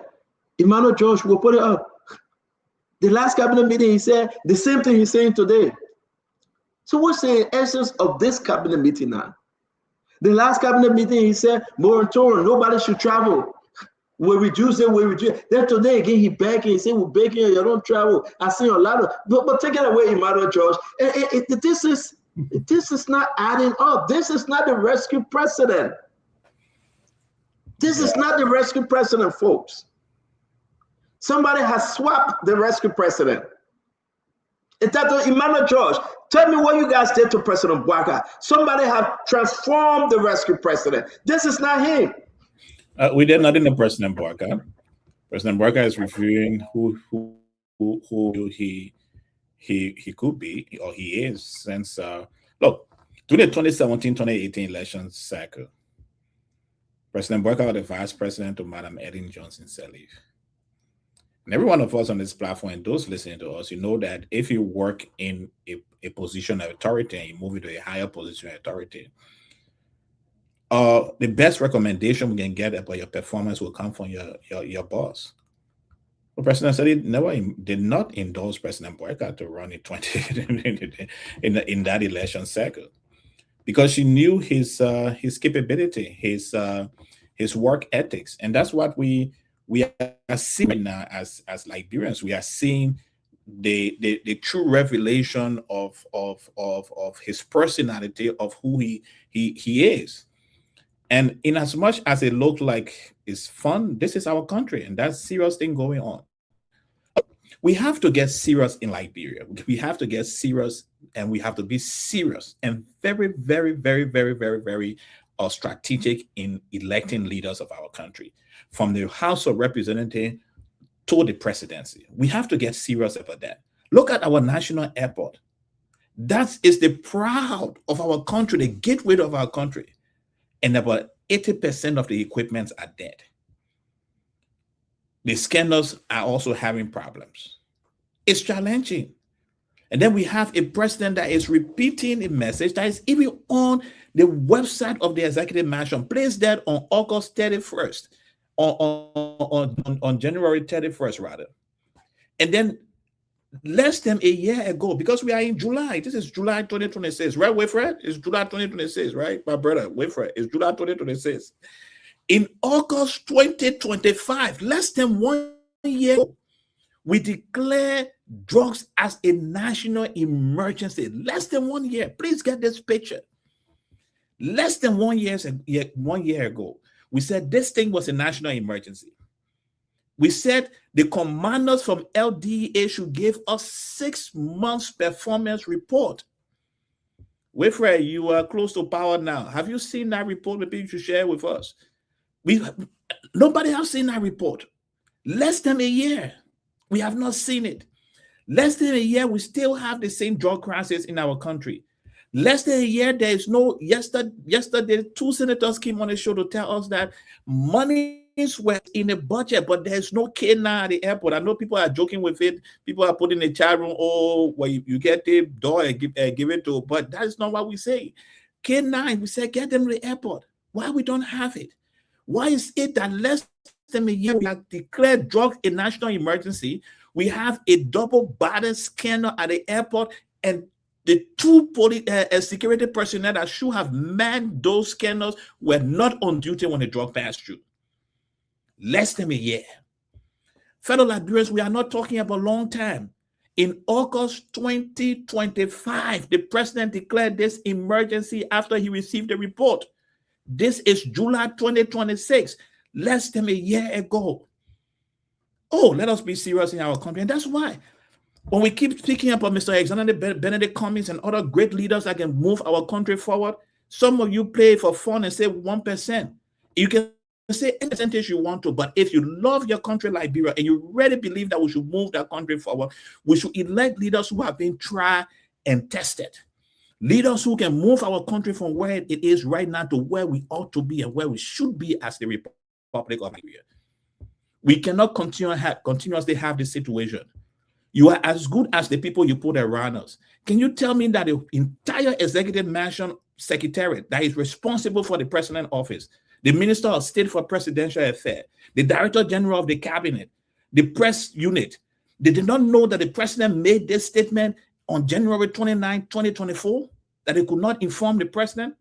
Emmanuel George will put it up. The last cabinet meeting, he said the same thing he's saying today. So what's the essence of this cabinet meeting now? The last cabinet meeting, he said, moratorium, nobody should travel. We'll reduce it, we'll reduce it. Then today again, he begging, he said, we're begging you, you don't travel. I see a lot of, but take it away, Emmanuel George. This is not adding up. This is not the rescue president. This is not the rescue president, folks. Somebody has swapped the rescue president. Emmanuel George, tell me what you guys did to President Bouaka. Somebody have transformed the rescue president. This is not him. We did nothing to President Bouaka. President Bouaka is reviewing who he could be or he is since look to the 2017-2018 election cycle. President Bouaka was the vice president to Madam Ellen Johnson Sirleaf. And every one of us on this platform and those listening to us, you know that if you work in a position of authority and you move into a higher position of authority, the best recommendation we can get about your performance will come from your boss. The president said he never did not endorse President Bouaka to run in that election cycle because she knew his capability, his work ethics, and that's what we are seeing now as Liberians. We are seeing the true revelation of his personality, of who he is. And in as much as it looked like it's fun, this is our country, and that's serious thing going on. We have to get serious in Liberia. We have to get serious, and we have to be serious and very, very, very, very, very, very strategic in electing leaders of our country, from the House of Representatives to the presidency. We have to get serious about that. Look at our national airport. That is the pride of our country, the gateway of our country. And about 80% of the equipment are dead. The scandals are also having problems. It's challenging. And then we have a president that is repeating a message that is even on the website of the executive mansion. Placed that on August 31st, on January 31st, rather. And then less than a year ago, because we are in July, this is July 2026, right, Wilfred? It's July 2026, right? My brother, Wilfred, it's July 2026. In August 2025, less than 1 year ago, we declare drugs as a national emergency. Less than 1 year. Please get this picture. Less than 1 year ago, we said this thing was a national emergency. We said the commanders from LDA should give us 6 months performance report. Wilfred, you are close to power now. Have you seen that report? Maybe you should share with us. Nobody has seen that report. Less than a year, we have not seen it. Less than a year, we still have the same drug crisis in our country. Less than a year, there is no, yesterday, 2 senators came on the show to tell us that monies were in the budget, but there's no K9 at the airport. I know people are joking with it. People are putting in the chat room, oh, well, you get the door and give it to, but that is not what we say. K9, we say, get them to the airport. Why we don't have it? Why is it that less than a year we have declared drugs a national emergency? We have a double-barrel scanner at the airport, and the 2 security personnel that should have manned those scanners were not on duty when the drug passed through. Less than a year. Fellow Liberians, we are not talking about long time. In August 2025, the president declared this emergency after he received the report. This is July 2026, less than a year ago. Oh, let us be serious in our country. And that's why when we keep speaking about Mr. Alexander Benedict Cummings and other great leaders that can move our country forward, some of you play for fun and say 1%. You can say any percentage you want to, but if you love your country, Liberia, and you really believe that we should move that country forward, we should elect leaders who have been tried and tested. Leaders who can move our country from where it is right now to where we ought to be and where we should be as the Republic of Liberia. We cannot continuously have this situation. You are as good as the people you put around us. Can you tell me that the entire executive mansion secretariat that is responsible for the president's office, the Minister of State for Presidential Affairs, the Director General of the Cabinet, the press unit, they did not know that the president made this statement on January 29, 2024, that they could not inform the president?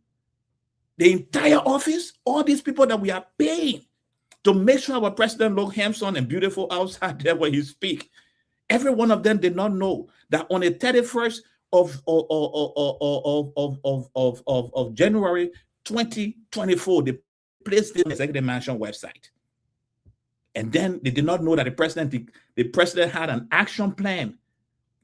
The entire office, all these people that we are paying to make sure our president look handsome and beautiful outside there when he speaks, every one of them did not know that on the 31st of January 2024, they placed the executive mansion website. And then they did not know that the president had an action plan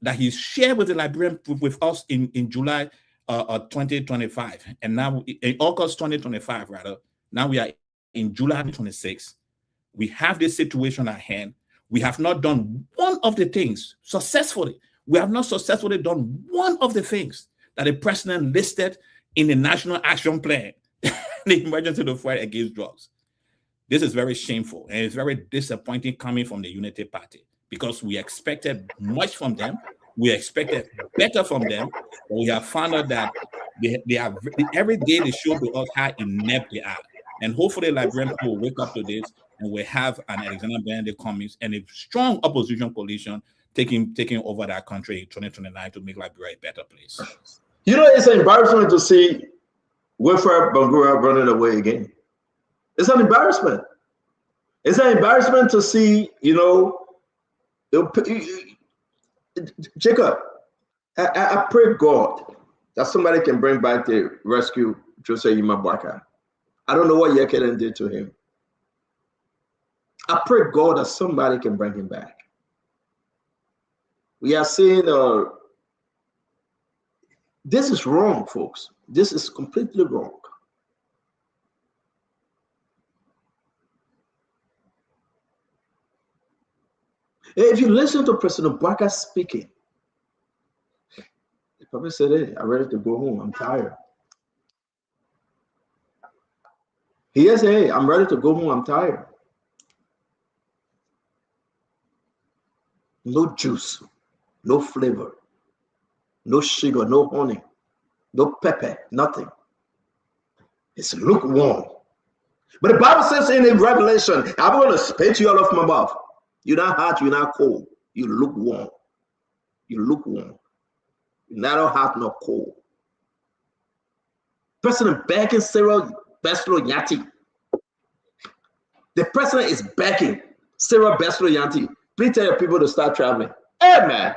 that he shared with the Liberian with us in July 2025. And now in August 2025, rather, now we are in July 26. We have this situation at hand. We have not done one of the things successfully. We have not successfully done one of the things that the president listed in the National Action Plan, the emergency to fight against drugs. This is very shameful, and it's very disappointing coming from the Unity Party, because we expected much from them. We expected better from them, but we have found out that they have every day they show to us how inept they are. And hopefully Liberian people will wake up to this, and we have an Alexander Benedict Cummings and a strong opposition coalition taking over that country in 2029 to make Liberia a better place. You know, it's an embarrassment to see Wilfred Bangura running away again. It's an embarrassment. It's an embarrassment to see, you know, Jacob, I pray God that somebody can bring back the rescue Joseph Imabwaka. I don't know what Yekeden did to him. I pray God that somebody can bring him back. We are seeing this is wrong, folks. This is completely wrong. If you listen to President Bwaka speaking, he probably said, hey, I'm ready to go home. I'm tired. He said, hey, I'm ready to go home. I'm tired. No juice, no flavor, no sugar, no honey, no pepper, nothing. It's lukewarm. But the Bible says in Revelation, I'm going to spit you out of my mouth. You're not hot, you're not cold. You lukewarm. You lukewarm. You're neither hot nor cold. President backing Sarah Beslo Yanti. The president is backing Sarah Beslo Yanti. Please tell your people to start traveling. Hey, man.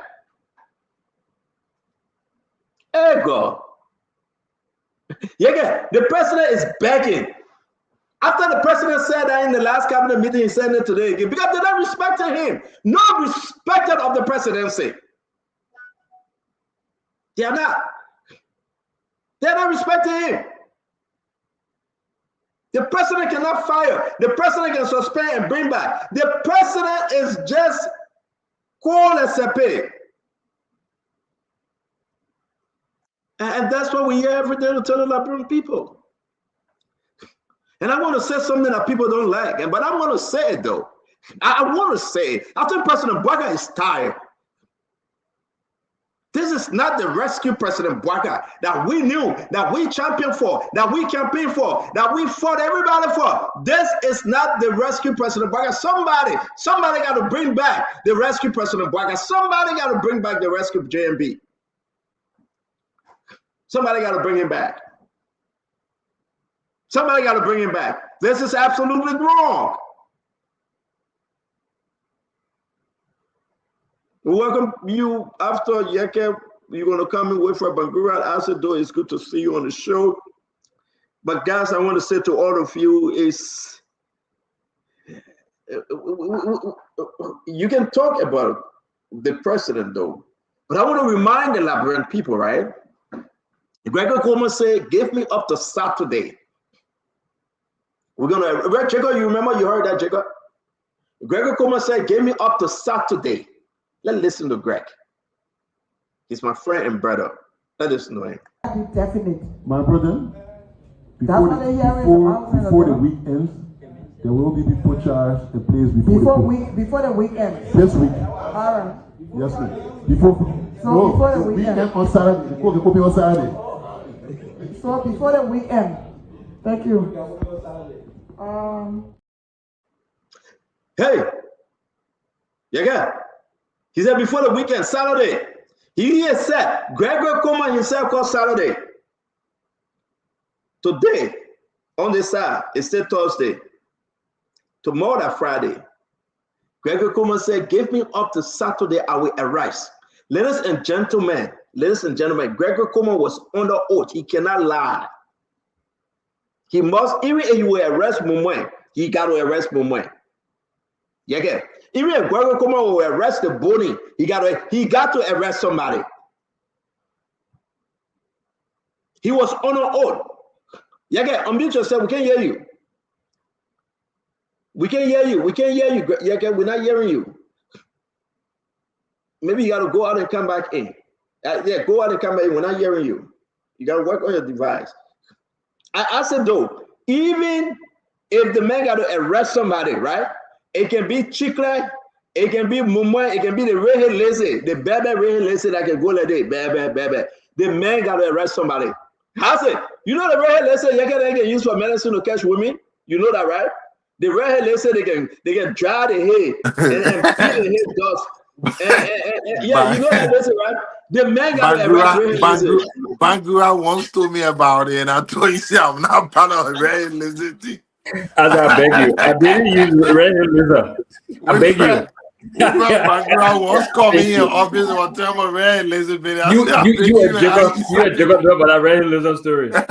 Hey, God. Yeah, the president is backing. After the president said that in the last cabinet meeting, he said it today again because they're not respecting him. No respected of the presidency. They are not. They're not respecting him. The president cannot fire. The president can suspend and bring back. The president is just cool as a pig. And that's what we hear every day to tell the Liberian people. And I want to say something that people don't like, but I'm going to say it though. I want to say it. I think President Bwaka is tired. This is not the rescue President Bwaka that we knew, that we championed for, that we campaigned for, that we fought everybody for. This is not the rescue President Bwaka. Somebody got to bring back the rescue President Bwaka. Somebody got to bring back the rescue JMB. Somebody got to bring him back. Somebody got to bring him back. This is absolutely wrong. We welcome you after Yeke. You're going to come in with for Bangura Asado. It's good to see you on the show. But guys, I want to say to all of you is you can talk about the president though, but I want to remind the Liberian people, right? Gregor Coleman said, give me up to Saturday. We're gonna, Jacob, you remember you heard that, Jacob? Gregor Coleman said, give me up to Saturday. Let's listen to Greg. He's my friend and brother. Let us know him. Definite. My brother, before the weekend, there will be people charged the place before the weekend. This week. All right. Yes, sir. Before the weekend on Saturday. Before on Saturday. So before the weekend. Thank you. Hey, yeah. He said before the weekend, Saturday. He said, Gregor Coleman himself called Saturday. Today, on this side, it's still Thursday. Tomorrow, that Friday. Gregor Coleman said, give me up to Saturday, I will arise. Ladies and gentlemen, Gregor Coleman was under oath. He cannot lie. He must, even if you will arrest Mumwe, he got to arrest Mumwe. Yeah. Even if Gregor Coleman will arrest the Boni, he got to arrest somebody. He was on oath. Yeah, unmute yourself. We can't hear you. We can't hear you. Yeah, we're not hearing you. Maybe you got to go out and come back in. Yeah, go out and come back in. We're not hearing you. You got to work on your device. I said though, even if the man got to arrest somebody, right? It can be Chikle, it can be Mumwe, it can be the Rehe Lazy, the Bebe Rehe Lazy that can go like that, Bebe. The man got to arrest somebody. How's it? You know the Rehe Lazy they can use for medicine to catch women? You know that, right? The Rehe Lazy they can dry the hair and feed the hair dust. Yeah, you know that Lazy, right? The man got to arrest Rehe Lazy. Bangura once told me about it, and I told you, see, I'm not part of Rehe Lazy. As I beg you, I didn't use Rehe Lazy. I beg you. Background was coming in office and tell me Ray Elizabeth. You a Jacob, but I read his story. Look,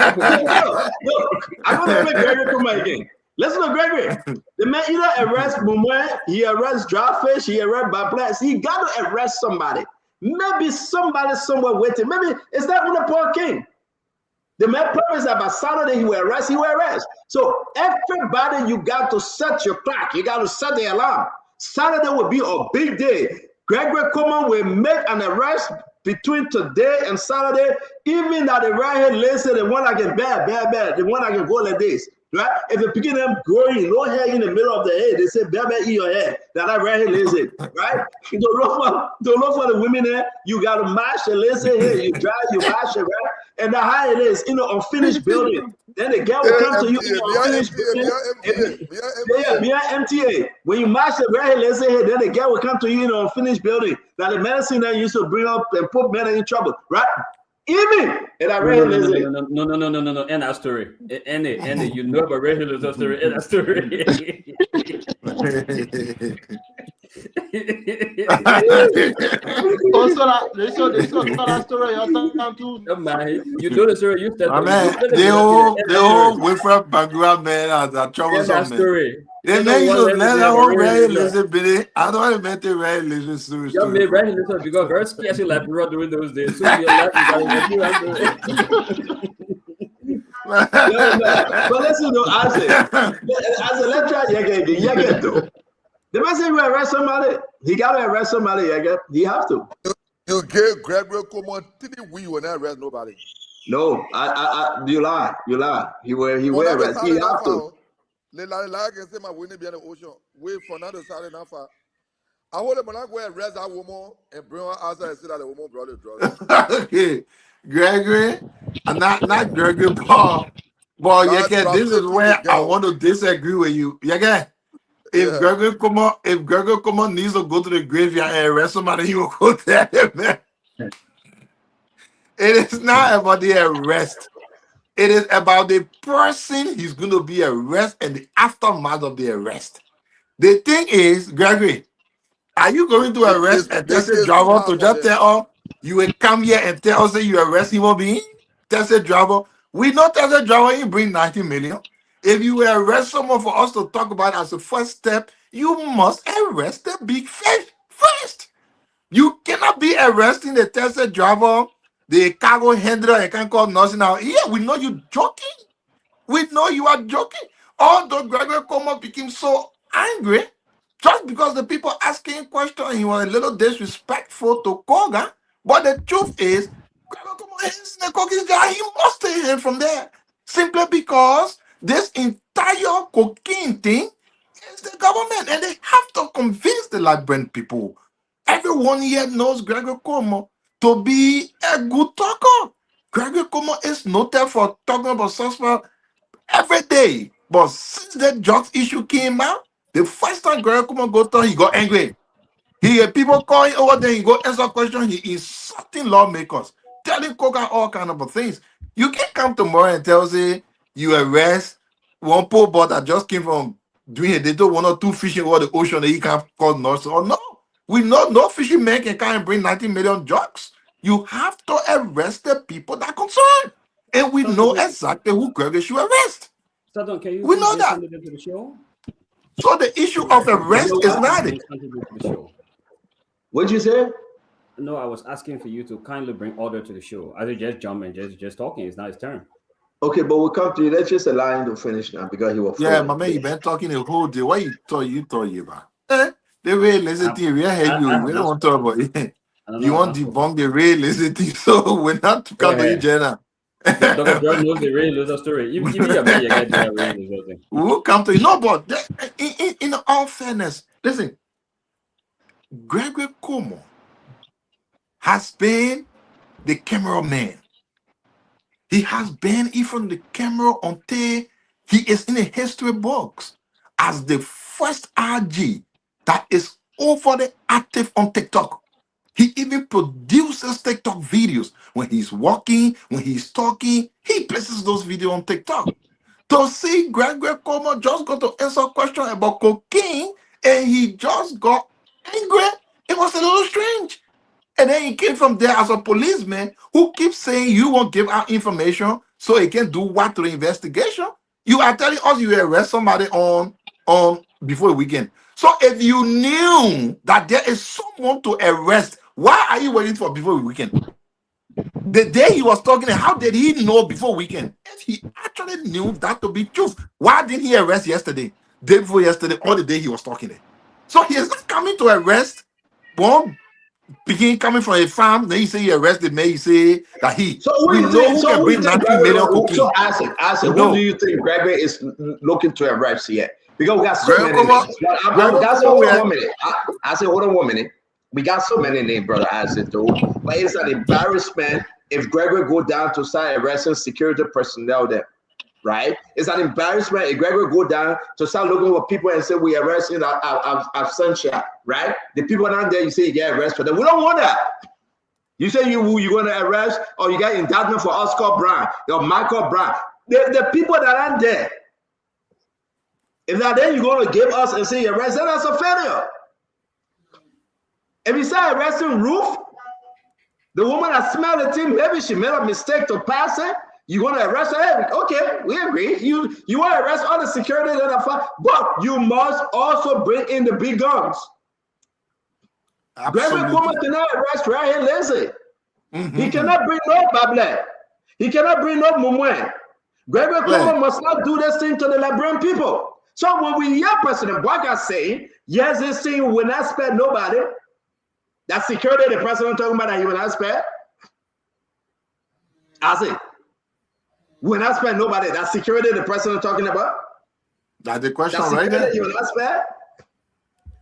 I'm gonna make Gregory come again. Listen to Gregory. The man either arrest Mumwe, he arrests Drawfish, he arrests Baplex. He got to arrest somebody. Maybe somebody somewhere waiting. Maybe it's not on the Paul King. The man promised that by Saturday he will arrest. So everybody, you got to set your clock. You got to set the alarm. Saturday will be a big day. Gregory Coleman will make an arrest between today and Saturday. Even that the right hand listen, the one I can bad, the one I can go like this. Right? If you begin them growing, no hair in the middle of the head, they say, baby, eat your head. That right hand listen. Right? Don't look for the women there. You got to mash the listen here. You drive, you mash it, right? And that's how it is, unfinished building. Then the girl will come to you in unfinished building. MTA. When you mash the right hand listen here, then the girl will come to you in an unfinished building. That the medicine that used to bring up and put men in trouble, right? Even and I read no. End that story. End it. You know about Ray Hiller's story. End that story. Also, this story. You know the story. You said. The whole Wilfred background man as a troublesome man. They make you let that Ray Elizabeth. I don't even the Ray Elizabeth story. Yeah, me Ray Elizabeth because very scarcely like bro during those days. So you're but listen to as a lecturer, you get to. The man say you arrest somebody, he got to arrest somebody. He have to. You gave Gregory Coleman we will not arrest nobody. No, you lie. He will arrest. He have to. Like I say, my winning be in the ocean. Wait for another side enough. I hold him when I go arrest that woman and bring her outside and say that the woman brought the drugs. Okay, Gregory, not Gregory Paul. But this is where I want to disagree with you. If Gregory Coleman needs to go to the graveyard and arrest somebody, he will go there, man. It is not about the arrest. It is about the person he's going to be arrested and the aftermath of the arrest. The thing is, Gregory, are you going to arrest a taxi driver to just tell us you will come here and tell us that you arrest human being? Taxi driver. We know taxi driver, you bring 90 million. If you will arrest someone for us to talk about as a first step, you must arrest the big fish first. You cannot be arresting the taxi driver, the cargo handler, and can't call nothing now. Yeah, we know you're joking. We know you are joking. Although Gregory Coleman became so angry, just because the people asking questions, he was a little disrespectful to Koga. But the truth is, Gregory Coleman is in the cookies jar. He must stay here from there. Simply because this entire cocaine thing is the government, and they have to convince the Liberian people. Everyone here knows Gregory Coleman to be a good talker. Gregory Coleman is noted for talking about suspect every day. But since the drugs issue came out, the first time Gregory Coleman go talk, he got angry. He had people calling over there, he go answer questions, he insulting lawmakers, telling Koga all kind of things. You can't come tomorrow and tell say you arrest one poor boy that just came from doing they do 1 or 2 fishing over the ocean that he can't call nurse or no. We know no fishing man can come and bring 90 million drugs. You have to arrest the people that are concerned. And we know exactly who Gregory should arrest. We know that. So the issue of arrest is not it. What did you say? No, I was asking for you to kindly bring order to the show. I did just jump and just talking. It's not his turn. Okay, but we'll come to you. Let's just allow him to finish now because he was. Yeah, my man, you been talking the whole day. What you thought you about? The real listen to you. We don't want to talk about it. You want to debunk the real listen to, so we're not to come to you, Jenna. Dr. John knows the real loser story. You get the real loser thing. We'll come to you. No, but in all fairness, listen, Gregory Coleman has been the cameraman. He has been even the camera until he is in a history books as the first RG that is overly active on TikTok. He even produces TikTok videos. When he's walking, when he's talking, he places those videos on TikTok. To see Gregory Coleman just got to answer a question about cocaine, and he just got angry. It was a little strange. And then he came from there as a policeman who keeps saying you won't give out information so he can do what to the investigation. You are telling us you arrest somebody on before the weekend. So if you knew that there is someone to arrest, why are you waiting for before the weekend? The day he was talking, how did he know before weekend? If he actually knew that to be truth, why didn't he arrest yesterday, day before yesterday, or the day he was talking there? So he is not coming to arrest one begin coming from a farm. Then he say he arrested me. He say that he. So who we you know think? who So can who bring you think 19 million Gregory? cookies. So ask it. Who do you think Gregory is looking to arrest here? Because we got so many names. Hold on 1 minute. I said, hold on 1 minute. We got so many names, brother. Isaac, though. But it's an embarrassment if Gregory go down to start arresting security personnel there, right? It's an embarrassment if Gregory go down to start looking for people and say we arresting our sunshine, right? The people down there, you say you get arrested for them. We don't want that. You say you're going to arrest or you got indictment for Oscar Brown or Michael Brown. The people that aren't there. If that then you're going to give us and say you arrest, then that's a failure. If you start arresting Ruth, the woman that smelled the thing, maybe she made a mistake to pass it. You want to arrest her? Okay, we agree. You want to arrest all the security that are fine, but you must also bring in the big guns. Gregory Kuma cannot arrest Ryan Lindsay. He cannot bring no Bablet. He cannot bring no Mumwe. Gregory Kuma must not do this thing to the Liberian people. So when we hear President Bwaga saying, yes, this thing will not spare nobody, that security the president talking about that he will not spare. I say, will not spare nobody. That security the president talking about. That's the question that right there. You will not spare.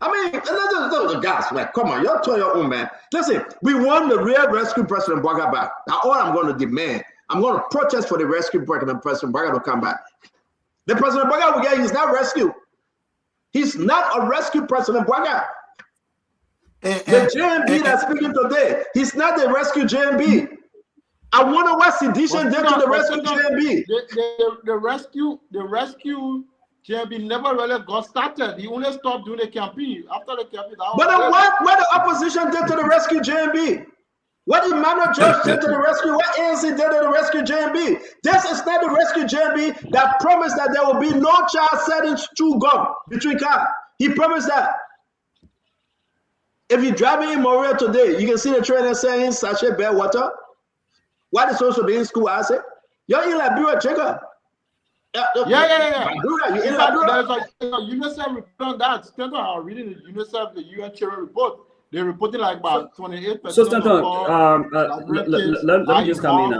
I mean, the guys, man, come on, you're to your own, man. Listen, we want the real rescue President Bwaga back. Now, all I'm going to demand, I'm going to protest for the rescue President Bwaga to come back. The President Bwaga we get, he's not rescue. He's not a rescue President Bwaga. The JMB that's speaking today, he's not the rescue JMB. I wonder what sedition did to the rescue JMB. The rescue JMB never really got started. He only stopped doing the campaign after the campaign. But what the opposition did to the rescue JMB? What did Emmanuel George did to the rescue? What ANC did to the rescue JMB? This is not the rescue JMB that promised that there will be no child setting true gun between cars. He promised that. If you're driving in Montreal today, you can see the trainer saying sachet bear water. What is supposed to be in school? I say, you're in Liberia, Jacob. Yeah. There's a UNICEF report on that. Stanton, I was reading the UNICEF, the UN children report. They're reporting like about 28%. So Stanton, let me just come in.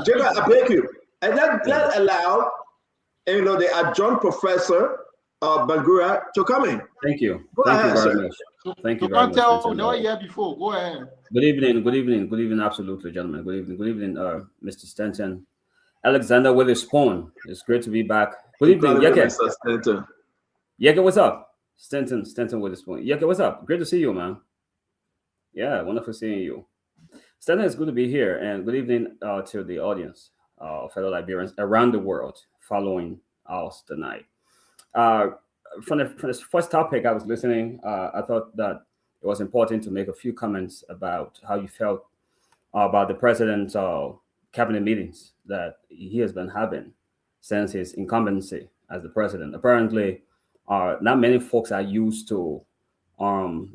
Jacob, I beg you. And that allow, the adjunct professor Bangura to come in. Thank you. Thank you very much. Thank you very much. No year before. Go ahead. Good evening, absolutely, gentlemen. Good evening, Mr. Stanton. Alexander Witherspoon. It's great to be back. Good evening, Yeke. Yeke, what's up? Stanton Witherspoon. Yeke, what's up? Great to see you, man. Yeah, wonderful seeing you. Stanton, it's good to be here, and good evening to the audience, fellow Liberians around the world following us tonight. From the first topic I was listening, I thought that it was important to make a few comments about how you felt about the president's cabinet meetings that he has been having since his incumbency as the president. Apparently, not many folks are used to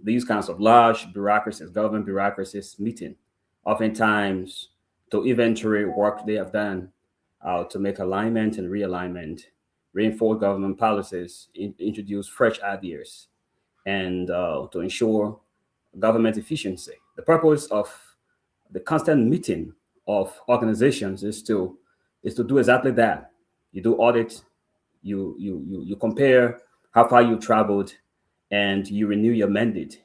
these kinds of large bureaucracies, government bureaucracies meeting, oftentimes to inventory work they have done to make alignment and realignment, reinforce government policies, introduce fresh ideas, and to ensure government efficiency. The purpose of the constant meeting of organizations is to do exactly that. You do audit, you compare how far you traveled, and you renew your mandate,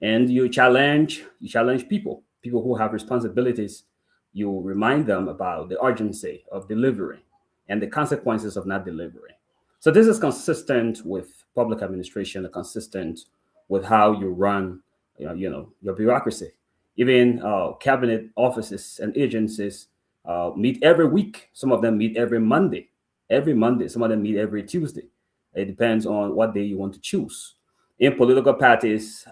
and you challenge people who have responsibilities. You remind them about the urgency of delivery and the consequences of not delivering. So this is consistent with public administration, consistent with how you run, your bureaucracy. Even cabinet offices and agencies meet every week. Some of them meet every Monday. Some of them meet every Tuesday. It depends on what day you want to choose. In political parties,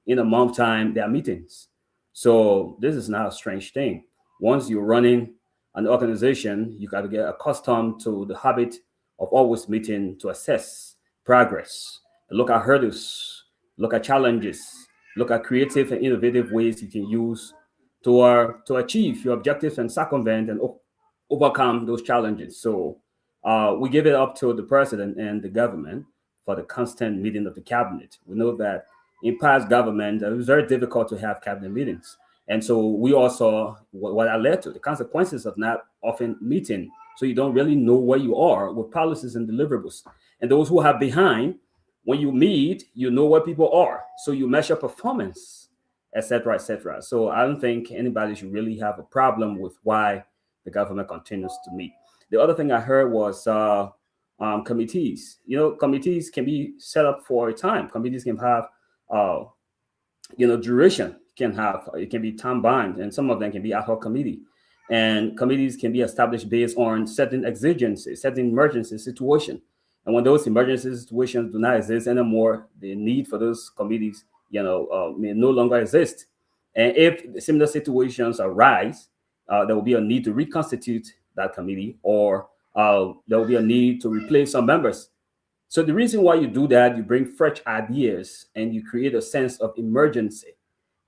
in a month time, there are meetings. So this is not a strange thing. Once you're running an organization, you got to get accustomed to the habit of always meeting to assess progress, look at hurdles, look at challenges, look at creative and innovative ways you can use to achieve your objectives and circumvent and overcome those challenges. So we give it up to the president and the government for the constant meeting of the cabinet. We know that in past government, it was very difficult to have cabinet meetings. And so we all saw what that led to, the consequences of not often meeting. So you don't really know where you are with policies and deliverables. And those who are behind, when you meet, you know where people are. So you measure performance, et cetera, et cetera. So I don't think anybody should really have a problem with why the government continues to meet. The other thing I heard was committees. Committees can be set up for a time. Committees can have, duration. It can be time bound, and some of them can be ad hoc committee. And committees can be established based on certain exigencies, certain emergency situation. And when those emergency situations do not exist anymore, the need for those committees, may no longer exist. And if similar situations arise, there will be a need to reconstitute that committee, or there will be a need to replace some members. So the reason why you do that, you bring fresh ideas and you create a sense of emergency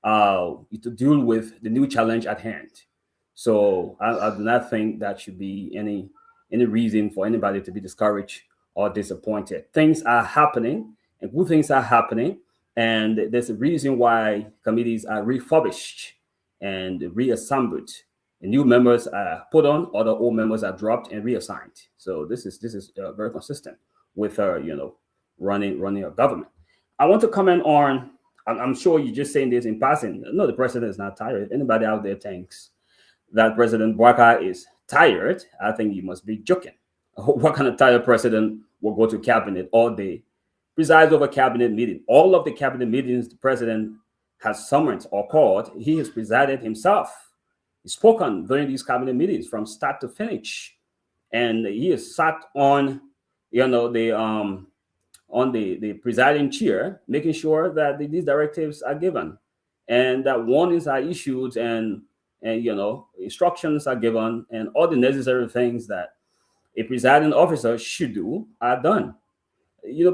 to deal with the new challenge at hand. So I do not think that should be any reason for anybody to be discouraged or disappointed. Things are happening, and good things are happening, and there's a reason why committees are refurbished and reassembled. And new members are put on, other old members are dropped and reassigned. So this is very consistent with running a government. I want to comment on. I'm sure you're just saying this in passing. No, the president is not tired. If anybody out there thinks that President Boubacar is tired, I think you must be joking. What kind of tired president will go to cabinet all day, presides over cabinet meeting? All of the cabinet meetings the president has summoned or called, he has presided himself. He's spoken during these cabinet meetings from start to finish, and he has sat on, the presiding chair, making sure that these directives are given, and that warnings are issued, and instructions are given, and all the necessary things that a presiding officer should do are done.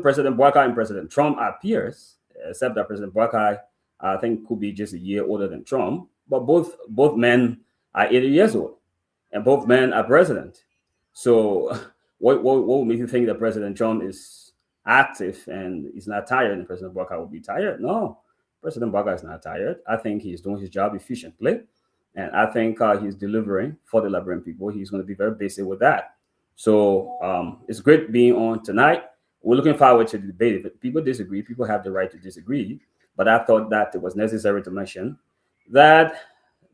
President Boubacar and President Trump are peers, except that President Boubacar, I think, could be just a year older than Trump. But both men are 80 years old, and both men are president. So what would make you think that President Trump is active and is not tired, and President Boubacar will be tired? No, President Boubacar is not tired. I think he's doing his job efficiently, and I think he's delivering for the Liberian people. He's going to be very busy with that. So it's great being on tonight. We're looking forward to the debate. If people disagree, people have the right to disagree. But I thought that it was necessary to mention that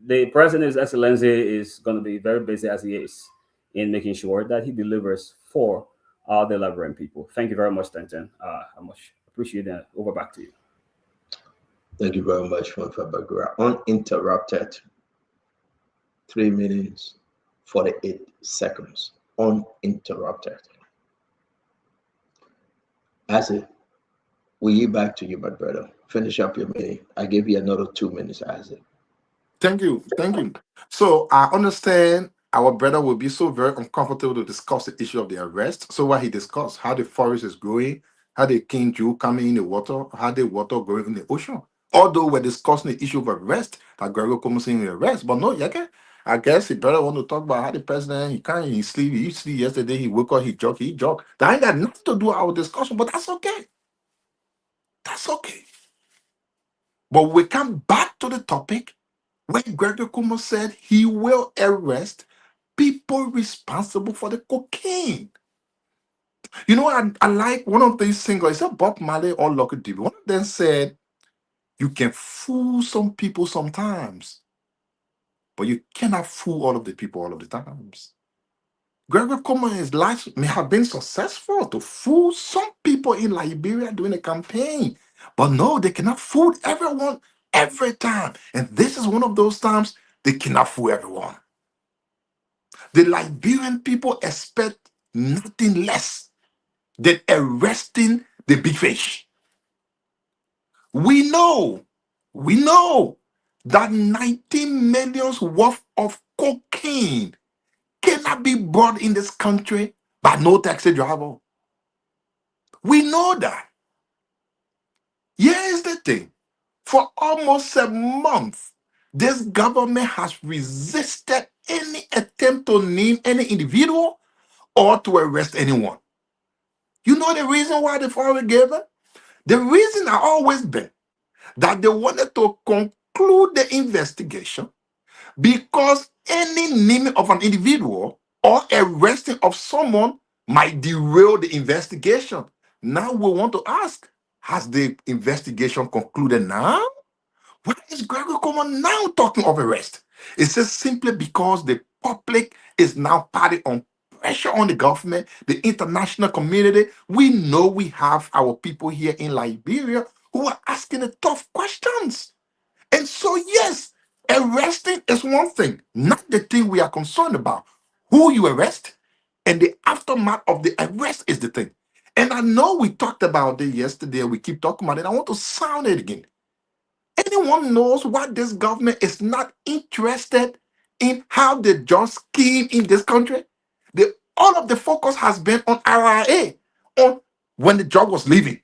the President's Excellency is going to be very busy, as he is, in making sure that he delivers for the Liberian people. Thank you very much, Stanton. I much appreciate that. Over back to you. Thank you very much, Fabagura. Uninterrupted. 3 minutes, 48 seconds. Uninterrupted. Isaac, we yield back to you, my brother. Finish up your meeting. I give you another 2 minutes, Isaac. Thank you. So I understand our brother will be so very uncomfortable to discuss the issue of the arrest. So what he discussed, how the forest is growing, how the king Jew coming in the water, how the water going in the ocean. Although we're discussing the issue of arrest, that Gregory comes in the arrest, but no, I guess he better want to talk about how the president, he sleep yesterday, he woke up, he joke. That ain't got nothing to do with our discussion, but that's okay. That's okay. But we come back to the topic where Gregory Kumo said he will arrest people responsible for the cocaine. I like one of these singers, is it Bob Marley or Lucky Dube? One of them said, you can fool some people sometimes, but you cannot fool all of the people all of the times. Gregory Kumo in his life may have been successful to fool some people in Liberia during a campaign, but no, they cannot fool everyone every time. And this is one of those times they cannot fool everyone. The Liberian people expect nothing less than arresting the big fish. We know that 19 million worth of cocaine cannot be brought in this country by no taxi driver. We know that. Here's the thing. For almost a month, this government has resisted any attempt to name any individual or to arrest anyone. You know the reason why they finally gave it? The reason has always been that they wanted to conclude the investigation because any naming of an individual or arresting of someone might derail the investigation. Now we want to ask, has the investigation concluded now? Why is Gregory Coleman now talking of arrest? It's just simply because the public is now putting on pressure on the government, the international community. We know we have our people here in Liberia who are asking the tough questions. And so, yes, arresting is one thing, not the thing we are concerned about. Who you arrest and the aftermath of the arrest is the thing. And I know we talked about it yesterday, we keep talking about it. I want to sound it again. Anyone knows why this government is not interested in how the judge scheme in this country? All of the focus has been on RIA, on when the judge was leaving.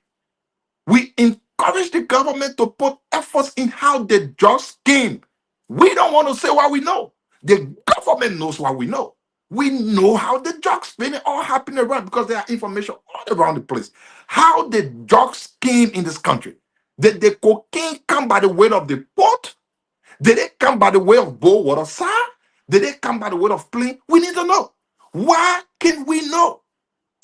We encourage the government to put efforts in how the judge scheme. We don't want to say what we know. The government knows what we know. We know how the drugs spin all happening around because there are information all around the place. How the drugs scheme in this country. Did the cocaine come by the way of the port? Did it come by the way of Bowater Side? Did it come by the way of plane? We need to know. Why can we know?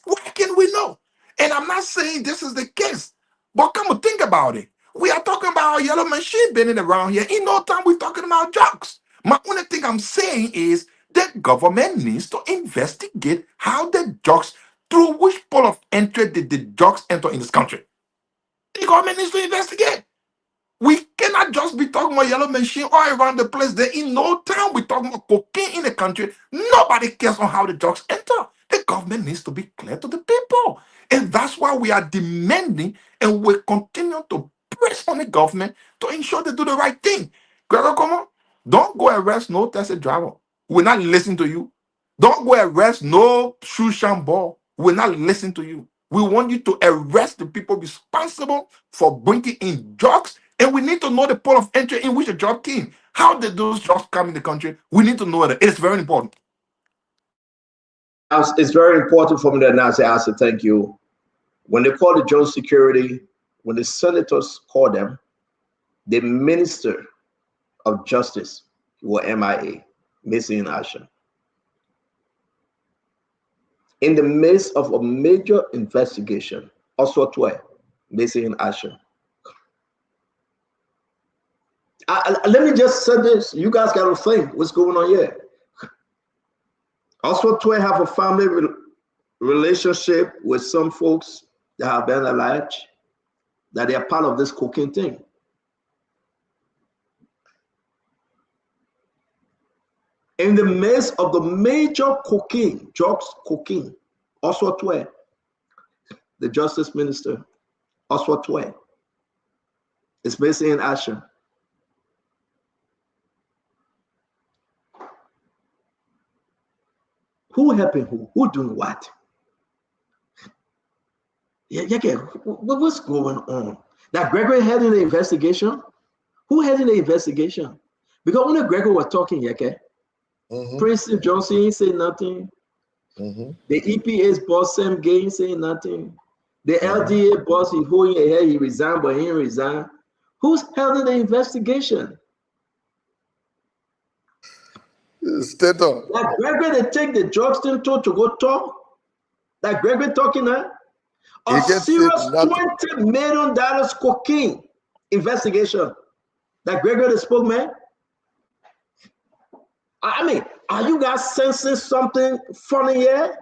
Why can we know? And I'm not saying this is the case, but come and think about it. We are talking about yellow machine bending around here. In no time, we're talking about drugs. My only thing I'm saying is the government needs to investigate how the drugs, through which port of entry did the drugs enter in this country. The government needs to investigate. We cannot just be talking about yellow machine all around the place. There in no time we're talking about cocaine in the country. Nobody cares on how the drugs enter. The government needs to be clear to the people. And that's why we are demanding and we continue to press on the government to ensure they do the right thing. Gregor, come on. Don't go arrest no taxi driver. We're not listening to you. Don't go arrest no Shushan ball. We're not listening to you. We want you to arrest the people responsible for bringing in drugs. And we need to know the port of entry in which the drug came. How did those drugs come in the country? We need to know that. It's very important. It's very important for me to now say, I said, thank you. When they call the Jones Security, when the senators call them, the Minister of Justice were MIA, missing in action. In the midst of a major investigation, also twice, missing in action. Let me just say this. You guys got to think what's going on here. Also, to have a family relationship with some folks that have been alleged that they are part of this cocaine thing. In the midst of the major cocaine, drugs, cocaine, also to the Justice Minister, also to is missing in action. Who helping who? Who doing what? Yeah. What's going on? That Gregory heading the investigation? Who heading the investigation? Because when Gregory was talking, Prince Johnson ain't say nothing. The EPA's boss Sam Gaines saying nothing. The LDA boss he holding a head, he resigned, but he didn't resign. Who's heading the investigation? Like Gregory, they take the drugs to go talk. Like Gregory talking now. A serious $20 million cocaine investigation. That Gregory the spokesman. I mean, are you guys sensing something funny here?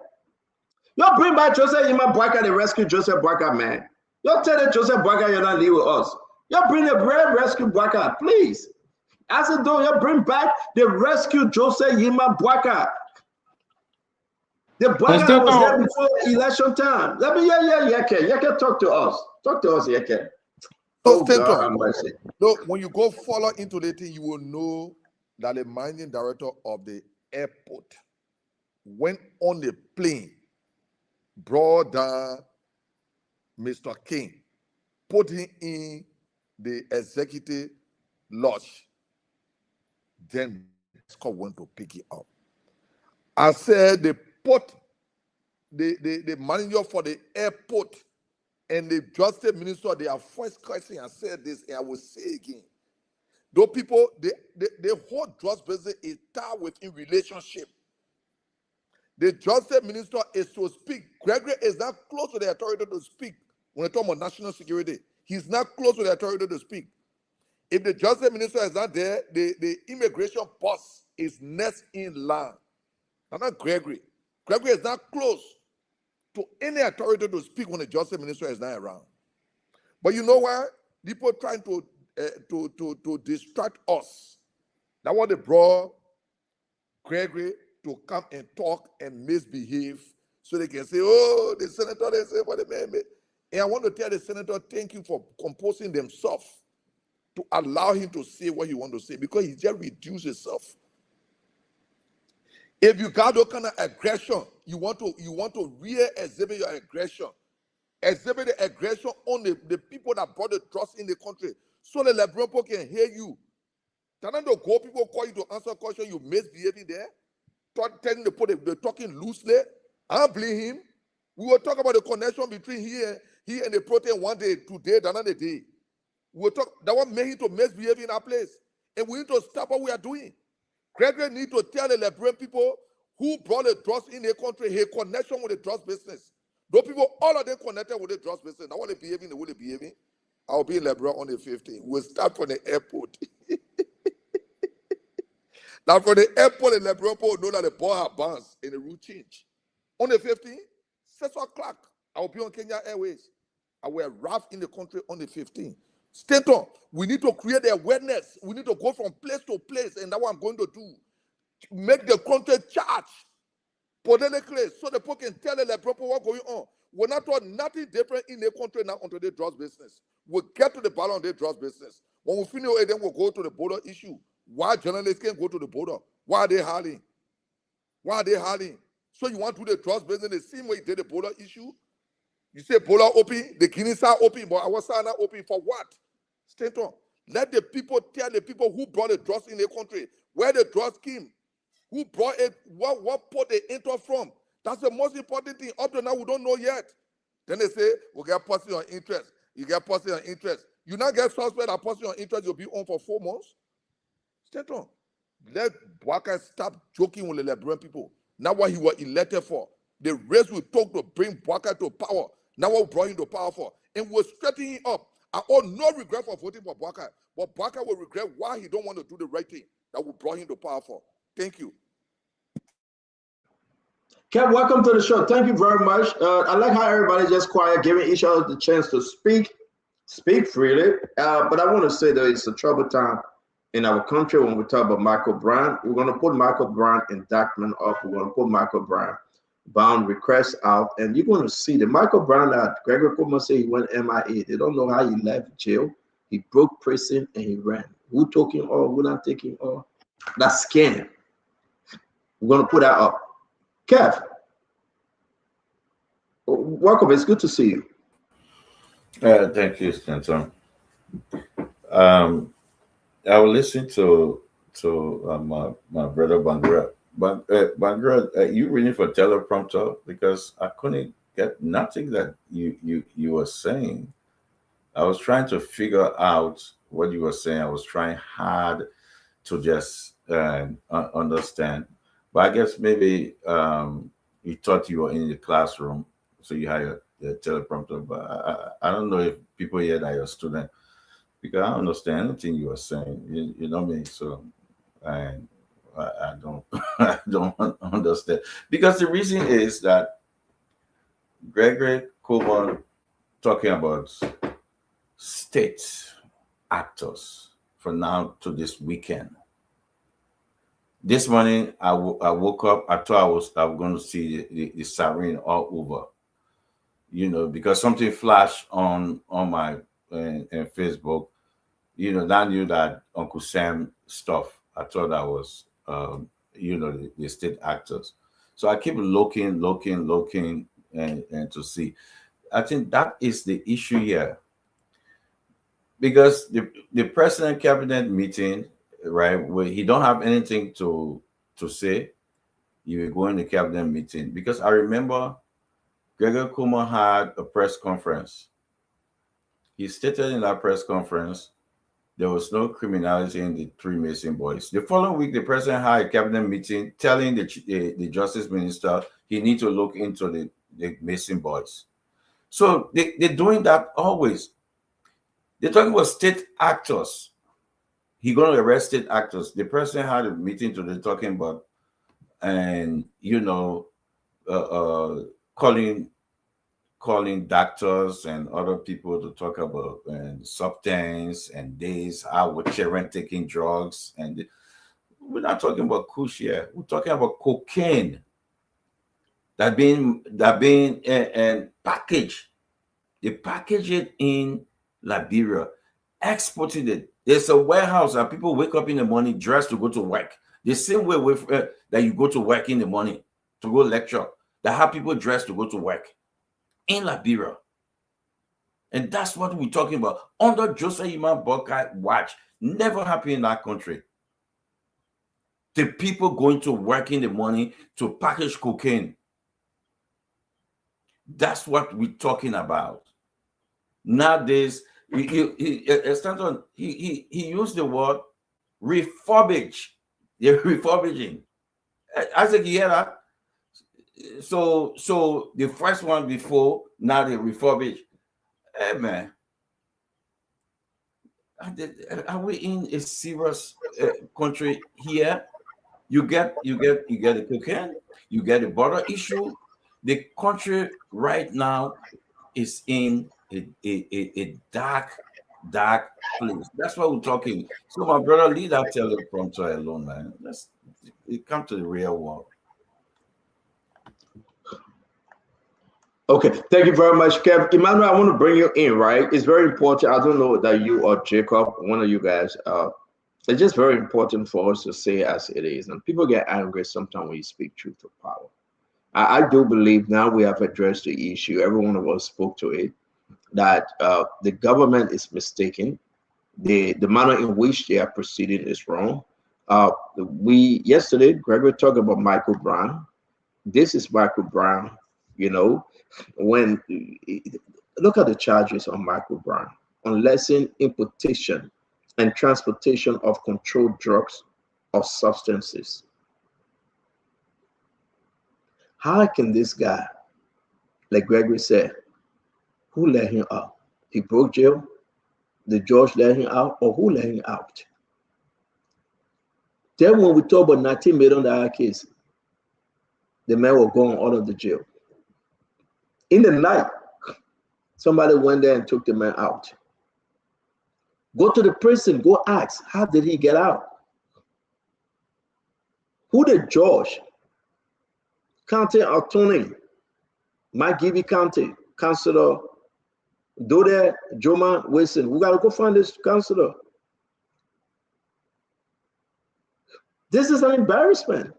You bring back Joseph Yima Boyka, the rescue Joseph Boyka, man. You tell the Joseph Boyka you're not leave with us. You bring the brave rescue Boyka, please. As a though you bring back the rescue Joseph Yima Boyka. The Bwaga was there before election time. Let me hear Yeke. Yeke, talk to us. Talk to us, Yeke. So, no, when you go follow into the thing, you will know that the managing director of the airport went on the plane, brought down Mr. King, put him in the executive lodge. Then Scott went to pick it up. I said they put the manager for the airport and the justice minister, they are first question. I said this and I will say again. Those people, the whole drugs business is tied within relationship. The justice minister is to speak. Gregory is not close to the authority to speak when we talk about national security. He's not close to the authority to speak. If the justice minister is not there, the immigration boss is next in line. Not Gregory. Gregory is not close to any authority to speak when the justice minister is not around. But you know why? People trying to distract us. That's what they brought Gregory to come and talk and misbehave so they can say, oh, the senator, they say what the man made. And I want to tell the senator, thank you for composing themselves to allow him to say what he wants to say, because he just reduced himself. If you got that kind of aggression, you want to really exhibit your aggression. Exhibit the aggression on the people that brought the trust in the country, so the Liberian people can hear you. Tell them to go, people call you to answer questions, you misbehaving there. Telling the people they're talking loosely. I don't blame him. We will talk about the connection between he and the protein one day, today, another day. We will talk, that one made him to misbehave in our place. And we need to stop what we are doing. Gregory need to tell the Liberian people who brought the drugs in their country, his connection with the drugs business. Those people, all of them connected with the drugs business. Now, what they're behaving, the way they're behaving, I'll be in Liberia on the 15th. We'll start from the airport. Now, from the airport, the Liberian people know that the ball have bounced and the route change. On the 15th, 6 o'clock, I will be on Kenya Airways. I will arrive in the country on the 15th. Stanton, we need to create the awareness. We need to go from place to place, and that's what I'm going to do. Make the country charge politically so the people can tell the people what's going on. We're not doing nothing different in the country now onto the drugs business. We'll get to the bottom of the drugs business. When we finish it, then we'll go to the border issue. Why journalists can't go to the border? Why are they hiding? Why are they hiding? So you want to do the drugs business the same way you did the border issue? You say border open, the Guinea side open, but our side not open for what? Stanton, let the people tell the people who brought the drugs in the country, where the drugs came, who brought it, what port they enter from. That's the most important thing. Up to now, we don't know yet. Then they say, we get person on interest. You get person on interest. You not get suspect and person on interest, you'll be on for 4 months. Stanton, let Bwaka stop joking with the Liberian people. Now what he was elected for. The race we took to bring Bwaka to power. Now what we brought him to power for. And we're straightening him up. I owe no regret for voting for Bwaka. But Bwaka will regret why he don't want to do the right thing that we brought him to power for. Thank you. Kev, welcome to the show. Thank you very much. I like how everybody just quiet, giving each other the chance to speak freely. But I want to say that it's a troubled time in our country when we talk about Michael Brown. We're going to put Michael Brown indictment up. We're going to put Michael Brown bond request out. And you're going to see that Michael Brown, Gregory Kuma said he went MIA. They don't know how he left jail. He broke prison and he ran. Who taking all? Who not taking all? That's scam. We're going to put that up. Kev, welcome. It's good to see you. Thank you, Stanton. I will listen to my brother Bangra. But Bangra, you reading for teleprompter because I couldn't get nothing that you were saying. I was trying to figure out what you were saying. I was trying hard to just understand. But I guess maybe you thought you were in the classroom, so you had your teleprompter. But I don't know if people here that you're a student, because I don't understand anything you are saying. You know me, so I don't I don't understand. Because the reason is that Gregory Coburn talking about state actors from now to this weekend. This morning, I woke up. I thought I was going to see the siren all over, you know, because something flashed on my Facebook. You know, I knew that Uncle Sam stuff. I thought that was, you know, the state actors. So I keep looking, and to see. I think that is the issue here, because the president cabinet meeting, right, where he don't have anything to say, you will go in the cabinet meeting. Because I remember Gregor Kuma had a press conference. He stated in that press conference there was no criminality in the 3 missing boys. The following week, the president had a cabinet meeting telling the justice minister he needs to look into the missing boys. So they're doing that always. They're talking about state actors. He's going to arrest state actors. The president had a meeting today talking about, and you know, calling doctors and other people to talk about substance and days, how with children taking drugs. And we're not talking about kush here. We're talking about cocaine that being and packaged. They package it in Liberia, exported it. There's a warehouse and people wake up in the morning dressed to go to work. The same way with that you go to work in the morning to go lecture, that have people dressed to go to work in Liberia. And that's what we're talking about. Under Joseph Iman Boakai watch, never happened in that country. The people going to work in the morning to package cocaine. That's what we're talking about. Nowadays, he used the word refurbish. They're refurbishing. I think you hear that? So the first one before, now they refurbish. Hey man, are we in a serious country here? You get the cocaine, you get the border issue. The country right now is in a dark place. That's what we're talking. So my brother, leave that teleprompter alone, man. Let's come to the real world. Okay, thank you very much, Kev. Emmanuel, I want to bring you in, right? It's very important. I don't know that you or Jacob, one of you guys, it's just very important for us to say as it is. And people get angry sometimes when you speak truth to power. I do believe now we have addressed the issue. Every one of us spoke to it, that the government is mistaken. The manner in which they are proceeding is wrong. Yesterday, Gregory talked about Michael Brown. This is Michael Brown, you know. When look at the charges on Michael Brown: unlawful importation and transportation of controlled drugs or substances. How can this guy, like Gregory said, who let him out? He broke jail, the judge let him out, or who let him out? Then when we talk about $19 million case, the man was gone out of the jail. In the night, somebody went there and took the man out. Go to the prison, go ask, how did he get out? Who the judge? County attorney, McGibby County, Councilor Dode Joma Wilson. We gotta go find this councilor. This is an embarrassment.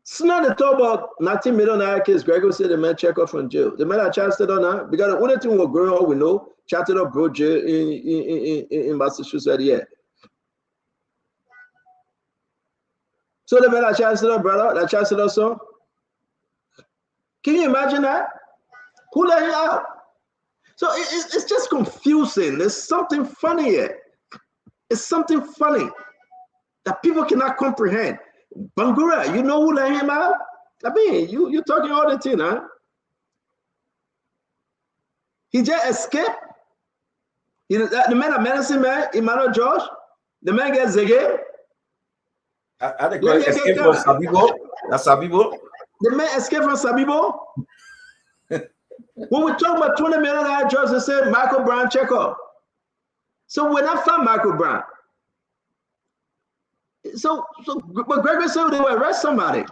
It's not a talk about $19 million case. Gregor said the man check out from jail. The man I chatted on that because the only thing we're going on, we know, chatted up bro jail in Massachusetts, yeah. So the man I chatted up, brother, that chatted up, son. Can you imagine that? Who let him out? So it's just confusing. There's something funny here. It's something funny that people cannot comprehend. Bangura, you know who let him out? I mean, you're talking all the thing, huh? He just escaped. The man a medicine man, Emmanuel George, the man gets Zege. I think escape from Sabibo. That's Sabibo. The man escaped from Sabibo. When we talk about $20 million jobs, they say Michael Brown check up. So when I found Michael Brown, But Gregory said they will arrest somebody.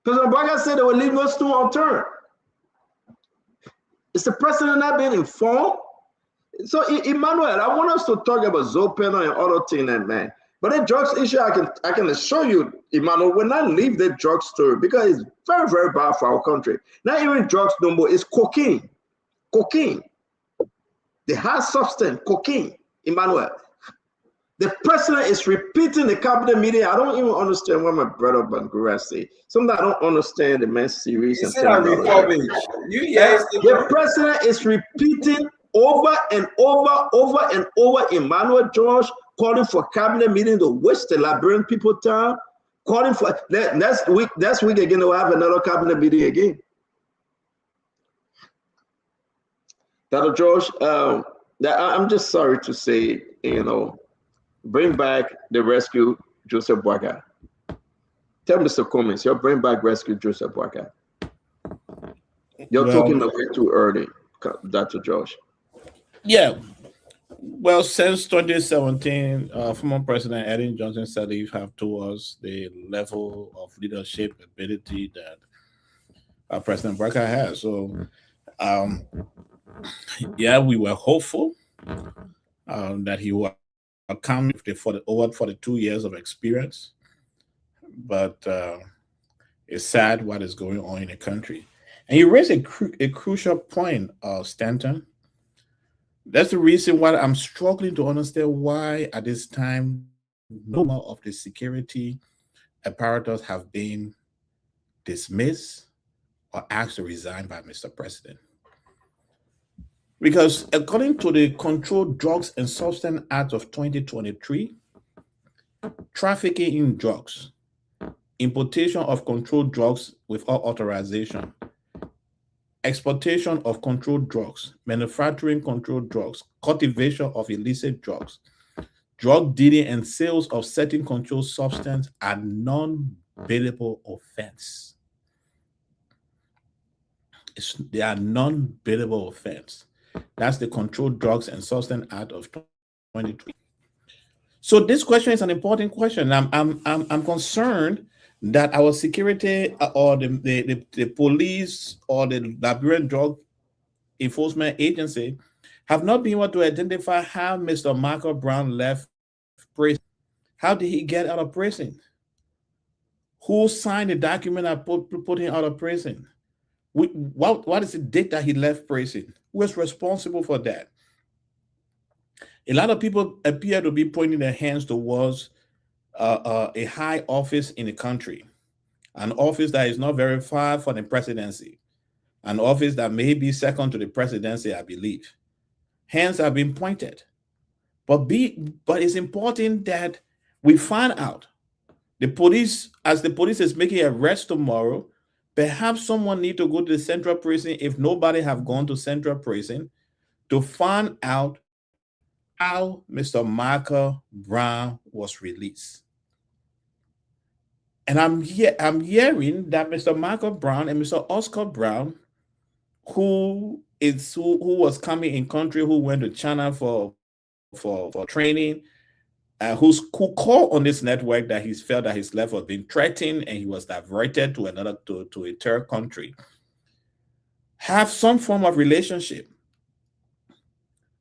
Because Obaka said they will leave no stone unturned. Is the president not being informed? So, Emmanuel, I want us to talk about Zopena and other things, man. But the drugs issue, I can assure you, Emmanuel, will not leave the drug story because it's very, very bad for our country. Not even drugs no more, it's cocaine. Cocaine. The hard substance, cocaine, Emmanuel. The president is repeating the cabinet meeting. I don't even understand what my brother Bangura say. Sometimes I don't understand the man's series. The president is repeating over and over, Emmanuel George, calling for cabinet meeting to waste the Liberian people time, calling for next week again we'll have another cabinet meeting again. Dr. George, I'm just sorry to say, bring back the rescue Joseph Boakai. Tell Mr. Cummings, you'll bring back rescue Joseph Boakai. You're talking way too early, Dr. George. Yeah. Well, since 2017, former President Ellen Johnson Sirleaf have told us the level of leadership ability that President Boakai has. So, we were hopeful that he would come for the over 42 years of experience, but it's sad what is going on in the country. And you raised a crucial point, Stanton. That's the reason why I'm struggling to understand why at this time no more of the security apparatus have been dismissed or asked to resign by Mr. President. Because according to the Controlled Drugs and Substance Act of 2023, trafficking in drugs, importation of controlled drugs without authorization, exportation of controlled drugs, manufacturing controlled drugs, cultivation of illicit drugs, drug dealing and sales of certain controlled substances are non-bailable offense. They are non-bailable offense. That's the Controlled Drugs and Substance Act of 2023. So this question is an important question. I'm concerned that our security or the police or the Liberian Drug Enforcement Agency have not been able to identify how Mr. Michael Brown left prison. How did he get out of prison? Who signed the document that put him out of prison? What is the date that he left prison? Who is responsible for that? A lot of people appear to be pointing their hands towards a high office in the country, an office that is not very far from the presidency, an office that may be second to the presidency, I believe. Hands have been pointed. But it's important that we find out. The police, as the police is making an arrest tomorrow, perhaps someone need to go to the central prison if nobody have gone to central prison to find out how Mr. Michael Brown was released. And I'm hearing that Mr. Michael Brown and Mr. Oscar Brown, who was coming in country, who went to China for training, who called on this network that he felt that his life was being threatened and he was diverted to a third country, have some form of relationship.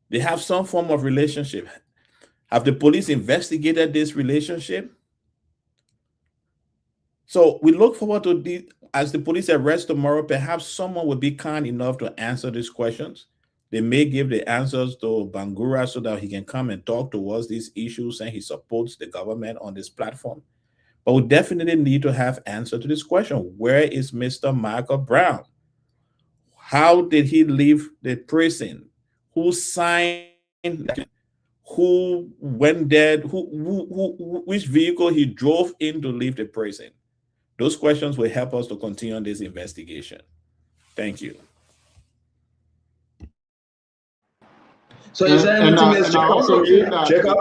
They have some form of relationship. Have the police investigated this relationship? So we look forward to as the police arrest tomorrow, perhaps someone will be kind enough to answer these questions. They may give the answers to Bangura so that he can come and talk towards these issues and he supports the government on this platform. But we definitely need to have answer to this question. Where is Mr. Michael Brown? How did he leave the prison? Who signed? Who went there? Which vehicle he drove in to leave the prison? Those questions will help us to continue on this investigation. Thank you. So is there anything else from you, Jacob?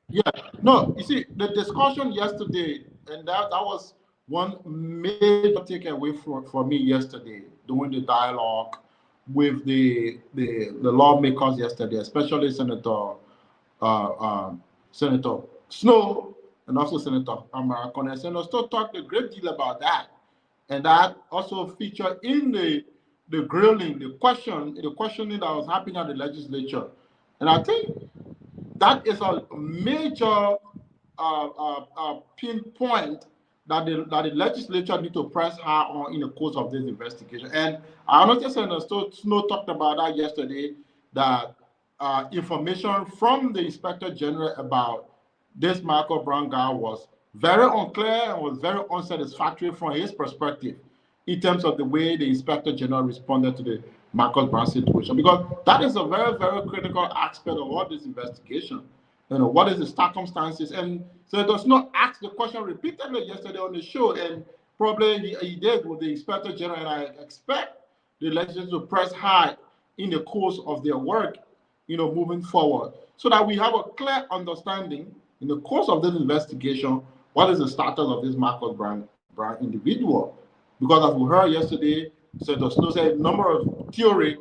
Yeah, no, you see, the discussion yesterday, and that was one major takeaway for me yesterday, during the dialogue with the lawmakers yesterday, especially Senator Snow and also Senator Amara Conner. Senator Snow talked a great deal about that. And that also featured in the grilling, the questioning that was happening at the legislature. And I think that is a major pinpoint that the legislature need to press hard on in the course of this investigation. And I noticed Senator Snow talked about that yesterday, that information from the Inspector General about this Michael Brown guy was very unclear and was very unsatisfactory from his perspective in terms of the way the Inspector General responded to the Michael Brown situation, because that is a very, very critical aspect of all this investigation. You know, what is the circumstances? And so it does not ask the question repeatedly yesterday on the show, and probably he did with the Inspector General, and I expect the legislature to press hard in the course of their work, you know, moving forward, so that we have a clear understanding in the course of this investigation, what is the status of this Michael Brown individual? Because as we heard yesterday, Senator Snow said a number of theories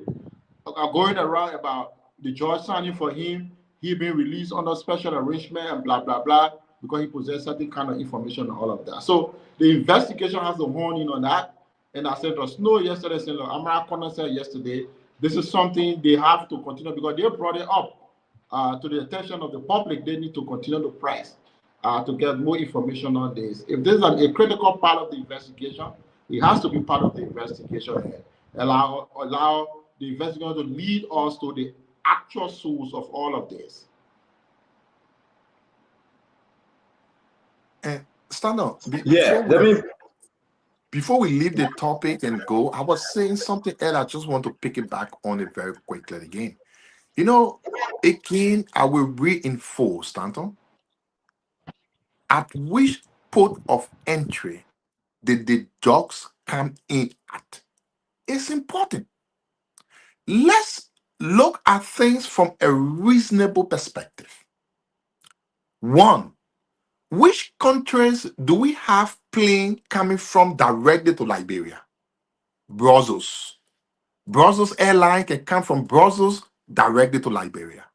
are going around about the judge signing for him, he being released under special arrangement and blah, blah, blah, because he possessed certain kind of information and all of that. So the investigation has to hone in on that. And as Senator Snow yesterday, Senator Amara Conner said yesterday, this is something they have to continue, because they brought it up to the attention of the public. They need to continue to press to get more information on this. If this is a critical part of the investigation, it has to be part of the investigation and allow the investigation to lead us to the actual source of all of this. And stand up. Yeah, before we leave the topic and go, I was saying something else. I just want to pick it back on it very quickly again. You know, again, I will reinforce, Stanton, at which port of entry did the drugs come in at? It's important. Let's look at things from a reasonable perspective. One, which countries do we have plane coming from directly to Liberia? Brussels. Brussels airline can come from Brussels directly to Liberia.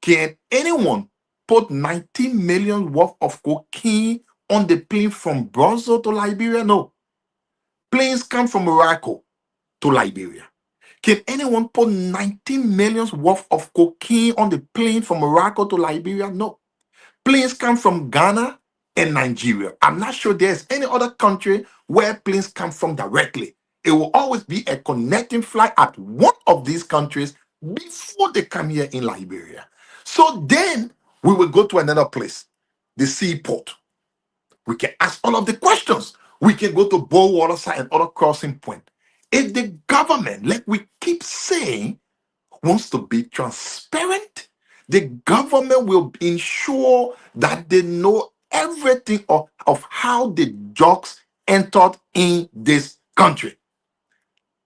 Can anyone put 19 million worth of cocaine on the plane from Brussels to Liberia? No. Planes come from Morocco to Liberia. Can anyone put 19 million worth of cocaine on the plane from Morocco to Liberia? No. Planes come from Ghana and Nigeria. I'm not sure there's any other country where planes come from directly. It will always be a connecting flight at one of these countries before they come here in Liberia. So then we will go to another place, the seaport. We can ask all of the questions. We can go to Bow Side and other crossing point. If the government, like we keep saying, wants to be transparent, the government will ensure that they know everything of how the drugs entered in this country.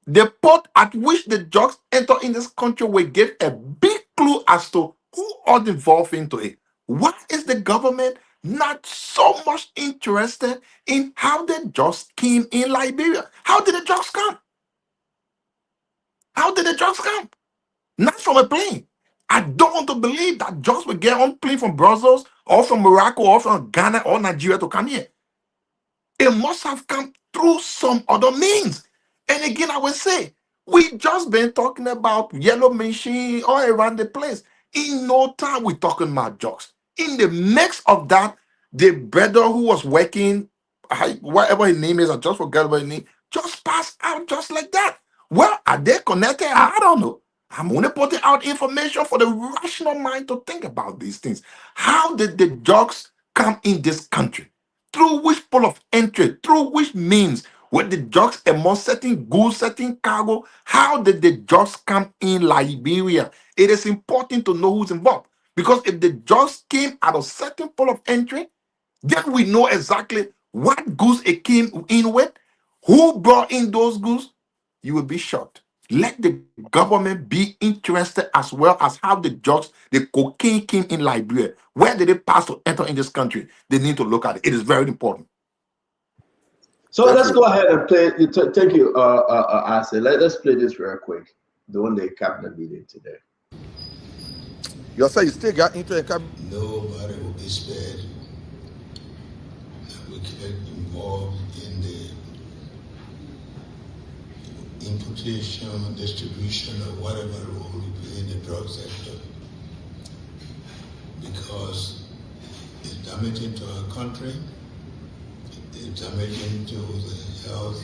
The port at which the drugs enter in this country will give a big clue as to who are involved into it. Why is the government not so much interested in how the drugs came in Liberia? How did the drugs come? How did the drugs come? Not from a plane. I don't want to believe that drugs will get on plane from Brussels or from Morocco or from Ghana or Nigeria to come here. It must have come through some other means. And again, I will say, we just been talking about yellow machine all around the place. In no time, we're talking about drugs. In the mix of that, the brother who was working, whatever his name is, I just forgot about his name, just passed out just like that. Well, are they connected? I don't know. I'm only putting out information for the rational mind to think about these things. How did the drugs come in this country? Through which port of entry? Through which means? Were the drugs among certain goods, certain cargo? How did the drugs come in Liberia? It is important to know who's involved. Because if the drugs came out of certain port of entry, then we know exactly what goods it came in with, who brought in those goods. You will be shocked. Let the government be interested as well as how the drugs, the cocaine came in Liberia. Where did it pass to enter in this country? They need to look at it. It is very important. So let's go ahead and play. Thank you, Ase. Let's play this real quick. The one they cabinet meeting today. You say you still got into a cabinet? Nobody will will be spared. That we get involved in the importation, distribution, or whatever role we play in the drug sector, because it's damaging to our country, it's damaging to the health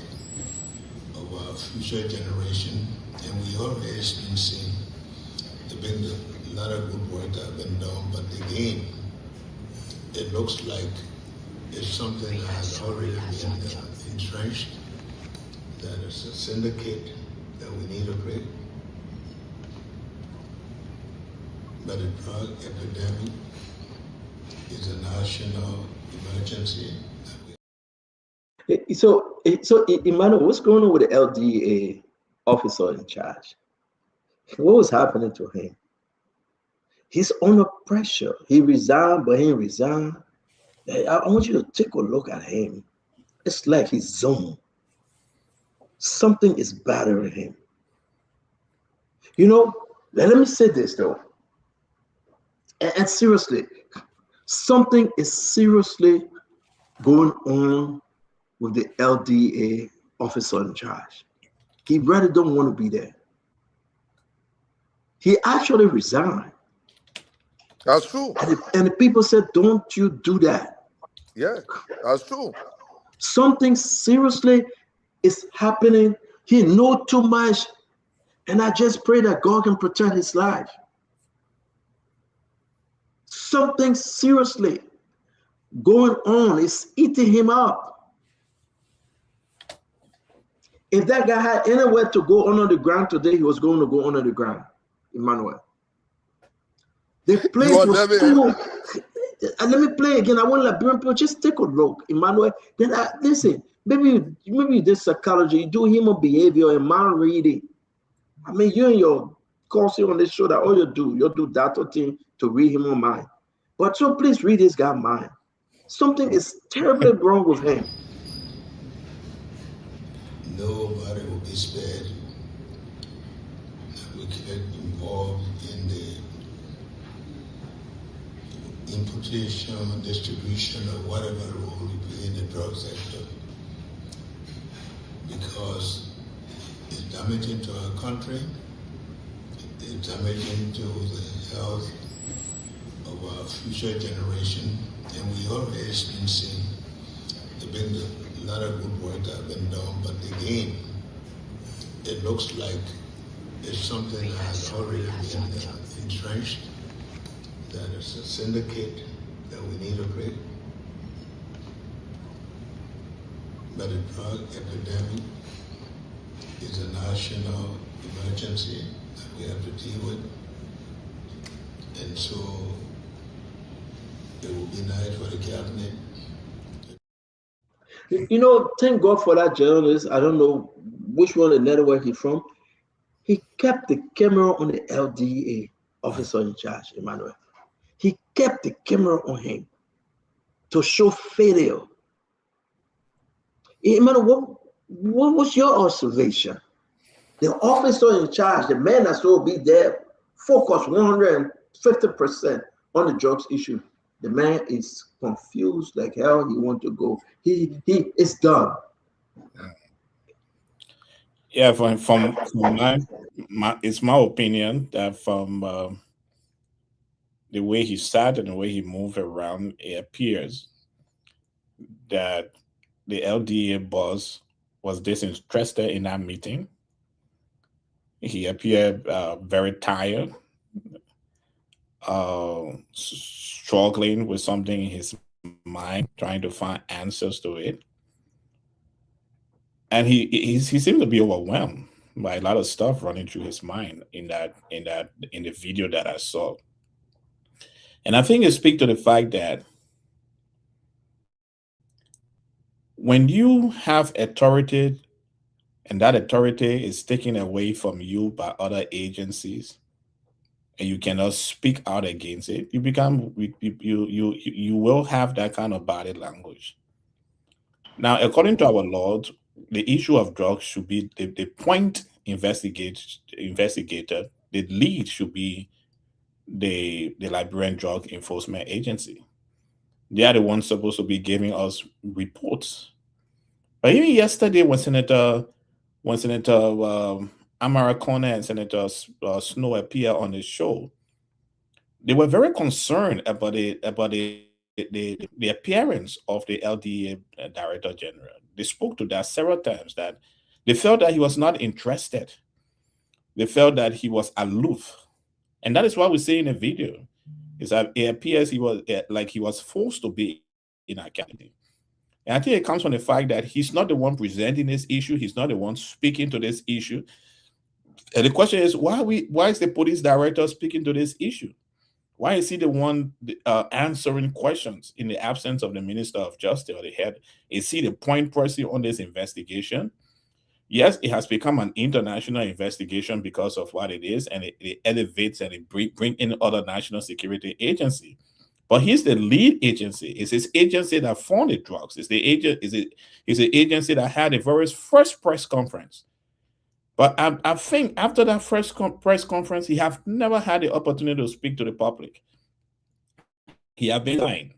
of our future generation, and we always been seeing a lot of good work that have been done, but again, it looks like it's something that has already been entrenched, that it's a syndicate that we need to break. But the drug epidemic is a national emergency. So Emmanuel, what's going on with the LDA officer in charge? What was happening to him? He's under pressure. He resigned, but he resigned. I want you to take a look at him. It's like he's zoned. Something is bothering him. You know, let me say this though. And seriously, something is seriously going on with the LDA officer in charge. He really don't want to be there. He actually resigned. That's true. And the people said, don't you do that. Yeah, that's true. Something seriously is happening. He knows too much. And I just pray that God can protect his life. Something seriously going on is eating him up. If that guy had anywhere to go under the ground today, he was going to go under the ground. Emmanuel. The place was full. And let me play again. I want Liberian people just take a look, Emmanuel. Then listen, maybe this psychology, you do human behavior and mind reading. I mean, you and your course on this show that all you do that thing to read human mind. But so please read this guy's mind. Something is terribly wrong with him. Nobody will be spared. We get involved in the importation, distribution, or whatever role we play in the drug sector, because it's damaging to our country, it's damaging to the health of our future generation, and we always been seeing a lot of good work that have been done, but again, it looks like it's something that has already been entrenched, that it's a syndicate that we need to break. But the drug epidemic is a national emergency that we have to deal with. And so it will be nice for the cabinet. You know, thank God for that journalist. I don't know which one the network he's from. He kept the camera on the LDA officer in charge, Emmanuel. He kept the camera on him to show failure. Emmanuel, what was your observation? The officer in charge, the man that's supposed to be there, focused 150% on the drugs issue. The man is confused like hell. He wants to go. He is done. Yeah, from it's my opinion that from the way he sat and the way he moved around, it appears that the LDA boss was disinterested in that meeting. He appeared very tired, struggling with something in his mind, trying to find answers to it. And he seemed to be overwhelmed by a lot of stuff running through his mind in the video that I saw. And I think it speaks to the fact that when you have authority and that authority is taken away from you by other agencies, and you cannot speak out against it, you will have that kind of body language. Now, according to our laws, the issue of drugs should be the point investigator, the lead should be the Liberian Drug Enforcement Agency. They are the ones supposed to be giving us reports. But even yesterday, when Senator Amara Conner and Senator Snow appeared on the show, they were very concerned about the appearance of the LDA Director General. They spoke to that several times, that they felt that he was not interested. They felt that he was aloof. And that is why we say in the video, is that it appears he was forced to be in our cabinet. And I think it comes from the fact that he's not the one presenting this issue. He's not the one speaking to this issue. And the question is, why is the police director speaking to this issue? Why is he the one answering questions in the absence of the Minister of Justice or the head? Is he the point person on this investigation? Yes, it has become an international investigation because of what it is, and it elevates and it bring in other national security agencies. But he's the lead agency. It's his agency that found the drugs. It's the agency that had the very first press conference. But I think after that first press conference, he have never had the opportunity to speak to the public. He have been lying.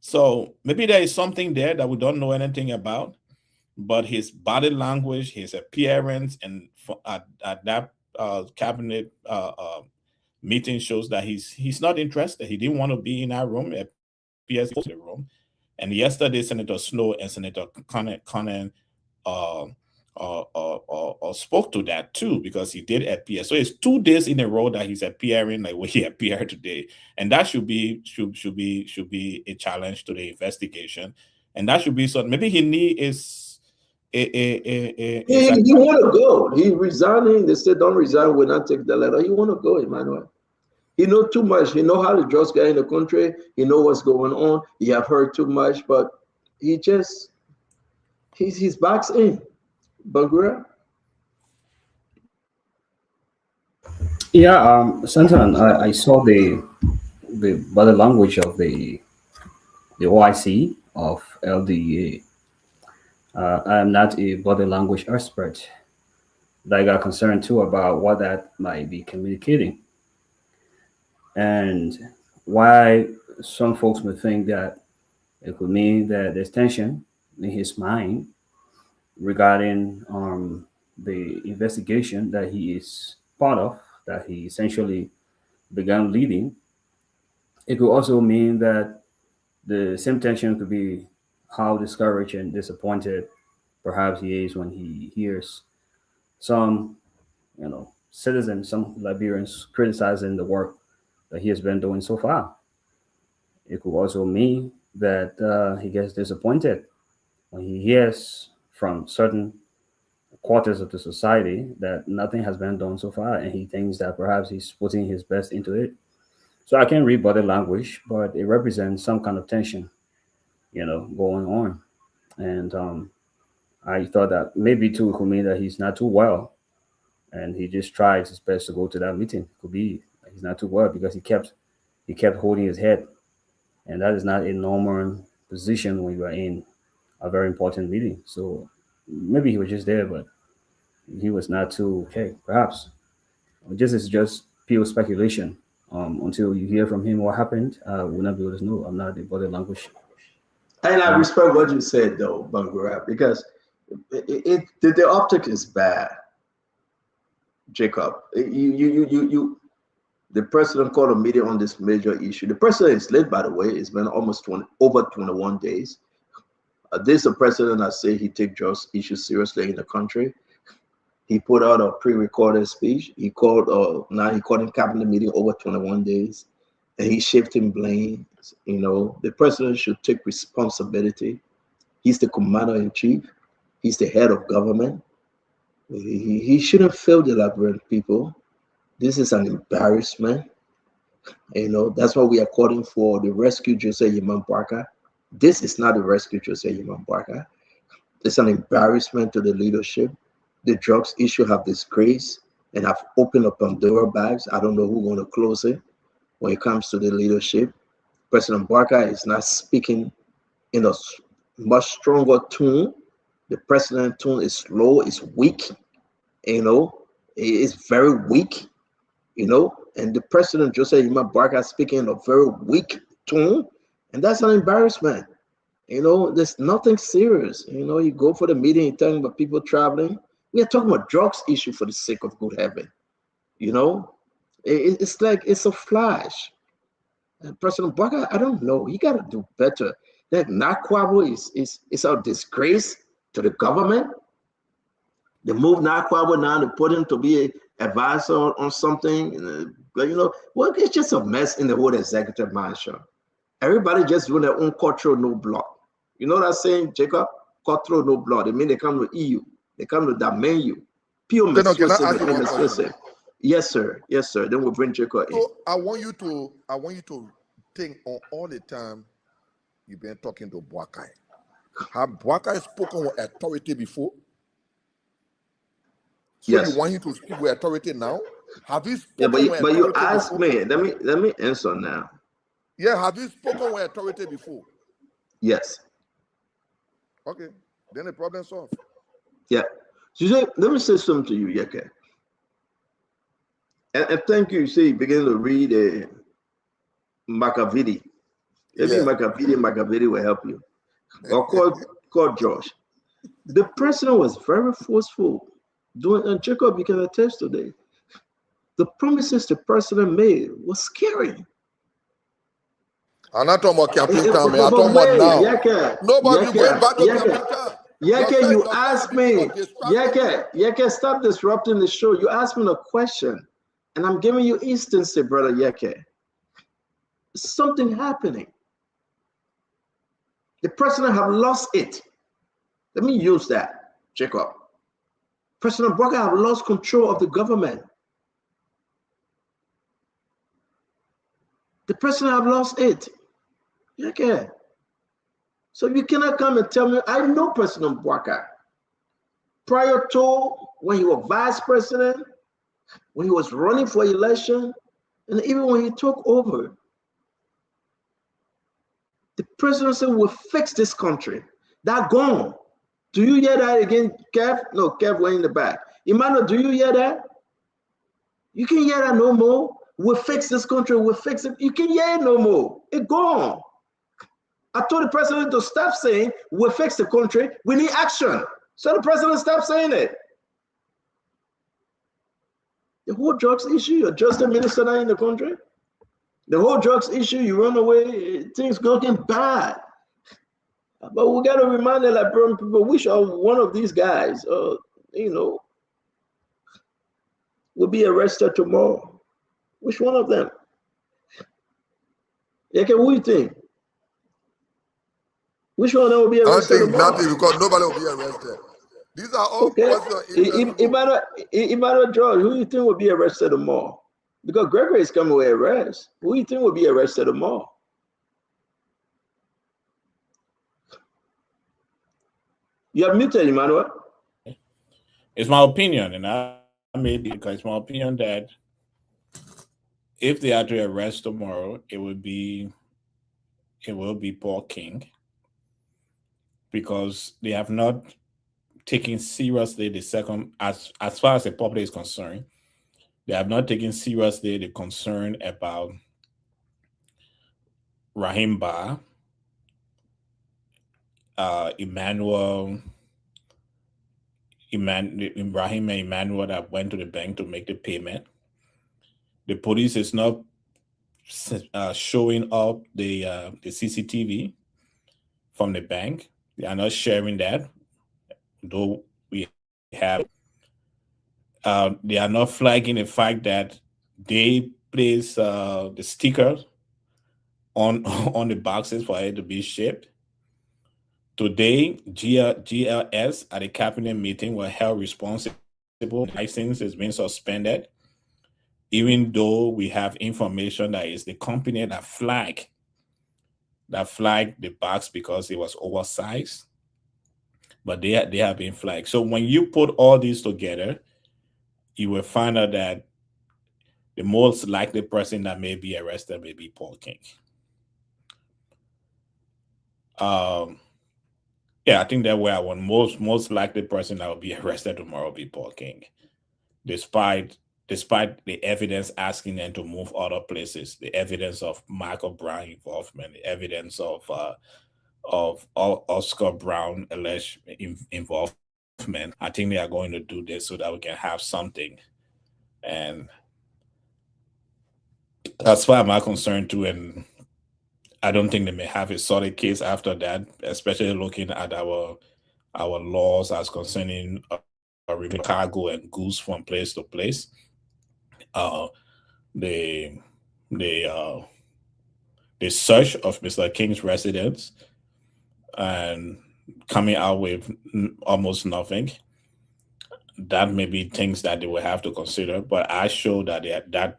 So maybe there is something there that we don't know anything about. But his body language, his appearance, and at that cabinet meeting shows that he's not interested. He didn't want to be in that room. It appears in the room. And yesterday, Senator Snow and Senator Conner spoke to that too, because he did appear. So it's 2 days in a row that he's appearing like when he appeared today, and that should be a challenge to the investigation, and that should be something. Maybe he want to go. He resigning. They said don't resign. Will not take the letter. He want to go, Emmanuel. He know too much. He know how the drugs get in the country. He know what's going on. He have heard too much, but his back's in. Bangura. Yeah, Santan, I saw the body language of the OIC of LDA. I am not a body language expert, but I got concerned too about what that might be communicating, and why some folks may think that it could mean that there's tension in his mind regarding the investigation that he is part of, that he essentially began leading. It could also mean that the same tension could be how discouraged and disappointed perhaps he is when he hears some, citizens, some Liberians criticizing the work that he has been doing so far. It could also mean that he gets disappointed when he hears from certain quarters of the society that nothing has been done so far, and he thinks that perhaps he's putting his best into it. So I can't read body language, but it represents some kind of tension, going on. And I thought that maybe too it could mean that he's not too well, and he just tried his best to go to that meeting. It could be he's not too well because he kept holding his head, and that is not a normal position when you are in a very important meeting. So maybe he was just there, but he was not too okay. Perhaps this is just pure speculation. Until you hear from him what happened, we'll not be able to know. I'm not the body language. And I respect what you said, though, Bangura, because the optic is bad. Jacob, the president called a meeting on this major issue. The president is late, by the way. It's been almost over 21 days. This is a president that say he take drugs issues seriously in the country. He put out a pre-recorded speech. He called now he called a cabinet meeting over 21 days, and he shifting blame. The president should take responsibility. He's the commander-in-chief. He's the head of government. He shouldn't fail the Liberian people. This is an embarrassment. That's why we are calling for the rescue Jose Yeman Barker. This is not the rescue Jose Yeman Barker. It's an embarrassment to the leadership. The drugs issue have disgraced and have opened up Pandora bags. I don't know who's going to close it when it comes to the leadership. President Barker is not speaking in a much stronger tone. The president's tone is slow, it's weak, it's very weak, and the president Jose Yeman Barker speaking in a very weak tone, And that's an embarrassment. There's nothing serious. You go for the meeting, you're talking about people traveling. We are talking about drugs issue for the sake of good heaven. It's like it's a flash. And President Bwaka, I don't know. He got to do better. That Nakwabo is a disgrace to the government. They moved Nakwabo now to put him to be an advisor on something. It's just a mess in the whole executive mansion. Everybody just doing their own cultural no blood. You know what I'm saying, Jacob? Cultural no blood. It means they come to EU. They come to that menu. Pure Can I ask you one question? Yes, sir. Yes, sir. Then we'll bring Jacob in. So I want you to think on all the time you've been talking to Bwakai. Have Bwakai spoken with authority before? So Yes. you want him to speak with authority now? Have you spoken Yeah, with but you authority asked before? me. Let me answer now. Yeah, have you spoken with authority before? Yes. Okay, then the problem solved. Yeah. So let me say something to you, Yeke. And thank you. You see, you begin to read Machiavelli. Maybe Yeah. Machiavelli will help you. Or call Josh. The president was very forceful. And Jacob, you can attest today. The promises the president made was scary. I'm not talking about campaign time, man. I'm But talking wait, about now. Yeke, Nobody Yeke, going back to Yeke, campaign time. Yeke, you asked me. Yeke. Yeke, stop disrupting the show. You asked me a question, and I'm giving you instances, brother Yeke. Something happening. The president have lost it. Let me use that, Jacob. President Bwaka have lost control of the government. The president have lost it. Okay. So you cannot come and tell me, I know President Bwaka. Prior to when he was vice president, when he was running for election, and even when he took over, the president said, we'll fix this country. That gone. Do you hear that again, Kev? No, Kev went in the back. Emmanuel, do you hear that? You can't hear that no more. We'll fix this country, we'll fix it. You can't hear it no more. It's gone. I told the president to stop saying, we'll fix the country. We need action. So the president stopped saying it. The whole drugs issue, you're just a minister now in the country. The whole drugs issue, you run away, things going bad. But we got to remind the Liberian people, which are one of these guys, will be arrested tomorrow. Which one of them? Okay, what do you think? Which one of them will be I don't arrested think tomorrow? nothing because nobody will be arrested. These are all Okay. questions. Emmanuel George, who do you think will be arrested tomorrow? Because Gregory is coming with arrest. Who do you think will be arrested tomorrow? You are muted, Emmanuel. It's my opinion, and I made it because it's my opinion that if they are to arrest tomorrow, it will be Paul King, because they have not taken seriously the second, as far as the public is concerned, they have not taken seriously the concern about Rahim Ba, Ibrahim and Emmanuel that went to the bank to make the payment. The police is not showing up the CCTV from the bank. They are not sharing that, though we have. They are not flagging the fact that they place the sticker on the boxes for it to be shipped. Today, GLS at a cabinet meeting were held responsible. License has been suspended, even though we have information that is the company that flagged the box because it was oversized, but they have been flagged. So when you put all these together, you will find out that the most likely person that may be arrested may be Paul King. Yeah, I think that way I want most likely person that will be arrested tomorrow will be Paul King, despite despite the evidence asking them to move other places, the evidence of Michael Brown involvement, the evidence of Oscar Brown alleged involvement, I think they are going to do this so that we can have something. And as far as I'm concerned too, and I don't think they may have a solid case after that, especially looking at our laws as concerning cargo and goods from place to place. The search of Mr. King's residence and coming out with almost nothing. That may be things that they will have to consider, but I show that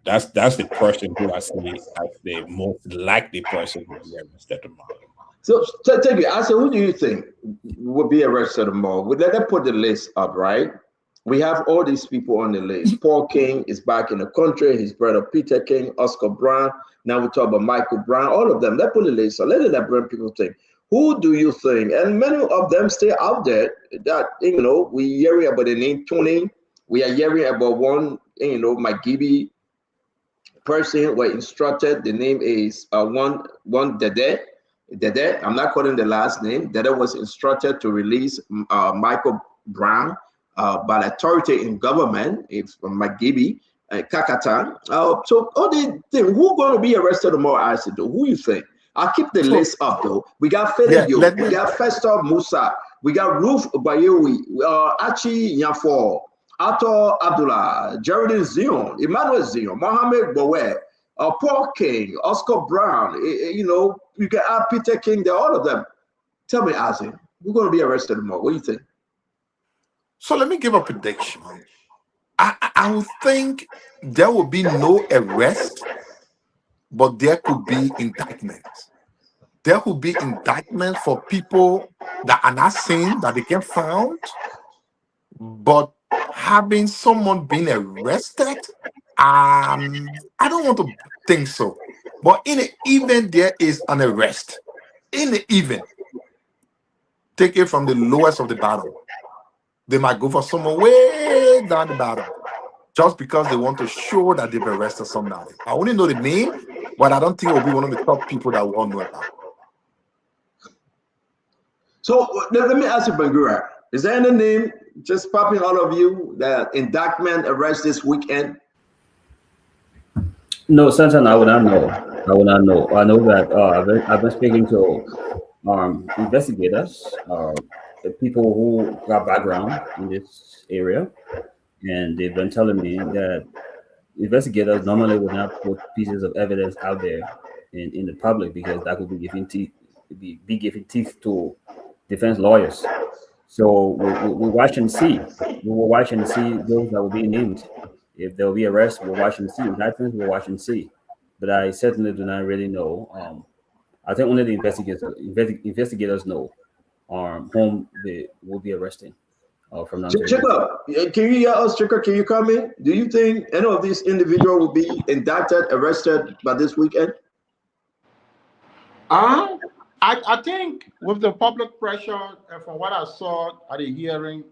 that's the person who I see as the most likely person to be arrested tomorrow. So take it. I said, who do you think would be arrested tomorrow? Let them put the list up, right? We have all these people on the list. Paul King is back in the country. His brother Peter King, Oscar Brown. Now we talk about Michael Brown. All of them. Let's put the list. So let bring people think. Who do you think? And many of them stay out there. That we hearing about the name Tony. We are hearing about one, McGibby person were instructed. The name is one Dede. I'm not calling the last name. Dede was instructed to release Michael Brown by authority in government. It's from McGibby, Kakatan. So all the things. Who going to be arrested tomorrow? I said, who you think? I'll keep the list up though. We got Fedeyo, we got Festor Musa, we got Ruth Bayoui, Achi Yanfor, Ato Abdullah, Geraldine Zion, Emmanuel Zion, Mohamed Bowe, Paul King, Oscar Brown. You can add Peter King. They're all of them. Tell me, Azim, we're going to be arrested tomorrow. What do you think? So let me give a prediction. I would think there will be no arrest, but there could be indictments. There could be indictments for people that are not seen, that they get found, but having someone being arrested, I don't want to think so. But in the event there is an arrest, in the event, take it from the lowest of the bottom. They might go for someone way down the bottom, just because they want to show that they've arrested somebody. I only know the name, but I don't think it will be one of the top people that we all know about. So let me ask you, Bangura, is there any name just popping out of you that indictment arrest this weekend? No, Santan, I would not know. I know that I've been speaking to investigators, people who got background in this area, and they've been telling me that investigators normally would not put pieces of evidence out there in the public because that could be giving teeth to defense lawyers. So we watch and see. We will watch and see those that will be named. If there will be arrests, we'll watch and see. Indictments, we'll watch and see. But I certainly do not really know. I think only the investigators know whom they will be arresting from now. Chika, can you hear us, Chika? Can you come in? Do you think any of these individuals will be indicted, arrested by this weekend? I think with the public pressure, and from what I saw at the hearing,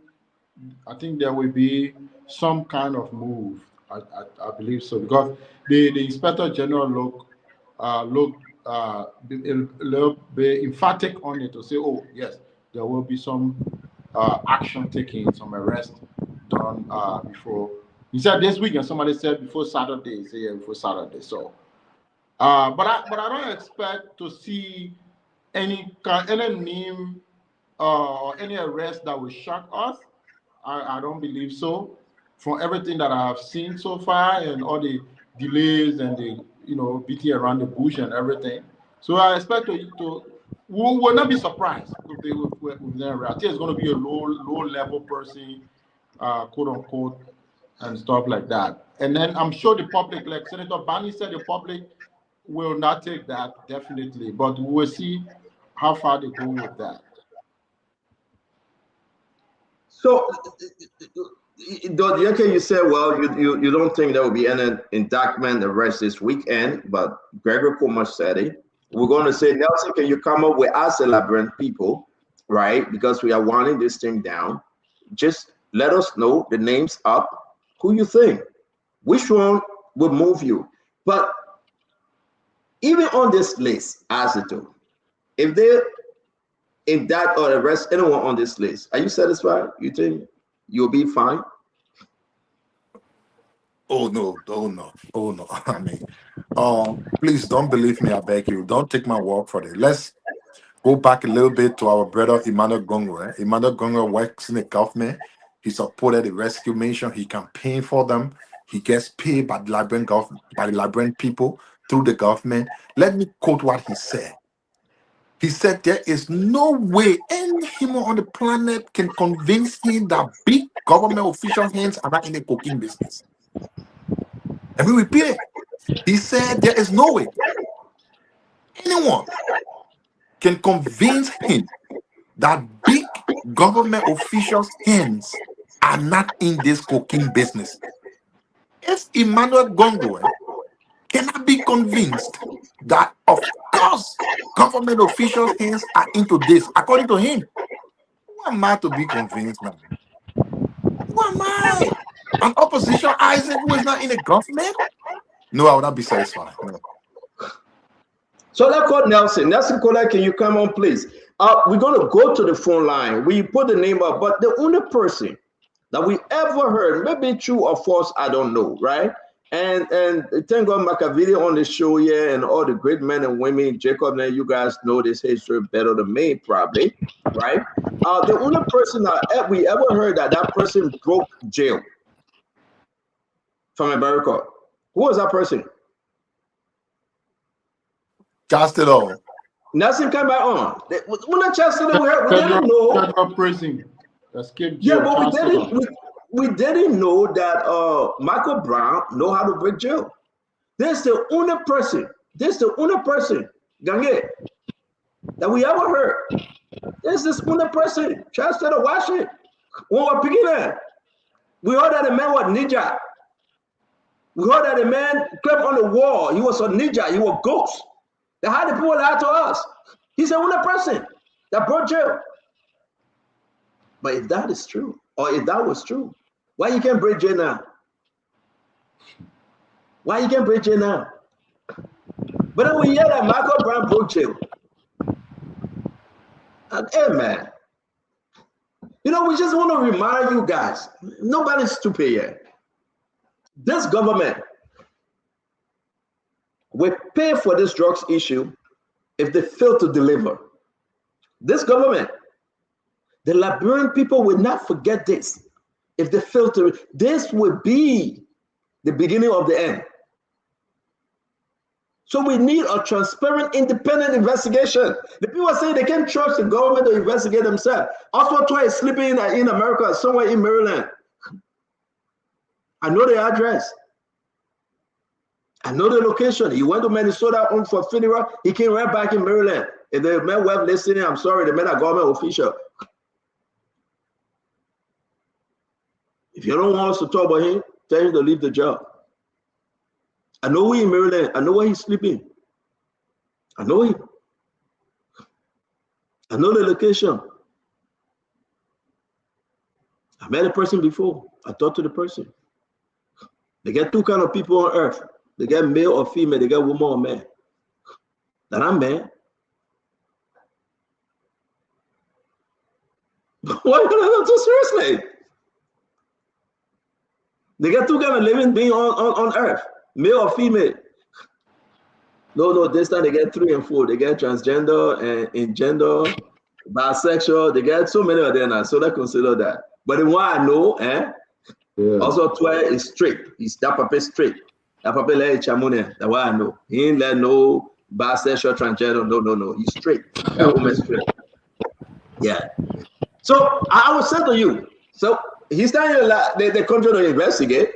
I think there will be some kind of move. I believe so, because the Inspector General look be emphatic on it to say, oh yes, there will be some action taken, some arrest done before. He said this weekend. Somebody said before Saturday. Say yeah, before Saturday. So, but I don't expect to see any name or any arrest that will shock us. I don't believe so. From everything that I have seen so far and all the delays and the beating around the bush and everything, so I expect we will not be surprised with them. I think it's going to be a low level person, quote unquote, and stuff like that. And then I'm sure the public, like Senator Barney said, the public will not take that definitely, but we will see how far they go with that. So, you said, well, you don't think there will be any indictment arrest this weekend, but Gregory Kuma said it. We're going to say, Nelson, can you come up with us, Labyrinth people, right? Because we are wanting this thing down. Just let us know the names up. Who you think? Which one would move you? But even on this list, as it do, if they indict or arrest anyone on this list, are you satisfied? You think you'll be fine? Oh no, oh no, oh no. I mean, please don't believe me, I beg you. Don't take my word for it. Let's go back a little bit to our brother Emmanuel Gongo. Emmanuel Gongo works in the government. He supported the rescue mission. He campaigned for them. He gets paid by the Liberian government, by the Liberian people through the government. Let me quote what he said. He said there is no way any human on the planet can convince him that big government official hands are not in the cooking business. Let me repeat it. He said there is no way anyone can convince him that big government officials' hands are not in this cooking business. If Emmanuel Gongo cannot be convinced that, of course, government officials' hands are into this, according to him, who am I to be convinced now? Who am I? An opposition Isaac who is not in the government? No, I would not be satisfied. No. So let's call Nelson. Nelson Kola, can you come on, please? We're going to go to the phone line. We put the name up, but the only person that we ever heard, maybe true or false, I don't know, right? And thank God Machiavelli on the show here, and all the great men and women. Jacob, now you guys know this history better than me, probably, right? The only person that we ever heard that person broke jail from America. Who was that person? Chastelo. Nothing came back on. When the Chastelo, we didn't know. Federal prison. Escape Yeah, jail. but we didn't know that Michael Brown know how to break jail. This the only person. Gange, that we ever heard. There's this only person. Chastelo, watch it. When we're picking that, we heard that the man was ninja. We heard that the man climbed on the wall. He was a ninja. He was a ghost. They had the people lie to us. He's the only person that brought jail. But if that is true, or if that was true, why you can't break jail now? Why you can't break jail now? But then we hear that Michael Brown broke jail. Hey man, you know, we just want to remind you guys, nobody's stupid yet. This government will pay for this drugs issue if they fail to deliver. This government, the Liberian people will not forget this if they fail to. This will be the beginning of the end. So we need a transparent, independent investigation. The people say they can't trust the government to investigate themselves. Oswald Toy is sleeping in America, somewhere in Maryland. I know the address. I know the location. He went to Minnesota on for funeral. He came right back in Maryland. If the man were listening, I'm sorry, they met a government official. If you don't want us to talk about him, tell him to leave the job. I know he in Maryland. I know where he's sleeping. I know him. I know the location. I met a person before. I talked to the person. They get two kind of people on earth. They get male or female. They get woman or man. That I'm man. Why are you not so seriously? They get two kind of living being on earth. Male or female. No, this time they get 3 and 4. They get transgender and ingender, bisexual. They get so many of them now. So they consider that. But the one I know, also 12 is straight. He's that papa straight. That papa like chamone. That one I know. He ain't let no bisexual, transgender. No. He's straight. That woman straight. Yeah. So I will say to you. So he's telling you that the country to investigate.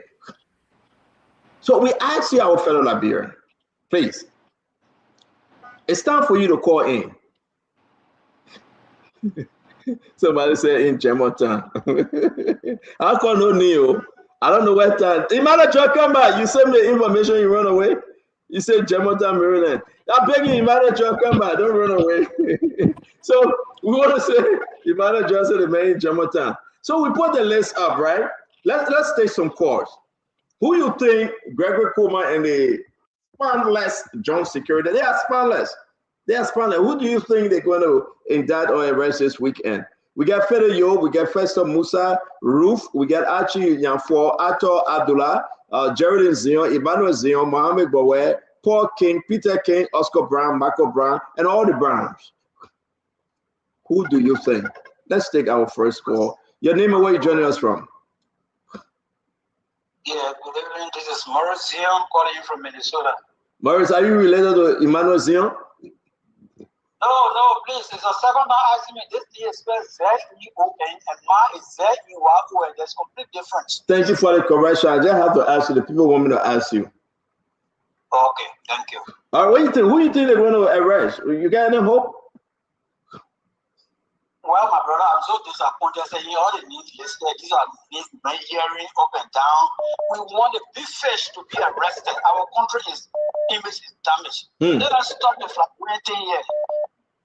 So we ask you, our fellow Liberian, please. It's time for you to call in. Somebody said in Jemotan. I call no Neo. I don't know what time. Emmanuel, come back. You send me information, you run away. You said Jemotan, Maryland. I beg you, Emmanuel, come back. Don't run away. So we want to say Emmanuel said the man in Jemotan. So we put the list up, right? Let's take some calls. Who you think Gregory Coleman and the spanless John Security? They are spanless. They are spanless. Who do you think they're going to indict or arrest this weekend? We got Fede Yo, we got Festo Musa, Roof, we got Archie Nyanfor, Ato Abdullah, Geraldine Zion, Emmanuel Zion, Mohamed Bowe, Paul King, Peter King, Oscar Brown, Michael Brown, and all the Browns. Who do you think? Let's take our first call. Your name and where you joining us from? Yeah, good evening. This is Morris Zion calling you from Minnesota. Morris, are you related to Emmanuel Zion? No, please. It's a second time asking me. This thing is spelled Z-E-O-N and mine is Z-E-Y-O-N. There's complete difference. Thank you for the correction. I just have to ask you. The people want me to ask you. Okay, thank you. All right, what do you think? Who do you think they're going to arrest? You got any hope? Well, my brother, I'm so disappointed. Saying all the news listed, these are news hearing up and down. We want the big fish to be arrested. Our country image is damaged. Let us stop the fluctuating here.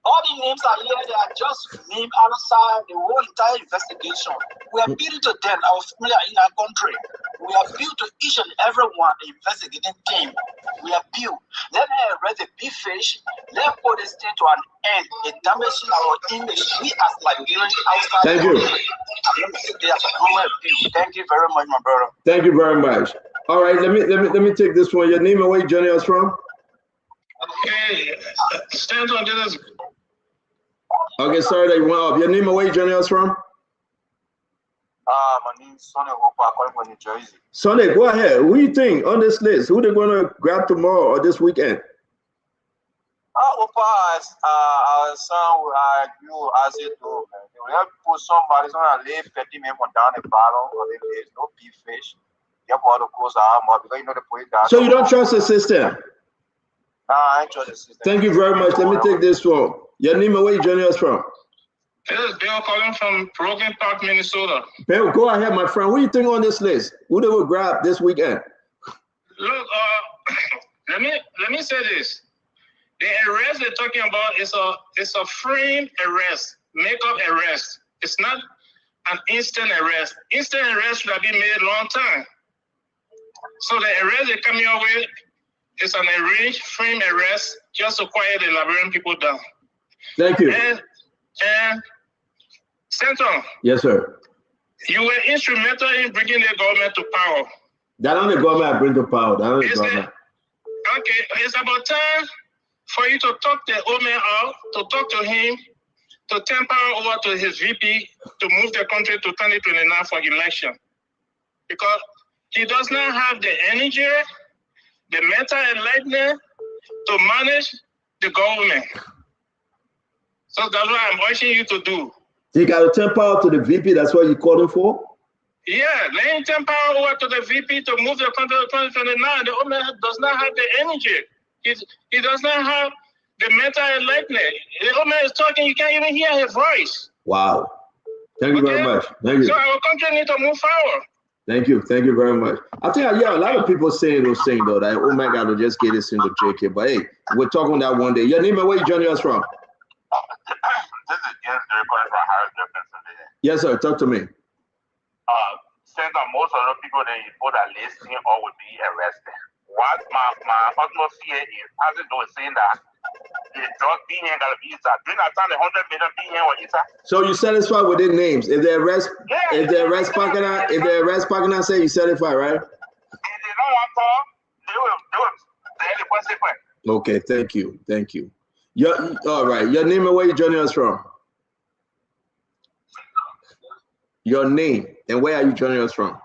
All the names are here, they are just named outside the whole entire investigation. We are built to them, our family are in our country. We are built to each and every one, the investigating team. We are built. Let them arrest the big fish. Let put this thing to an end. It damaging our image. We as Liberians outside. Thank you. Thank you very much, my brother. Thank you very much. All right, let me take this one. Your name and where you joining us from? Okay, Stanton, this is. Okay, sorry that you went off. Your name and where you joining us from? My name is Sonny Hopper, calling from New Jersey. Sonny, go ahead. Who do you think on this list? Who they going to grab tomorrow or this weekend? Hopper, our son, you as it do. We have to put somebody's on a lay 50 men from down the bottom, or there's no beef fish. You have to close the arm up because you know the police. So you don't trust the system? I ain't trust the system. Thank you very much. Let me take this one. Your name and where you joining us from? This is Bill calling from Broken Park, Minnesota. Bill, go ahead, my friend. What do you think on this list? Who they will grab this weekend? Look, let me say this. The arrest they're talking about is a frame arrest, makeup arrest. It's not an instant arrest. Instant arrest should have been made a long time. So the arrest they're coming up with is an arranged frame arrest just to quiet the Liberian people down. Thank you. And Stanton. Yes, sir. You were instrumental in bringing the government to power. That on the government bring to power. That on the government. Okay, it's about time for you to talk the old man out, to talk to him, to turn power over to his VP, to move the country to 2029 for election. Because he does not have the energy, the mental enlightenment to manage the government. So that's what I'm urging you to do. You got to turn power to the VP. That's what you called him for? Yeah, let him turn power over to the VP to move the country to 2029. The old man does not have the energy. He does not have the mental enlightenment. The old man is talking, you can't even hear his voice. Wow. Thank you very much. Thank you. So our country needs to move forward. Thank you. Thank you very much. I think, yeah, a lot of people saying those things, though, that, oh my God, to just get this into JK. But hey, we're talking that one day. Your name and where you joining us from? This is James recording from Harris, Pennsylvania. Yes, sir. Talk to me. Senator, most of the people that you put are listening or would be arrested. What my utmost fear is, as it was saying that the drug being here got to be inside. During that time, the 100 million being here was inside. So you satisfied with their names? If they arrest, if they arrest Pakana, say you satisfied, right? If they don't want to, they will tell the consequence. Okay, thank you. Thank you. All right. Your name and where you joining us from? Your name and where are you joining us from?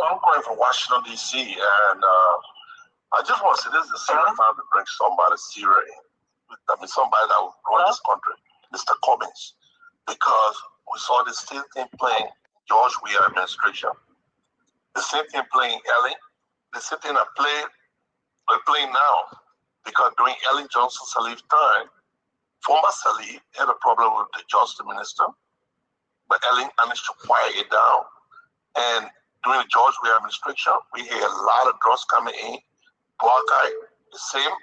I'm calling from Washington, D.C. And I just want to say this is the second time to bring somebody serious in. I mean, somebody that will run this country, Mr. Cummings, because we saw the same thing playing George Weah administration, the same thing playing Ellen, the same thing that we're playing now. Because during Ellen Johnson Sirleaf's time, former Sirleaf had a problem with the Justice Minister, but Ellen managed to quiet it down. And during the George Weah administration, we had a lot of drugs coming in. Buckeye, the same.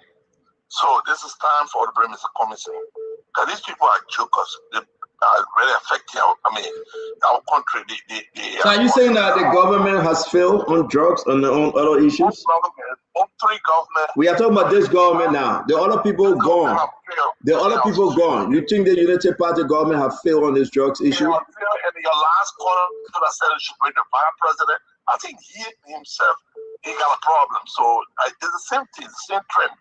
So this is time for the Mr. Cummings in. Because these people are jokers. really affecting our country. So are you saying that the government has failed on drugs and on other issues? Three government. We are talking about this government now. The other people gone. The other people gone. You think the United Party government have failed on this drugs issue? And your last caller could have said it should bring the vice president. I think he himself, he got a problem. So it's the same thing, the same trend.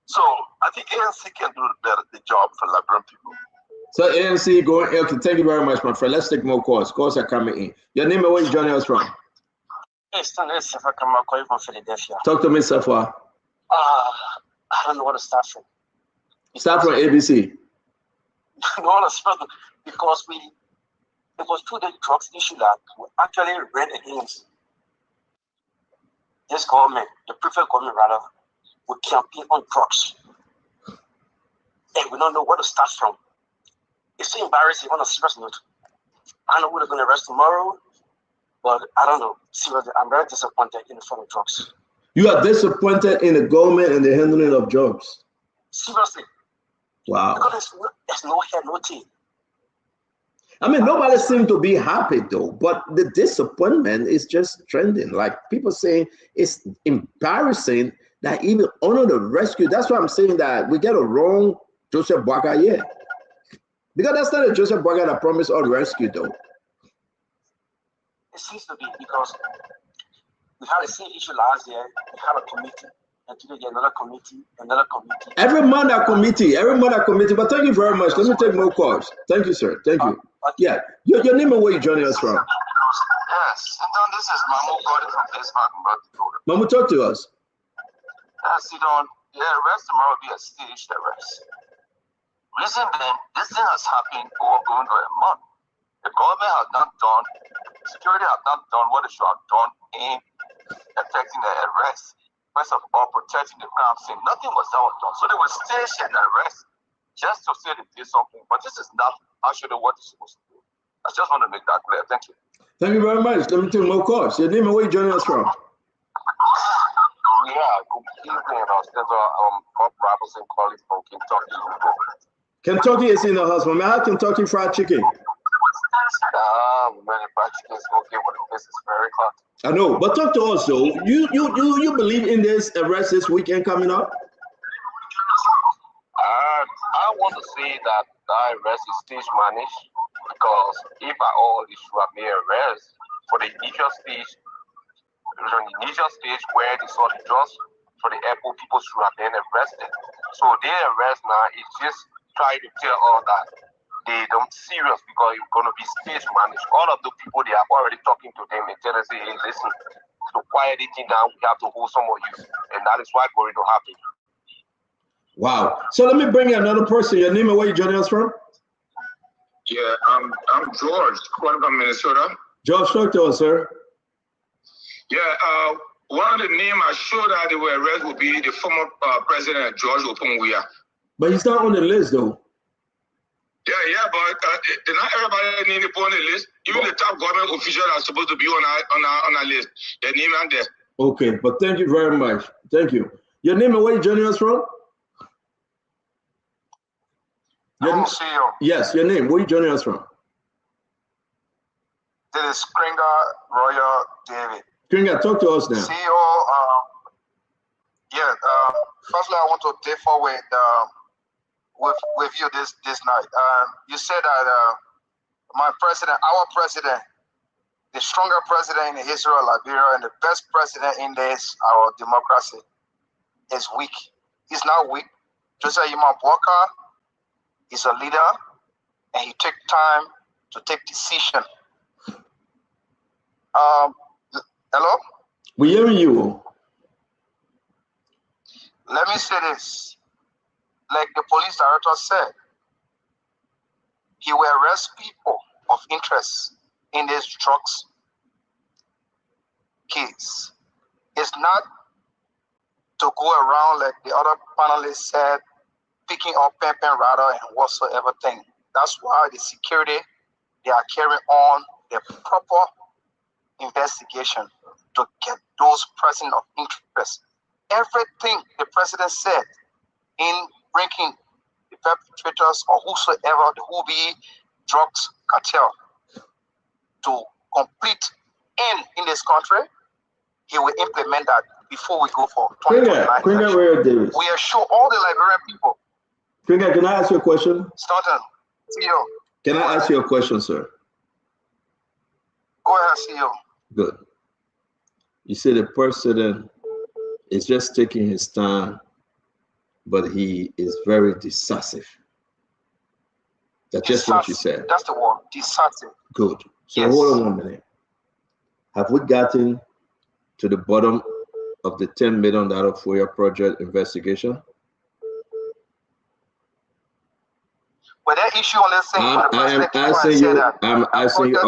So I think ANC can do the job for Liberian people. So ANC going. Okay, thank you very much, my friend. Let's take more calls. Calls are coming in. Your name and where you joining us from? Yes, Safa Kamakoy from Philadelphia. Talk to me, Safa. I don't know what to start from. Start from ABC. No, because through the drugs issue that we actually ran against this government, the previous government rather, we campaign on drugs. And we don't know where to start from. It's so embarrassing on a serious note. I know we're going to arrest tomorrow, but I don't know. Seriously, I'm very disappointed in the front of drugs. You are disappointed in the government and the handling of drugs? Seriously. Wow. Because there's no hair, no teeth. I mean, nobody seems to be happy though, but the disappointment is just trending. Like people saying it's embarrassing that even under the rescue, that's why I'm saying that we get a wrong Joseph Boakai here. Because that's not a Joseph Boakai that promised all rescue though. It seems to be because we had the same issue last year. We had a committee, and today another committee, another committee. Every month a committee. But thank you very much. Let me take more calls. Thank you, sir. Thank you. Yeah. Your name and where you joining us from? Yes, and this is Mamu calling from Bismarck. Mamu, talk to us. Yes, the arrest tomorrow will be a staged arrest. Reason being, this thing has happened over going for a month. The government has not done, security has not done what it should have done in effecting the arrest. First of all, protecting the crime scene. Nothing was done. So they will stage an arrest just to say they did something. But this is not actually what they're supposed to do. I just want to make that clear. Thank you. Thank you very much. Let me take more calls. Your name and where you joining us from? Yeah, good evening. Bob Robinson calling from Kentucky. Kentucky is in the house. Man, I have Kentucky Fried Chicken. Many fried chicken is okay with this is very hot. I know, but talk to us though. You believe in this arrest this weekend coming up? I want to say that the arrest is stage managed because if at all it should have been arrest for the initial stage, where they saw the drugs for the airport, people should have been arrested. So their arrest now is just trying to tell all that they don't serious because it's going to be stage managed. All of the people, they are already talking to them and telling them, hey, listen, to quiet it down, we have to hold some of you. And that is why going to happen. Wow. So let me bring you another person. Your name and where you joining us from? Yeah, I'm George, calling from Minnesota. George, talk to us, sir. Yeah, one of the names I showed that they were arrested would be the former president, George Opunwuya. But he's not on the list, though. Yeah, but not everybody need to put on the list. Even the top government officials are supposed to be on our list. Their name are there. Okay, but thank you very much. Thank you. Your name and where you joining us from? Yes, your name. Where you joining us from? This is Kringa Royal David. Kringa, talk to us now. CEO, firstly, I want to differ with you this night. You said that our president, the stronger president in the history of Liberia and the best president in this our democracy, is weak. He's not weak. Joseph Yuma Boakai is a leader, and he takes time to take decision. Hello? We hearing you. Let me say this. Like the police director said, he will arrest people of interest in this drugs case. It's not to go around like the other panelists said, picking up pen radar and whatsoever thing. That's why the security, they are carrying on the proper investigation to get those persons of interest. Everything the president said in bringing the perpetrators or whosoever who be drugs cartel to complete in this country, he will implement that before we go for 2029. Quinga Davis. We assure all the Liberian people. Quinga, can I ask you a question? Stanton, CEO. Can I ask you a question, sir? Go ahead, CEO. Good. You say the president is just taking his time, but he is very decisive. That's just what you said. That's the word, decisive. Good. So hold on 1 minute. Have we gotten to the bottom of the $10 million FOIA project investigation? But that issue on this thing, I'm asking you.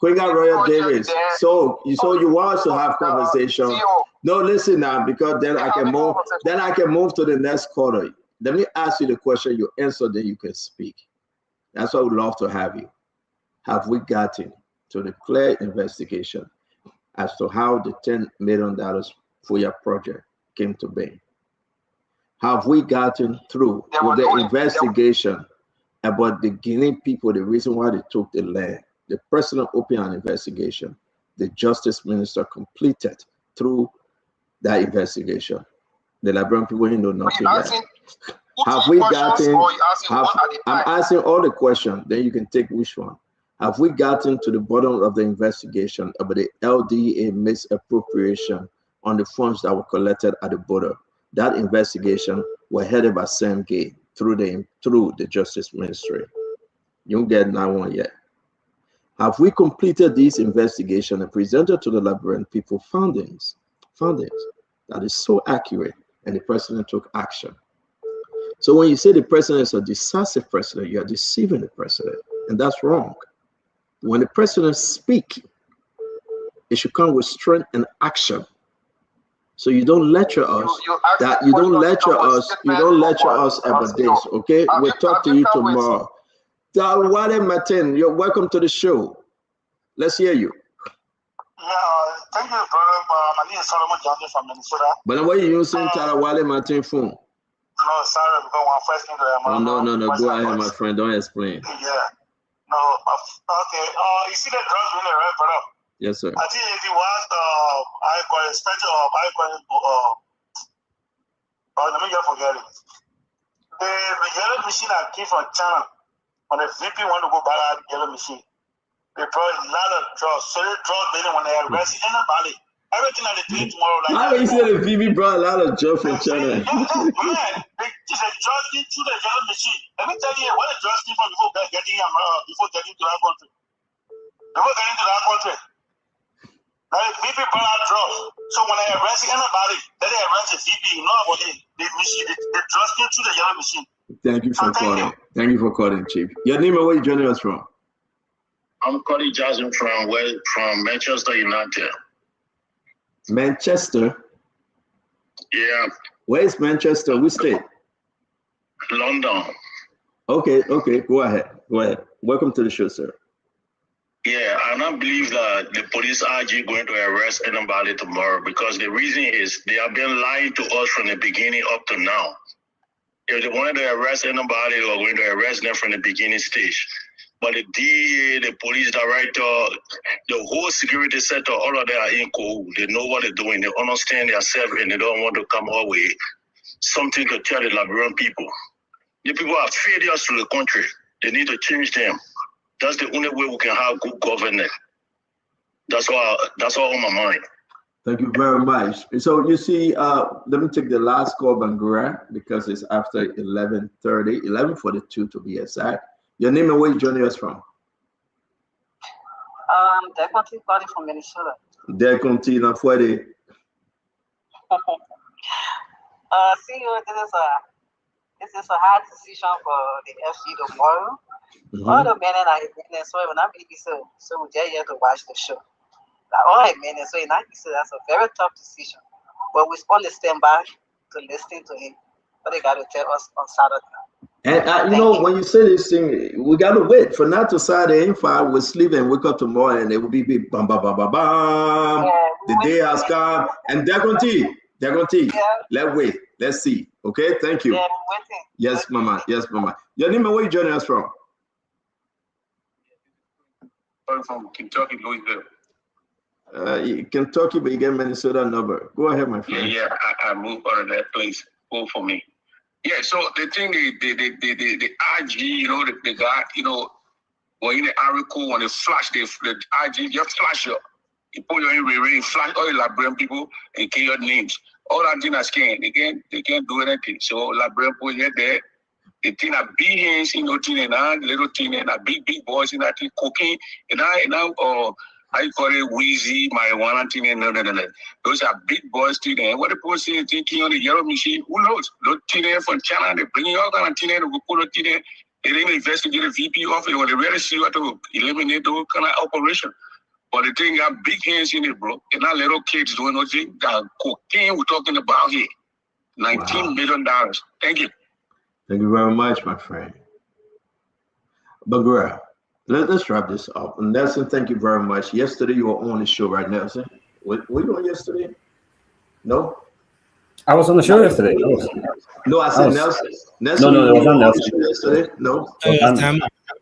Quinga Royal Davis. So you want us to have conversation? No, listen now, because then I can move. Then I can move to the next quarter. Let me ask you the question. You answer, then you can speak. That's why I would love to have you. Have we gotten to the clear investigation as to how the $10 million FOIA project came to be? Have we gotten through with the investigation about the Guinea people, the reason why they took the land? The President opened an investigation. The Justice Minister completed through that investigation. The Liberian people know nothing yet. Have we gotten, I'm asking all the questions, then you can take which one. Have we gotten to the bottom of the investigation about the LDA misappropriation on the funds that were collected at the border? That investigation was headed by Sam Gay through the Justice Ministry. You don't get that one yet. Have we completed this investigation and presented to the Liberian people findings that is so accurate, and the president took action? So when you say the president is a decisive president, you are deceiving the president, and that's wrong. When the president speaks, it should come with strength and action. So you don't lecture us. You don't lecture us about this. Okay, we'll talk to you tomorrow. Talawale Martin, you're welcome to the show. Let's hear you. Yeah, thank you, brother. My name is Solomon Johnson from Minnesota. But why are you using Talawale Martin phone? No, sorry, because when I first came to the No. Go ahead, my friend. Don't explain. Yeah. No, okay. You see the drugs in there, right, brother? Yes, sir. I think if you want, let me just forget it. The yellow machine that came from China, when the VP want to go buy that yellow machine, they brought a lot of drugs. So they drugs, then when they arrest anybody, everything that they do tomorrow, like how you say the VP brought a lot of drugs from China? Man, they said drugs into the yellow machine. Let me tell you where the drugs came from before getting to that country. Before getting to that country. Like VP brought out drugs. So when they arrest anybody, then they arrest the VP. You know about the machine, the drugs came through the yellow machine. Thank you for calling. Thank you for calling, Chief. Your name and where you joining us from? I'm Cody Johnson from Manchester United. Manchester? Yeah. Where is Manchester? Which state? London. Okay. Go ahead. Welcome to the show, sir. Yeah, and I believe that the police are going to arrest anybody tomorrow, because the reason is they have been lying to us from the beginning up to now. If they wanted to arrest anybody, they were going to arrest them from the beginning stage. But the DEA, the police director, the whole security sector, all of them are in cool. They know what they're doing. They understand themselves, and they don't want to come our way. Something to tell the Liberian people. The people are failures to the country. They need to change them. That's the only way we can have good governance. That's all on my mind. Thank you very much. So you see, let me take the last call, Bangura, because it's after 11:30, 11:42 to be exact. Your name and where you joining us from? Definitely calling from Minnesota. Definitely not for the. This is a hard decision for the FC tomorrow. All the men are in Minnesota, and I'm so we're here to watch the show. Like all in Minnesota, so that's a very tough decision. But we only stand back to listen to him. But they got to tell us on Saturday. And you know, when you say this thing, we got to wait for not to Saturday. If I will sleep and wake up tomorrow, and it will be bam, bam, bam, bam, bam. Yeah, the day has come, and definitely They're going to let's wait. Let's see. Okay, thank you. Yeah, I'm waiting. Yes, Mama. Yes, Mama. Your name, where you joining us from? I'm from Kentucky, Louisville. Kentucky, but you get Minnesota number. Go ahead, my friend. Yeah, I moved out of that place. Go for me. Yeah, so the thing, the IG, you know, the guy, you know, when in the article, when they flash, the IG, just flash you put your in flash all the Liberian people and get your names. All that thing is they can't do anything. So Liberian people get there. The thing are big hands, you know, thing and little thing and big boys in that thing, cocaine and how you call it, wheezy, marijuana thing and no. Those are big boys thing. And what the people say, thinking on the yellow machine, who knows? Those thing from China, they bring you all kind of thing and put a thing. They didn't investigate the VP office or they really see what to eliminate those kind of operation. But the thing got big hands in it, bro. And not little kids doing nothing. That cocaine we're talking about here. $19 million. Thank you. Thank you very much, my friend. Bagura, let's wrap this up. Nelson, thank you very much. Yesterday you were on the show, right, Nelson? Were you on yesterday? No? I was on the show yesterday. No, I said Nelson. Nelson. No, it was not Nelson. Yesterday? No?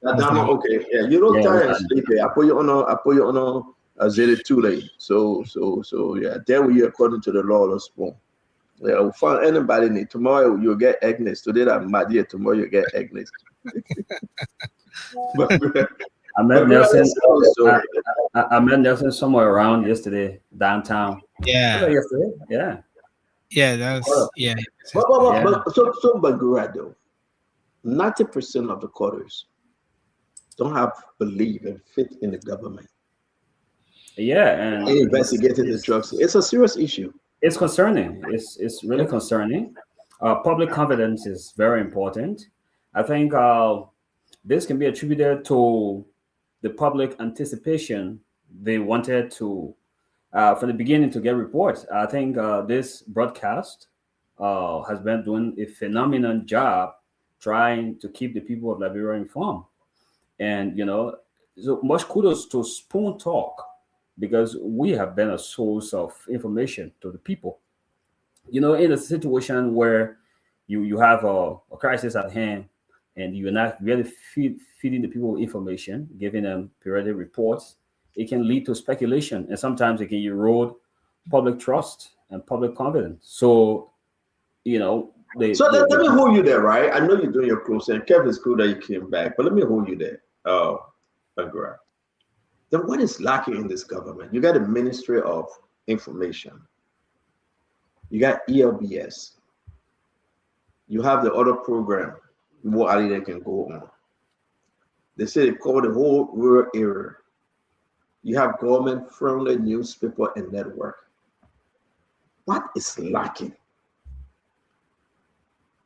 Adama, okay. Yeah, you don't tire and sleep here. I put you on a zero too late. So yeah, there we are according to the law of spoon. Yeah, we'll find anybody need. Tomorrow you'll get Agnes. Today that mad here, tomorrow you'll get Agnes. I met Nelson. I met Nelson somewhere around yesterday downtown. Yeah. Yesterday. Yeah. Yeah, that's yeah. So Bagura though, 90% of the quarters don't have belief and faith in the government. Yeah, and investigating the drugs. It's a serious issue. It's concerning. It's really concerning. Public confidence is very important. I think this can be attributed to the public anticipation. They wanted to, from the beginning, to get reports. I think this broadcast has been doing a phenomenal job trying to keep the people of Liberia informed. And, you know, so much kudos to Spoon Talk, because we have been a source of information to the people. You know, in a situation where you have a crisis at hand and you're not really feeding the people with information, giving them periodic reports, it can lead to speculation, and sometimes it can erode public trust and public confidence. So, you know, let me hold you there, right? I know you're doing your cruise, and Kevin's cool that you came back, but let me hold you there. Bagura. Then what is lacking in this government? You got a Ministry of Information. You got ELBS. You have the other program, more Ali that can go on. They say they cover the whole rural area. You have government-friendly newspaper and network. What is lacking?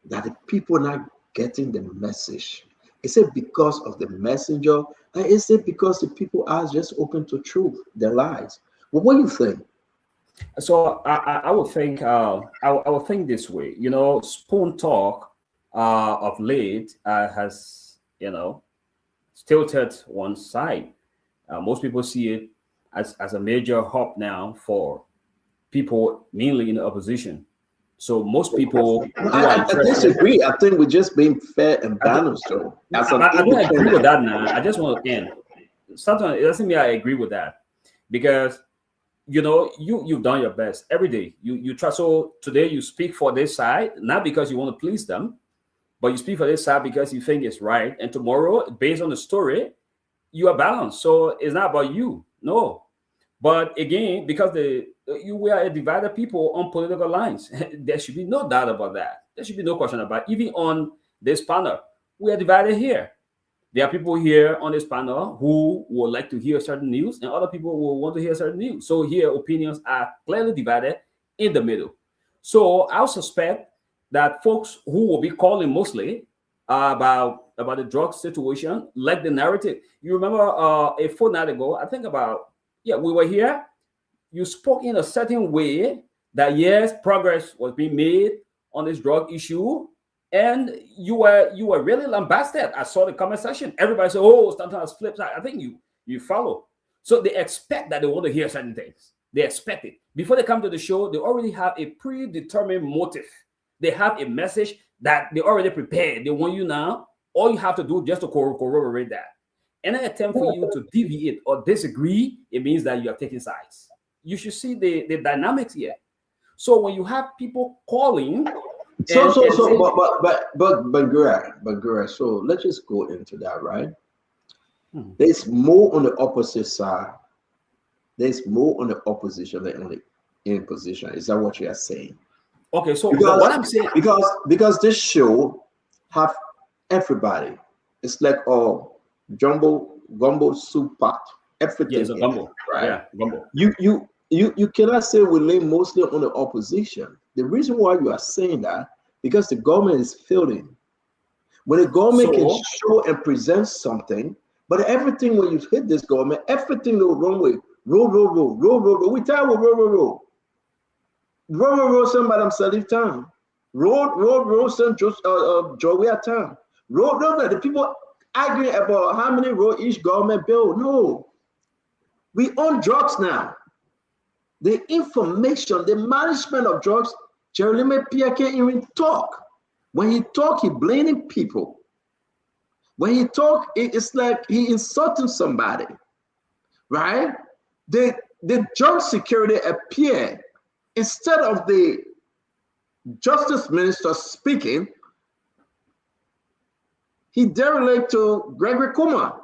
That the people not getting the message. Is it because of the messenger? Or is it because the people are just open to truth, their lies? Well, what do you think? So I would think I would think this way. You know, Spoon Talk of late has, you know, tilted one side. Most people see it as a major hub now for people mainly in the opposition. So most people I disagree. I think we're just being fair and balanced. So I don't agree with that now. I just want to end. Sometimes it doesn't mean I agree with that, because you know you've done your best every day. You try. So today you speak for this side, not because you want to please them, but you speak for this side because you think it's right. And tomorrow, based on the story, you are balanced. So it's not about you, no. But again, because we are a divided people on political lines, there should be no doubt about that. There should be no question about it. Even on this panel, we are divided here. There are people here on this panel who would like to hear certain news, and other people will want to hear certain news. So here, opinions are clearly divided in the middle. So I suspect that folks who will be calling mostly about the drug situation, like the narrative. You remember a fortnight ago, I think we were here. You spoke in a certain way that yes, progress was being made on this drug issue, and you were really lambasted. I saw the comment section. Everybody said, "Oh, sometimes flips." I think you follow. So they expect that they want to hear certain things. They expect it. Before they come to the show, they already have a predetermined motive. They have a message that they already prepared. They want you now. All you have to do just to corroborate that. Any attempt for you to deviate or disagree, it means that you are taking sides. You should see the dynamics here. So when you have people calling, Bangura, so let's just go into that, right? There's more on the opposite side. There's more on the opposition than on the in position. Is that what you are saying? Okay, so because, what I'm saying, because this show have everybody. It's like gumbo soup pot. Everything. Yeah, it's a gumbo, right? Yeah, gumbo. You cannot say we lean mostly on the opposition. The reason why you are saying that, because the government is failing. When the government can show and present something, but everything when you hit this government, everything will wrong way. Roll. We tell you roll. Some Madam Salif time. Roll, some Joey time. Roll, the people arguing about how many road each government build. No. We own drugs now. The information, the management of drugs, Jeremy Pierre can't even talk. When he talk, he blaming people. When he talk, it's like he insulting somebody, right? The drug security appear instead of the justice minister speaking, he derelict to Gregory Kumar.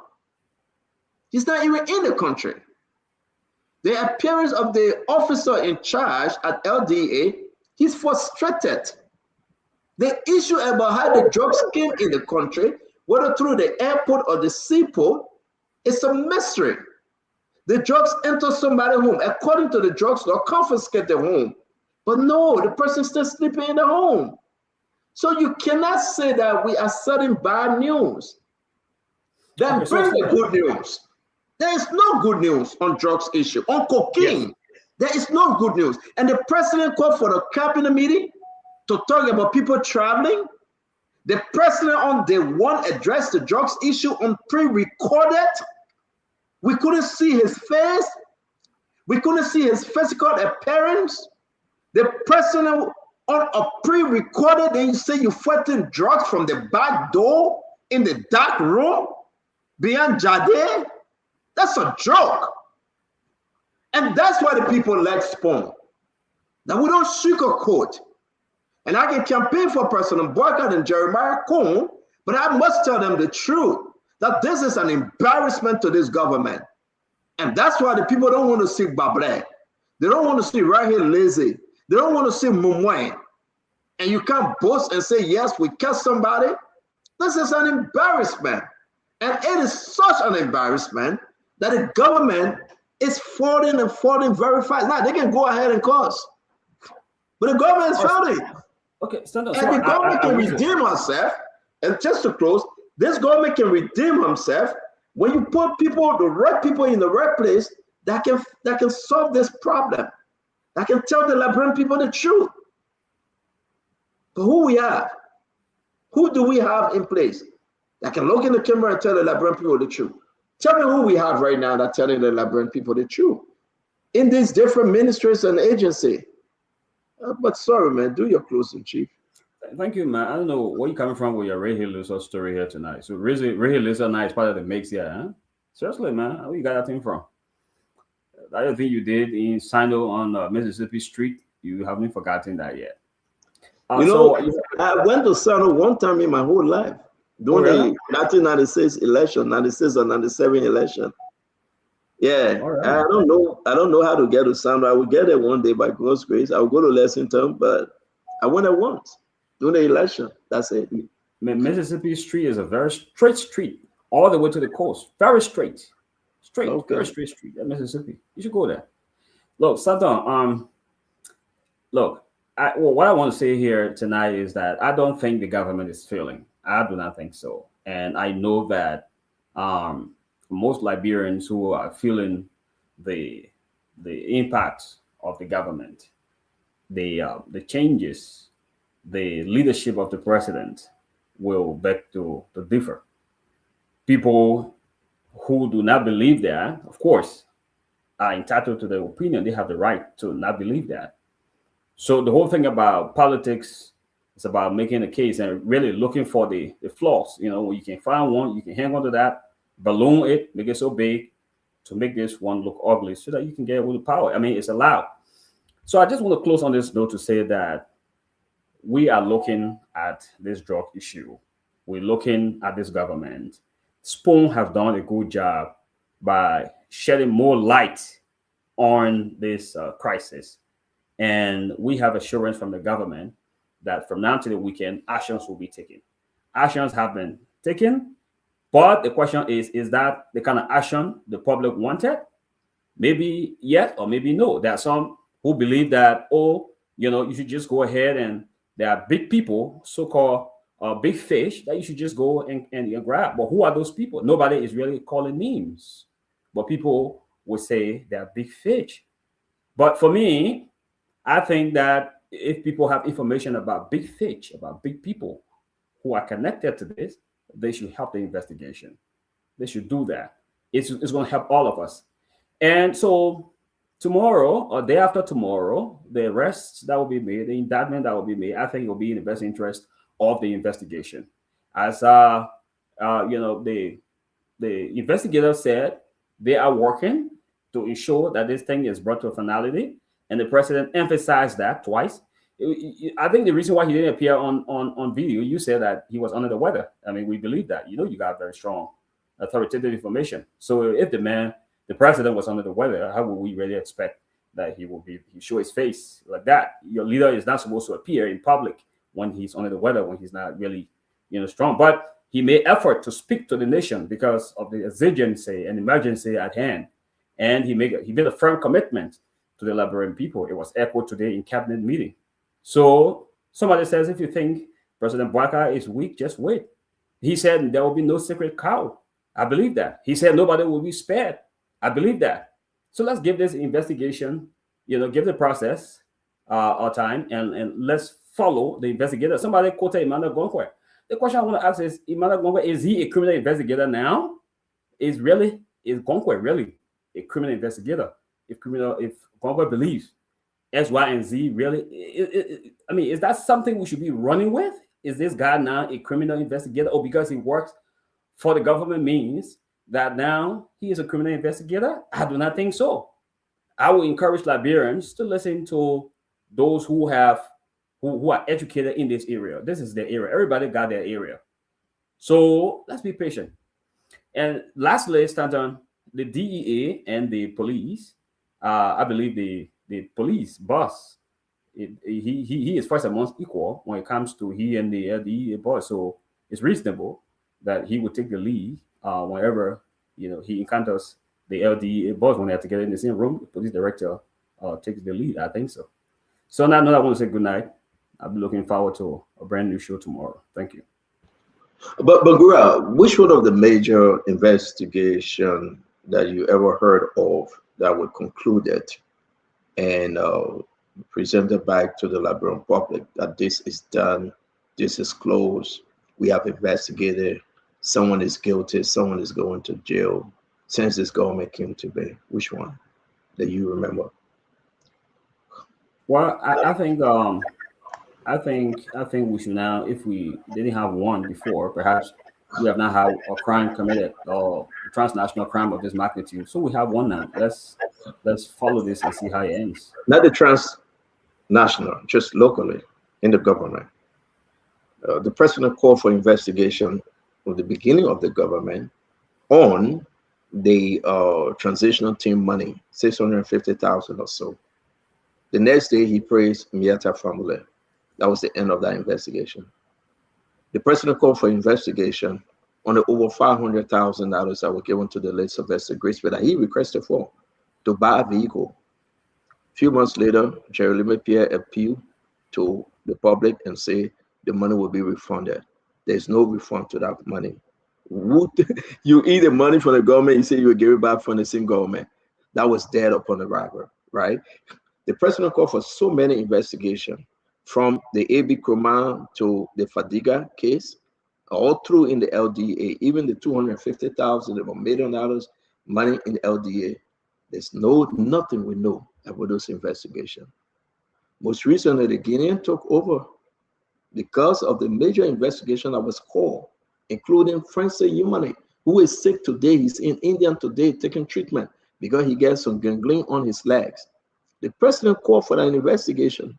He's not even in the country. The appearance of the officer in charge at LDA, he's frustrated. The issue about how the drugs came in the country, whether through the airport or the seaport, it's a mystery. The drugs enter somebody's home. According to the drugs law, confiscate the home. But no, the person still sleeping in the home. So you cannot say that we are selling bad news. Then bring the good news. There is no good news on drugs issue. On cocaine, there is no good news. And the president called for the cabinet meeting to talk about people traveling. The president on day one addressed the drugs issue on pre-recorded. We couldn't see his face. We couldn't see his physical appearance. The president on a pre-recorded, then you say you're fighting drugs from the back door in the dark room beyond Jade. That's a joke. And that's why the people like Spawn. Now we don't sugarcoat. And I can campaign for President Boycott and Jeremiah Cohn, but I must tell them the truth, that this is an embarrassment to this government. And that's why the people don't want to see Babre. They don't want to see Rahil Lazy. They don't want to see Mumway. And you can't boast and say, yes, we catch somebody. This is an embarrassment. And it is such an embarrassment that the government is falling very fast. Now, they can go ahead and cause. But the government is failing. Okay, stand up. And the government can redeem herself. And just to close, this government can redeem himself when you put people, the right people in the right place that can solve this problem. That can tell the Liberian people the truth. But who we have? Who do we have in place that can look in the camera and tell the Liberian people the truth? Tell me who we have right now that's telling the Liberian people the truth in these different ministries and agencies. But sorry, man, do your closing, Chief. Thank you, man. I don't know where you're coming from with your Rahil Lisa story here tonight. So Rahil Lisa now is part of the mix here, huh? Seriously, man, where you got that thing from? The other thing you did in Sino on Mississippi Street, you haven't forgotten that yet. I went to Sino one time in my whole life. During the 1996 election, 96 or 97 election. Yeah, right. I don't know how to get to Sino. I will get there one day by God's grace. I will go to Lexington, but I went there once during the election. That's it. Mississippi Street is a very straight street all the way to the coast. Very straight. Very straight street at Mississippi. You should go there. Look, Satan, what I want to say here tonight is that I don't think the government is failing. I do not think so. And I know that most Liberians who are feeling the impact of the government, the changes, the leadership of the president will beg to differ. People who do not believe that, of course, are entitled to their opinion. They have the right to not believe that. So the whole thing about politics is about making a case and really looking for the flaws. You know, when you can find one, you can hang on to that, balloon it, make it so big to make this one look ugly so that you can get with the power. I mean, it's allowed. So I just want to close on this note to say that we are looking at this drug issue. We're looking at this government. Spoon have done a good job by shedding more light on this crisis. And we have assurance from the government that from now to the weekend, actions will be taken. Actions have been taken, but the question is that the kind of action the public wanted? Maybe yes or maybe no. There are some who believe that, oh, you know, you should just go ahead and there are big people, so-called big fish, that you should just go and grab. But who are those people? Nobody is really calling names. But people would say they're big fish. But for me, I think that if people have information about big fish, about big people who are connected to this, they should help the investigation. They should do that. It's going to help all of us. And so tomorrow or day after tomorrow, the arrests that will be made, the indictment that will be made, I think it will be in the best interest of the investigation. As you know, the investigator said they are working to ensure that this thing is brought to a finality, and the president emphasized that twice. I think the reason why he didn't appear on video, you said that he was under the weather. I mean, we believe that. You know, you got very strong authoritative information. So if the president was under the weather, how would we really expect that he show his face like that? Your leader is not supposed to appear in public when he's under the weather, when he's not really, you know, strong. But he made effort to speak to the nation because of the exigency and emergency at hand. And he made a firm commitment to the Liberian people. It was echoed today in cabinet meeting. So somebody says, if you think President Bouaka is weak, just wait. He said there will be no sacred cow. I believe that. He said nobody will be spared. I believe that. So let's give this investigation, you know, give the process our time, and let's follow the investigator. Somebody quoted Emmanuel Gonkwe. The question I want to ask is, Emmanuel Gonkwe, is he a criminal investigator now? Is Gonkwe really a criminal investigator? If Gonkwe believes X, Y, and Z, really, I mean, is that something we should be running with? Is this guy now a criminal investigator, or because he works for the government means that now he is a criminal investigator? I do not think so. I would encourage Liberians to listen to those who are educated in this area. This is their area. Everybody got their area. So let's be patient. And lastly, Stanton, the DEA and the police, I believe the police boss, he is first amongst equal when it comes to he and the DEA boss. So it's reasonable that he would take the lead whenever, you know, he encounters the LDA boss when they have to get in the same room. The police director takes the lead. I think so. So now I want to say good night. I'll be looking forward to a brand new show tomorrow. Thank you. But Gura, which one of the major investigation that you ever heard of that would conclude it and presented back to the Liberian public that this is done, this is closed, we have investigated, someone is guilty, someone is going to jail since this government came to be? Which one that you remember? Well, I think we should now, if we didn't have one before, perhaps we have not had a crime committed or transnational crime of this magnitude. So we have one now. Let's follow this and see how it ends. Not the transnational, just locally in the government. The president called for investigation from the beginning of the government on the transitional team money, 650,000 or so. The next day he praised Miata family. That was the end of that investigation. The president called for investigation on the over $500,000 that were given to the late Sylvester Grisby that he requested for to buy a vehicle. A few months later, Jerry Lemay-Pierre appealed to the public and say the money will be refunded. There's no refund to that money. You eat the money from the government, you say you will give it back from the same government. That was dead upon arrival, right? The president called for so many investigations, from the A.B. Kromah to the Fadiga case, all through in the LDA, even the $250,000 or $1 million money in the LDA. There's nothing we know about those investigations. Most recently, the Guinean took over because of the major investigation that was called, including Francis Yumane, who is sick today. He's in India today taking treatment because he gets some gangrene on his legs. The president called for an investigation.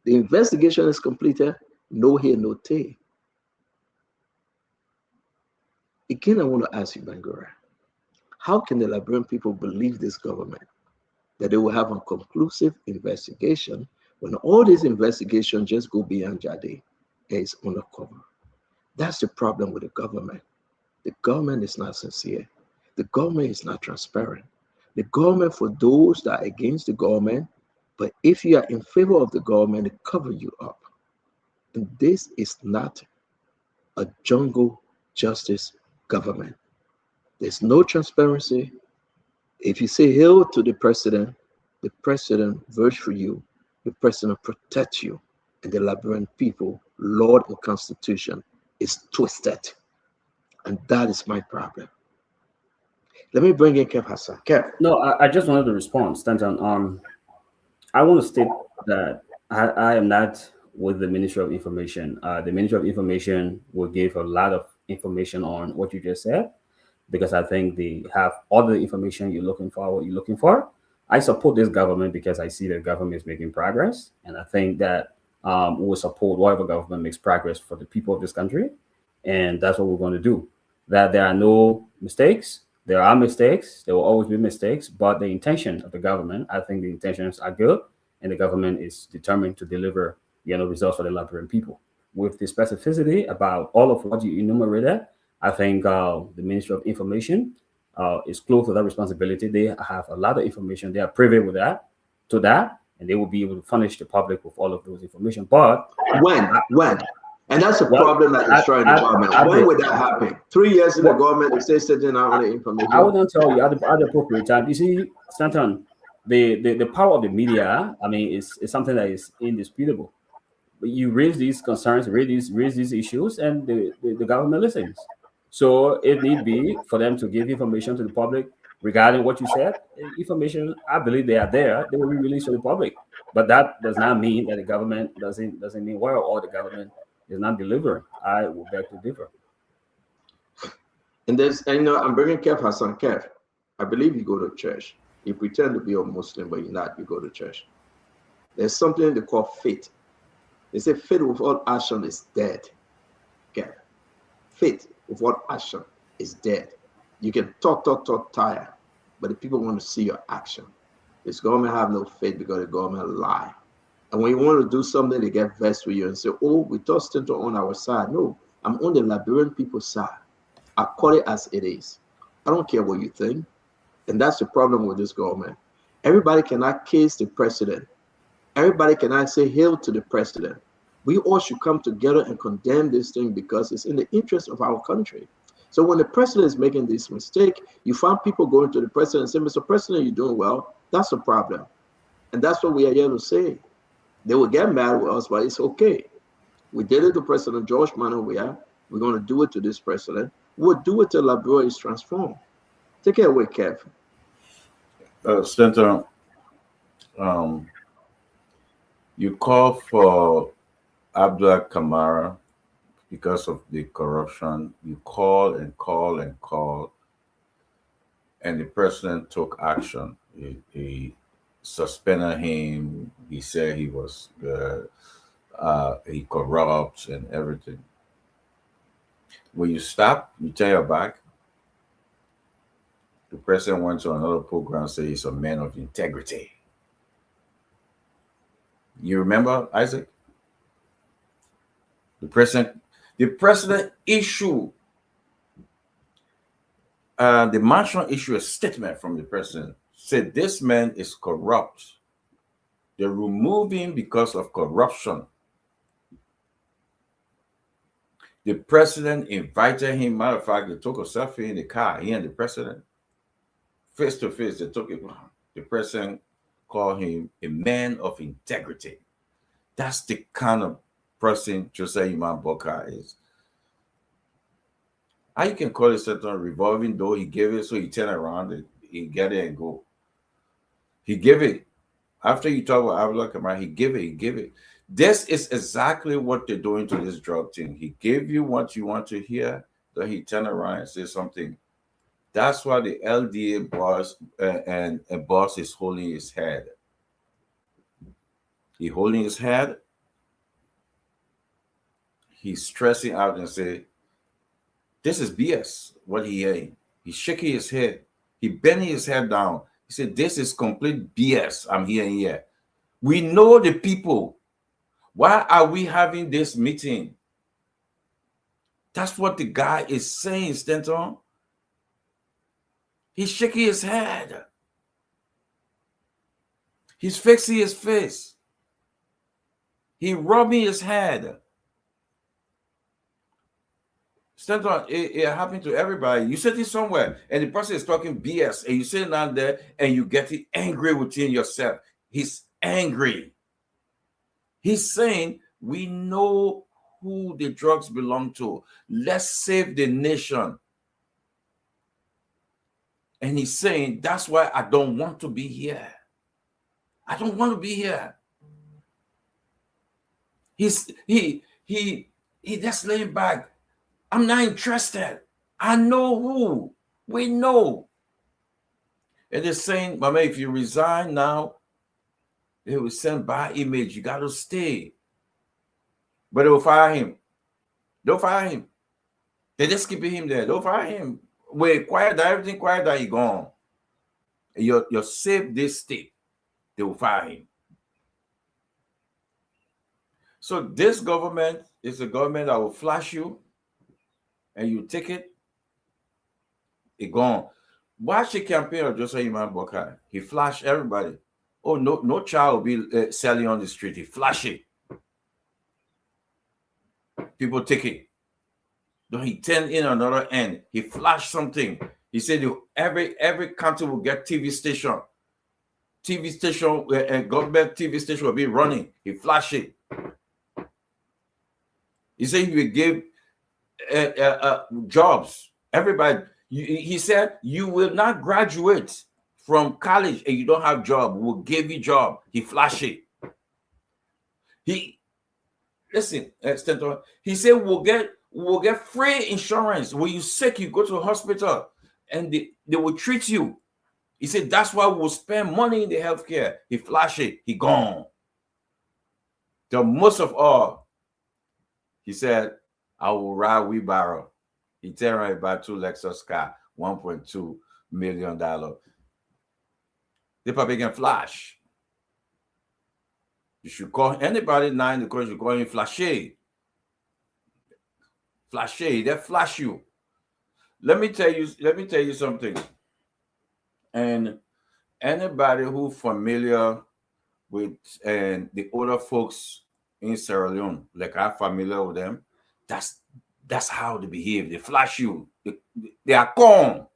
The investigation is completed, no here, no there. Again, I want to ask you, Bangura, how can the Liberian people believe this government that they will have a conclusive investigation when all these investigations just go beyond Jade and it's undercover? That's the problem with the government. The government is not sincere. The government is not transparent. The government, for those that are against the government, but if you are in favor of the government, they cover you up. And this is not a jungle justice government. There's no transparency. If you say hail to the president votes for you, the president protects you, and the Liberian people, Lord and Constitution is twisted. And that is my problem. Let me bring in Kev Hassan. Kev. No, I just wanted to respond, Stanton. I want to state that I am not with the Ministry of Information. The Ministry of Information will give a lot of information on what you just said, because I think they have all the information you're looking for, what you're looking for. I support this government because I see the government is making progress. And I think that we will support whatever government makes progress for the people of this country. And that's what we're going to do. That there are no mistakes. There are mistakes. There will always be mistakes. But the intention of the government, I think the intentions are good. And the government is determined to deliver results for the Liberian people. With the specificity about all of what you enumerated, I think the Ministry of Information is close to that responsibility. They have a lot of information. They are privy with that, and they will be able to furnish the public with all of those information. But when? And that's the problem that is trying the government. When would that happen? 3 years in the government, they say sitting out on the information. I wouldn't tell you at the appropriate time. You see, Stanton, the power of the media, I mean, is something that is indisputable. But you raise these concerns, raise these issues, and the government listens. So if need be for them to give information to the public regarding what you said, information, I believe they are there, they will be released to the public. But that does not mean that the government doesn't mean well, or the government is not delivering. I will beg to differ. And I'm bringing Kev Hassan. Kev, I believe you go to church. You pretend to be a Muslim, but you're not. You go to church. There's something they call faith. They say faith without action is dead. Kev, faith without action is dead. You can talk, tire, but the people want to see your action. This government have no faith because the government lie. And when you want to do something, they get vexed with you and say, oh, we thought Stanton on our side. No, I'm on the Liberian people's side. I call it as it is. I don't care what you think. And that's the problem with this government. Everybody cannot case the president. Everybody cannot say hail to the president. We all should come together and condemn this thing because it's in the interest of our country. So when the president is making this mistake, you find people going to the president and saying, Mr. President, you're doing well. That's the problem. And that's what we are here to say. They will get mad with us, but it's okay. We did it to President George Manawiya. We're going to do it to this president. We'll do it till Liberia is transformed. Take it away, Kev. Stanton, you call for Abdullah Kamara because of the corruption. You call and call and call, and the president took action. He suspended him. He said he was he corrupts and everything. When you stop, you turn your back. The president went to another program and said he's a man of integrity. You remember, Isaac? The president issued the marshal issued a statement from the president, said this man is corrupt. They removed him because of corruption. The president invited him. Matter of fact, they took a selfie in the car, he and the president. Face to face, they took it. The president called him a man of integrity. That's the kind of person Jose Imam Bokar is. How you can call it certain revolving door? He gave it, so he turned around. he get it and go. He give it. After you talk about Abdullah Kamara, he give it. This is exactly what they're doing to this drug thing. He gave you what you want to hear, then he turn around and say something. That's why the LDA boss and a boss is holding his head. He holding his head. He's stressing out and say, this is BS, what he hearing. He's shaking his head. He bending his head down. He said, this is complete BS I'm hearing here. We know the people. Why are we having this meeting? That's what the guy is saying, Stanton. He's shaking his head. He's fixing his face. He rubbing his head. Stanton, it happened to everybody. You sit somewhere and the person is talking BS and you sit down there and you get angry within yourself. He's angry. He's saying, we know who the drugs belong to. Let's save the nation. And he's saying, that's why I don't want to be here. I don't want to be here. He just laying back. I'm not interested. I know who. We know. And they're saying, Mama, if you resign now, they will send by image. You got to stay. But they will fire him. They'll fire him. They just keep him there. They'll fire him. Wait, quiet down, everything quiet down, he gone. You're safe this state. They will fire him. So this government is a government that will flash you and you take it, it gone. Watch the campaign of Joseph Iman Boakai. He flashed everybody. Oh, no child will be selling on the street. He flash it. People take it. Then he turned in another end. He flashed something. He said every country will get TV station. TV station and government TV station will be running. He flashed it. He said he will give jobs. Everybody. He said you will not graduate from college and you don't have job. We'll give you job. He flashed it. Listen, Stanton. He said we'll get free insurance. When you're sick, you go to a hospital and they will treat you. He said that's why we'll spend money in the healthcare. He flashed it. He gone. The most of all, he said, I will ride wheelbarrow. He turned around by 2 Lexus car, $1.2 million. They probably can flash. You should call anybody now in the country, you call him Flashy. Flashy, they flash you. Let me tell you something. And anybody who familiar with the older folks in Sierra Leone, like I'm familiar with them, that's how they behave. They flash you. They are calm.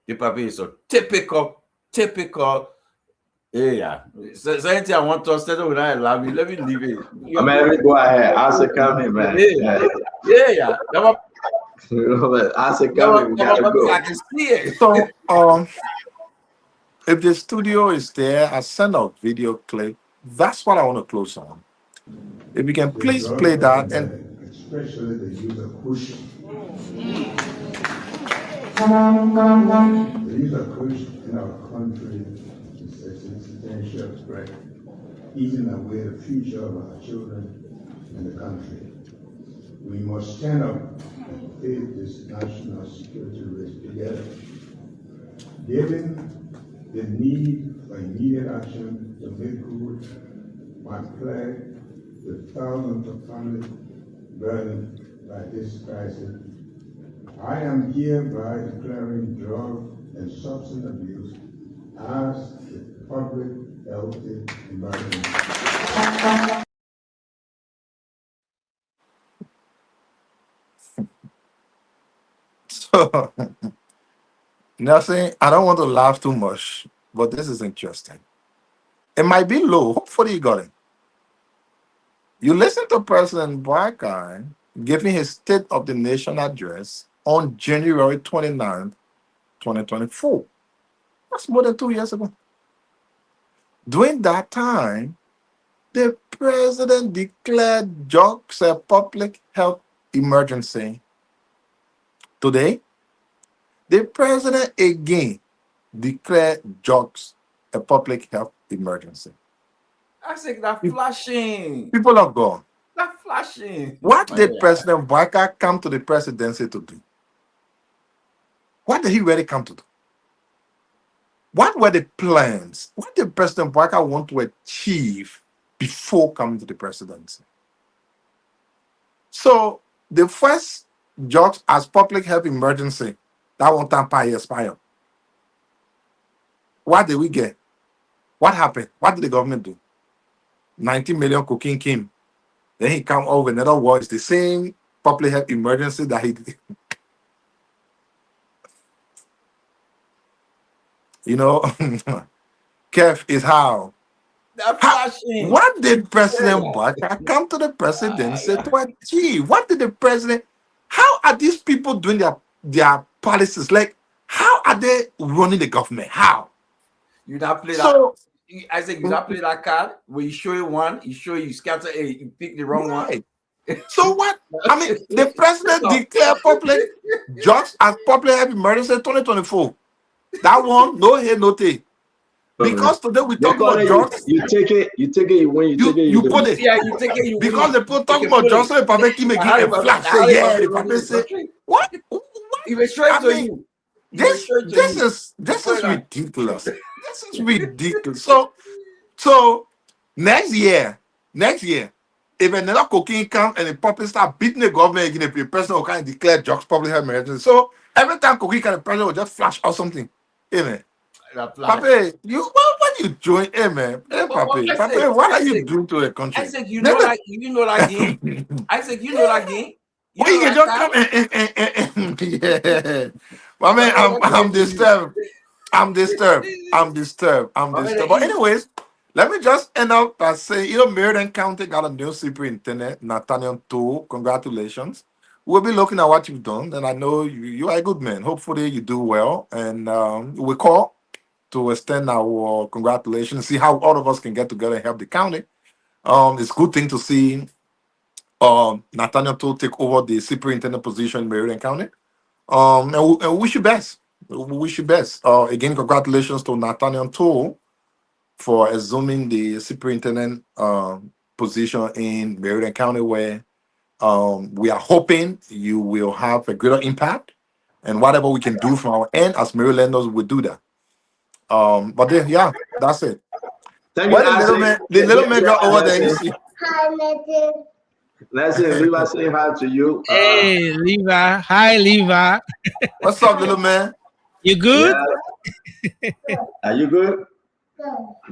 The papi is a typical. Yeah. So anything I want to instead of when I love you, let me leave it. I mean, go ahead. Answer coming, man. Yeah. Answer coming. We gotta go. I can see it. So, if the studio is there, I send out video clip. That's what I want to close on. If you can please play that, and especially the use of push. The use of push in our country is a existential threat, eating away the future of our children and the country. We must stand up and face this national security risk together. Given the need for immediate action to make good my pledge with thousands of families burdened by this crisis, I am hereby declaring drug and substance abuse as a public health emergency. so nothing. I don't want to laugh too much, but this is interesting. It might be low. Hopefully, you got it. You listen to President Boakai giving his State of the Nation address on January 29th, 2024. That's more than 2 years ago. During that time, the president declared drugs a public health emergency. Today, the president again declared drugs a public health emergency. I think that flashing. People are gone. That flashing. What did President Boyka come to the presidency to do? What did he really come to do? What were the plans? What did President Boyka want to achieve before coming to the presidency? So the first drugs as public health emergency, that one time expired. What did we get? What happened? What did the government do? 19 million cocaine came. Then he come over. In other words, the same public health emergency that he did. You know, Kev is how. What did President Boyka come to the presidency to achieve? What did the president? How are these people doing their policies? Like, how are they running the government? How? You not play So- that. I think you not play that card where you show you one, you show you scatter a, you pick the wrong one. So what? I mean, the president declared public drugs as public health emergency 2024. That one, no head, no take. Because today we talk about drugs. You take it, you when you take it, You put it. Yeah, you take it. You Because win. the people talking about drugs, so the public keep making a flash. Say, yeah, the public say, what? Even straight I to mean, you. This is ridiculous. This is ridiculous. So next year, if another cocaine comes and the public start beating the government again, the president will kind of declare drugs public health emergency. So every time cocaine comes, the president will just flash or something. Amen. Pape, what are you doing? Hey man, hey Pape, what are you doing to the country? I said you know that game. I said you know that game. Well, you can just come and yeah. My man, I'm disturbed. I'm disturbed. But anyways, let me just end up by saying, Meriden County got a new superintendent, Nathaniel Toole. Congratulations. We'll be looking at what you've done, and I know you are a good man. Hopefully you do well, and we call to extend our congratulations, see how all of us can get together and help the county. It's a good thing to see Nathaniel Toole take over the superintendent position in Meriden County. And we wish you best. We wish you best. Again, congratulations to Nathaniel Toole for assuming the superintendent position in Meriden County, where we are hoping you will have a greater impact, and whatever we can do from our end as Marylanders, we'll do that. But then, yeah, that's it. Thank What you, the little man got over there, you see. Let's say Levi say hi to you. Hey, Levi. Hi, Levi. What's up, little man? You good? Yeah. Are you good?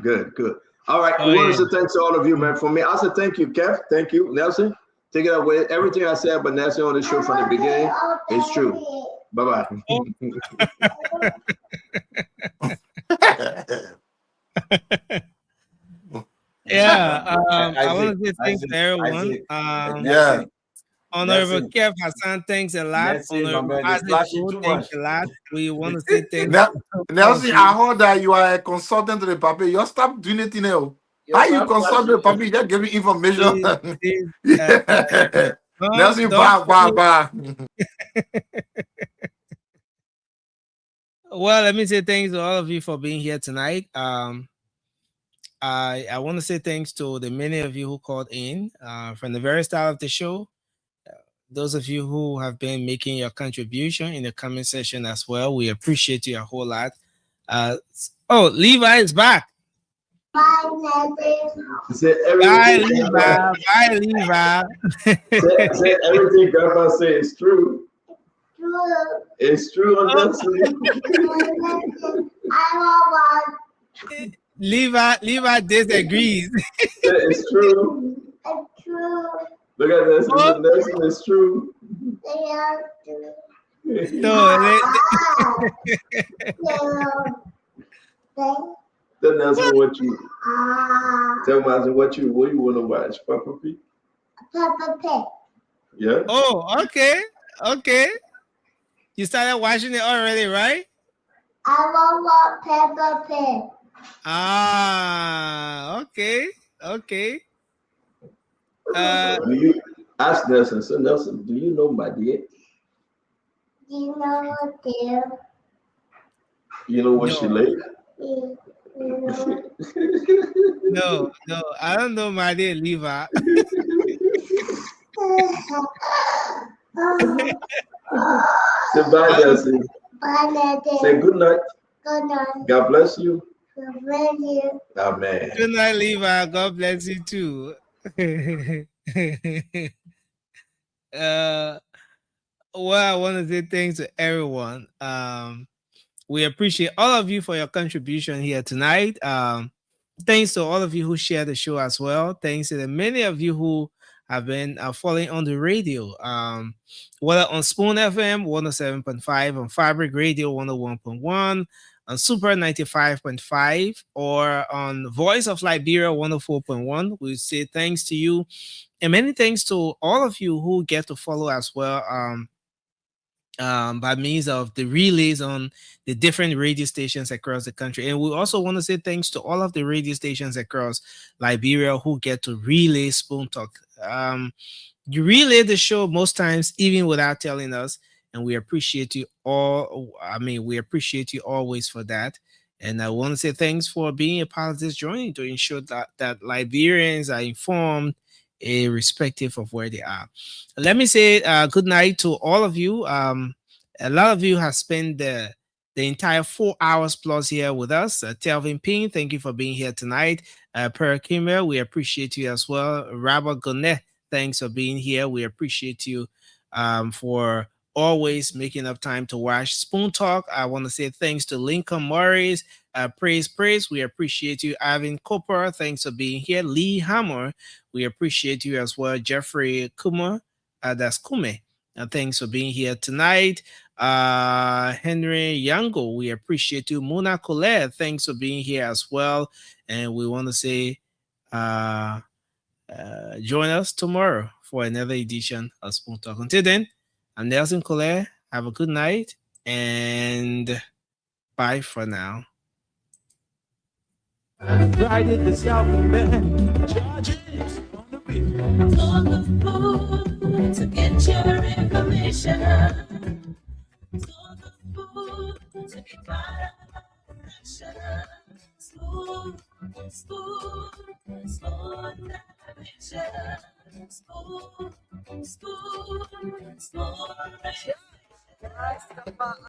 Good. All right. Oh, I want yeah. to say thanks to all of you, man. For me, I say thank you, Kev. Thank you, Nelson. Take it away. Everything I said about Nelson on the show from the beginning is true. Bye bye. Yeah, I want to say thanks to everyone. Honorable Kev Hassan, thanks a lot. Honorable Isaac Gould, thanks a lot. We want to say thanks. Nelson, I heard that you are a consultant to the public. You stop doing it now. How you consult the public? Just giving information. Nelson, bye. Well, let me say thanks to all of you for being here tonight. I want to say thanks to the many of you who called in from the very start of the show. Those of you who have been making your contribution in the comment section as well, we appreciate you a whole lot. Levi is back. Bye, Levi. Bye, Levi. Say everything Grandpa says is true. It's true on Levi disagrees. It's true. It's true. Look at this. Nelson is true. Tell Nelson what you. Tell Nelson what you want to watch. Peppa Pig. Peppa Pig. Yeah. Oh, okay. You started watching it already, right? I want Peppa Pig. Ah, okay. Okay. Do you ask Nelson? So Nelson, do you know my dear? Do you know what dear? You know what she like? No, I don't know my dear Levi. Say bye, Nelson. Bye, Nelson. Say good night. Good night. God bless you. God bless you. Amen. Good night, Levi. God bless you too. Well, I want to say thanks to everyone. We appreciate all of you for your contribution here tonight. Thanks to all of you who share the show as well. Thanks to the many of you who have been following on the radio, whether on Spoon FM 107.5, on Fabric Radio 101.1, on Super 95.5, or on Voice of Liberia 104.1. We say thanks to you, and many thanks to all of you who get to follow as well. By means of the relays on the different radio stations across the country. And we also want to say thanks to all of the radio stations across Liberia who get to relay Spoon Talk. You relay the show most times even without telling us, and we appreciate you all. I mean, we appreciate you always for that. And I want to say thanks for being a part of this journey to ensure that Liberians are informed, irrespective of where they are. Let me say good night to all of you. A lot of you have spent the entire 4 hours plus here with us. Telvin Ping, thank you for being here tonight. Per Kimmer, we appreciate you as well. Robert Gonet, thanks for being here. We appreciate you for always making up time to watch Spoon Talk. I want to say thanks to Lincoln Morris. Praise. We appreciate you. Ivan Cooper, thanks for being here. Lee Hammer, we appreciate you as well. Jeffrey Kumar, that's Kume. Thanks for being here tonight. Henry Yango, we appreciate you. Mona Colette, thanks for being here as well. And we want to say join us tomorrow for another edition of Spoon Talk. Until then, I'm Nelson Colette. Have a good night and bye for now. Right in the South Bend, charges on the beat. On the food to get your information. On the food to get my direction. Spoon direction. Spoon.